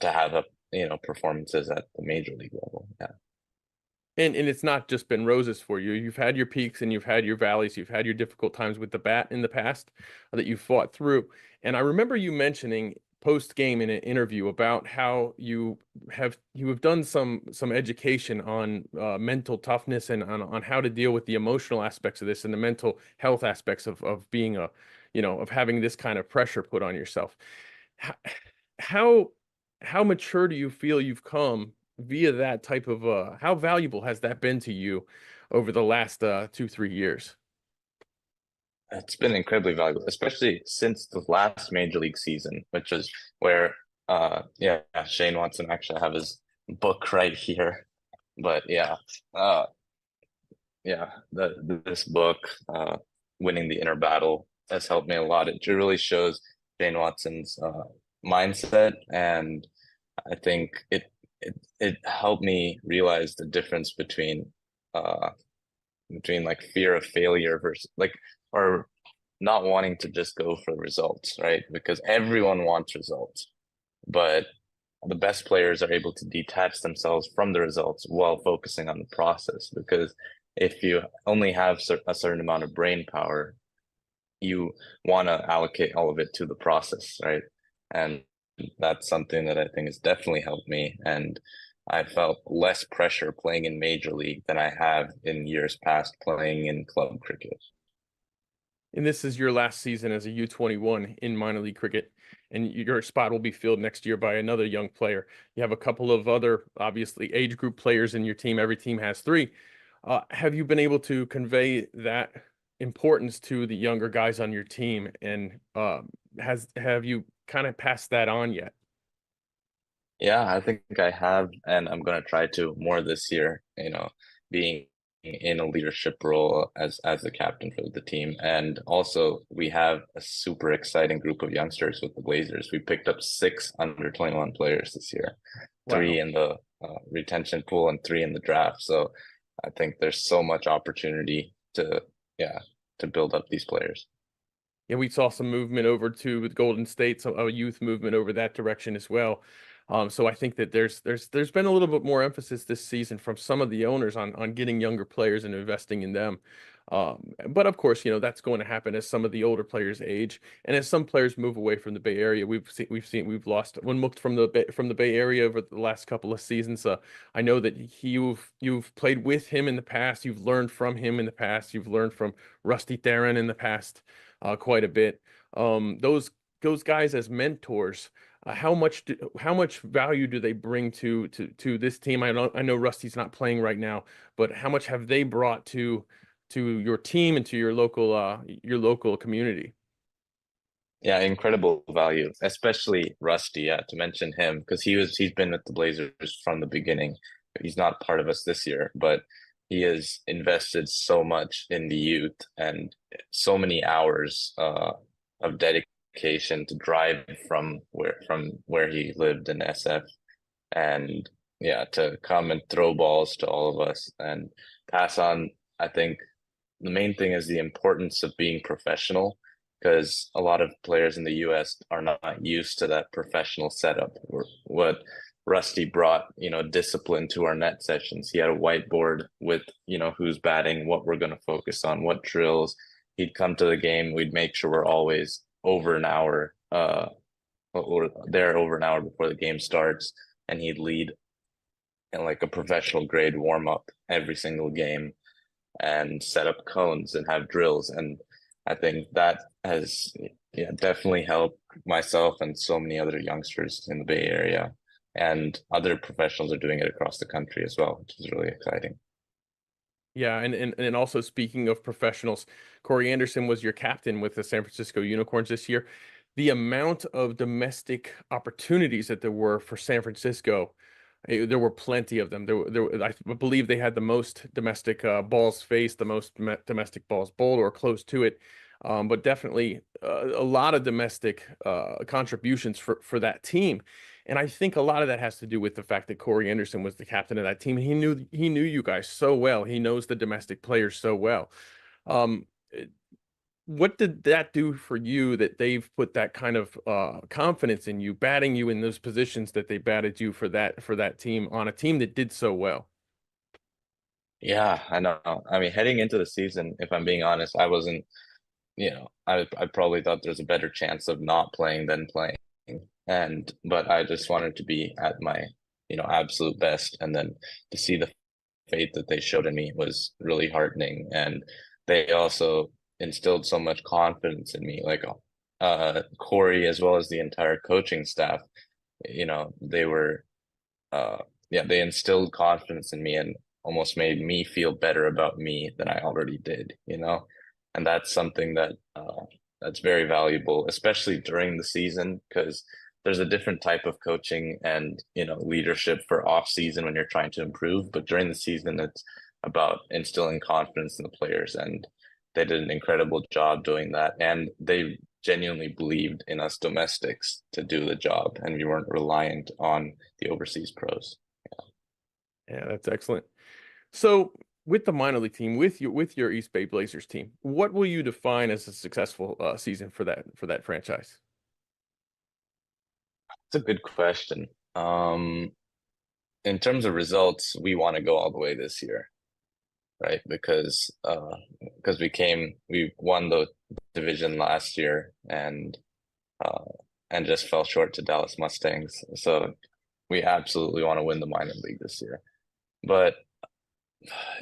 have performances at the major league level. Yeah. And it's not just been roses for you. You've had your peaks and you've had your valleys. You've had your difficult times with the bat in the past that you fought through. And I remember you mentioning post game in an interview about how you have done some education on mental toughness and on how to deal with the emotional aspects of this and the mental health aspects of being of having this kind of pressure put on yourself. How how mature do you feel you've come via that type of how valuable has that been to you over the last 2-3 years? It's been incredibly valuable, especially since the last major league season, which is where Shane Watson actually have his book right here. But this book, Winning the Inner Battle, has helped me a lot. It really shows Shane Watson's mindset, and I think it helped me realize the difference between like fear of failure versus or not wanting to just go for results, right? Because everyone wants results, but the best players are able to detach themselves from the results while focusing on the process. Because if you only have a certain amount of brain power, you want to allocate all of it to the process, right? And that's something that I think has definitely helped me. And I felt less pressure playing in major league than I have in years past playing in club cricket. And this is your last season as a U21 in minor league cricket, and your spot will be filled next year by another young player. You have a couple of other, obviously, age group players in your team. Every team has 3. Have you been able to convey that importance to the younger guys on your team, and have you kind of passed that on yet? Yeah, I think I have, and I'm going to try to more this year, being in a leadership role as the captain for the team. And also we have a super exciting group of youngsters with the Blazers. We picked up 6 under 21 players this year. Wow. 3 in the retention pool and 3 in the draft. So I think there's so much opportunity to build up these players. Yeah, we saw some movement over to Golden State, some a youth movement over that direction as well. So I think that there's been a little bit more emphasis this season from some of the owners on getting younger players and investing in them. But of course, that's going to happen as some of the older players age and as some players move away from the Bay Area. We've lost one looked from the Bay Area over the last couple of seasons. I know that you've played with him in the past. You've learned from him in the past. You've learned from Rusty Theron in the past quite a bit. Those guys as mentors. How much value do they bring to this team? I know Rusty's not playing right now, but how much have they brought to your team and to your local community? Yeah, incredible value, especially Rusty. Yeah, to mention him because he's been with the Blazers from the beginning. He's not part of us this year, but he has invested so much in the youth and so many hours of dedication to drive from where he lived in SF, and yeah, to come and throw balls to all of us and pass on. I think the main thing is the importance of being professional because a lot of players in the US are not used to that professional setup. What Rusty brought, discipline to our net sessions. He had a whiteboard with, who's batting, what we're going to focus on, what drills. He'd come to the game. We'd make sure we're always over an hour, or there over an hour before the game starts. And he'd lead in like a professional grade warm up every single game and set up cones and have drills. And I think that has definitely helped myself and so many other youngsters in the Bay Area. And other professionals are doing it across the country as well, which is really exciting. Yeah, and also speaking of professionals, Corey Anderson was your captain with the San Francisco Unicorns this year. The amount of domestic opportunities that there were for San Francisco, there were plenty of them. I believe they had the most domestic balls faced, the most domestic balls bowled, or close to it. But definitely a lot of domestic contributions for that team. And I think a lot of that has to do with the fact that Corey Anderson was the captain of that team. He knew you guys so well. He knows the domestic players so well. What did that do for you that they've put that kind of confidence in you, batting you in those positions that they batted you for that team on a team that did so well? Yeah, I know. I mean, heading into the season, if I'm being honest, I wasn't, I probably thought there's a better chance of not playing than playing. But I just wanted to be at my, absolute best. And then to see the faith that they showed in me was really heartening. And they also instilled so much confidence in me, like Corey, as well as the entire coaching staff. They were, they instilled confidence in me and almost made me feel better about me than I already did, and that's something that that's very valuable, especially during the season, because there's a different type of coaching and leadership for off season when you're trying to improve, but during the season it's about instilling confidence in the players, and they did an incredible job doing that, and they genuinely believed in us domestics to do the job, and we weren't reliant on the overseas pros. Yeah, that's excellent. So with the minor league team, with your East Bay Blazers team, what will you define as a successful season for that franchise? It's a good question. In terms of results, we want to go all the way this year, right? Because we won the division last year and just fell short to Dallas Mustangs. So we absolutely want to win the minor league this year. But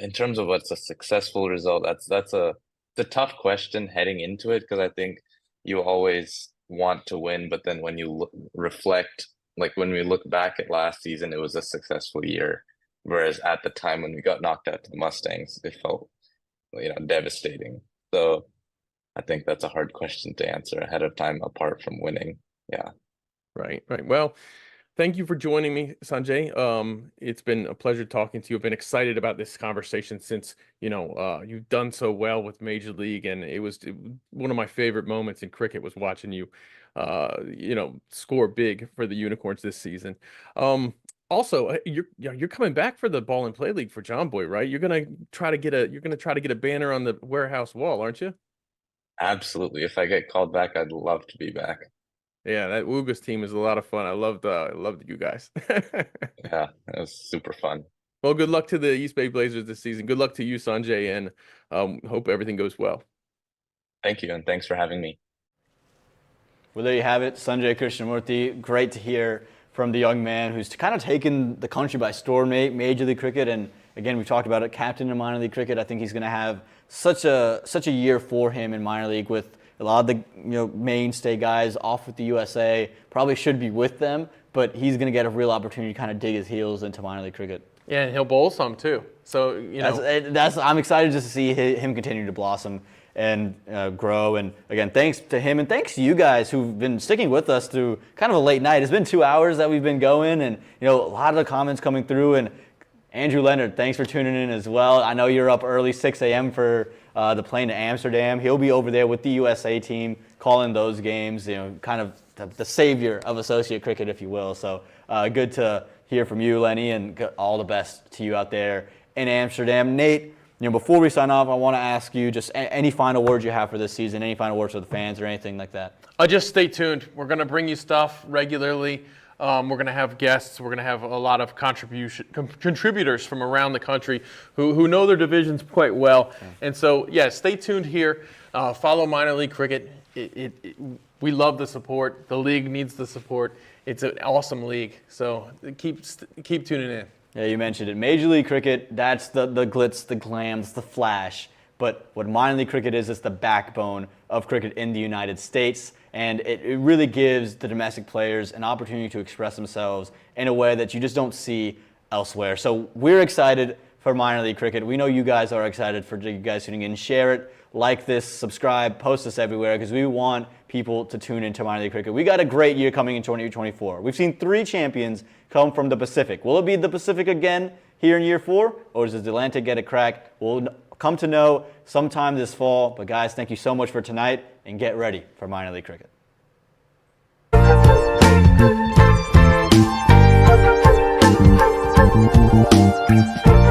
in terms of what's a successful result, that's a tough question heading into it, because I think you always want to win, but then when you reflect, like when we look back at last season, it was a successful year, whereas at the time when we got knocked out to the Mustangs, it felt devastating. So I think that's a hard question to answer ahead of time, apart from winning. Yeah. Right. Well, thank you for joining me, Sanjay. It's been a pleasure talking to you. I've been excited about this conversation since, you've done so well with Major League, and it was one of my favorite moments in cricket was watching you, score big for the Unicorns this season. Also, you're coming back for the Ball and Play League for John Boy, right? You're gonna try to get a banner on the warehouse wall, aren't you? Absolutely. If I get called back, I'd love to be back. Yeah, that Ugas team is a lot of fun. I loved you guys. Yeah, it was super fun. Well, good luck to the East Bay Blazers this season. Good luck to you, Sanjay, and hope everything goes well. Thank you, and thanks for having me. Well, there you have it, Sanjay Krishnamurthi. Great to hear from the young man who's kind of taken the country by storm, Major League Cricket, and again, we talked about it, captain in minor league cricket. I think he's going to have such a year for him in minor league with a lot of the mainstay guys off with the USA. Probably should be with them, but he's going to get a real opportunity to kind of dig his heels into minor league cricket. Yeah, and he'll bowl some too. So I'm excited just to see him continue to blossom and grow. And again, thanks to him, and thanks to you guys who've been sticking with us through kind of a late night. It's been 2 hours that we've been going, and a lot of the comments coming through. And Andrew Leonard, thanks for tuning in as well. I know you're up early, 6 a.m. for the plane to Amsterdam. He'll be over there with the USA team, calling those games, kind of the savior of associate cricket, if you will. So good to hear from you, Lenny, and all the best to you out there in Amsterdam. Nate, before we sign off, I want to ask you just any final words you have for this season, any final words for the fans or anything like that. Just stay tuned. We're going to bring you stuff regularly. We're going to have guests. We're going to have a lot of contributors from around the country who know their divisions quite well. And so, stay tuned here. Follow minor league cricket. We love the support. The league needs the support. It's an awesome league. So keep tuning in. Yeah, you mentioned it. Major League Cricket, that's the glitz, the glams, the flash. But what minor league cricket is the backbone of cricket in the United States. And it really gives the domestic players an opportunity to express themselves in a way that you just don't see elsewhere. So we're excited for minor league cricket. We know you guys are excited for you guys tuning in. Share it, like this, subscribe, post this everywhere, because we want people to tune into minor league cricket. We got a great year coming in 2024. We've seen 3 champions come from the Pacific. Will it be the Pacific again here in year 4, or does the Atlantic get a crack? We'll come to know sometime this fall. But guys, thank you so much for tonight, and get ready for minor league cricket. Thank you.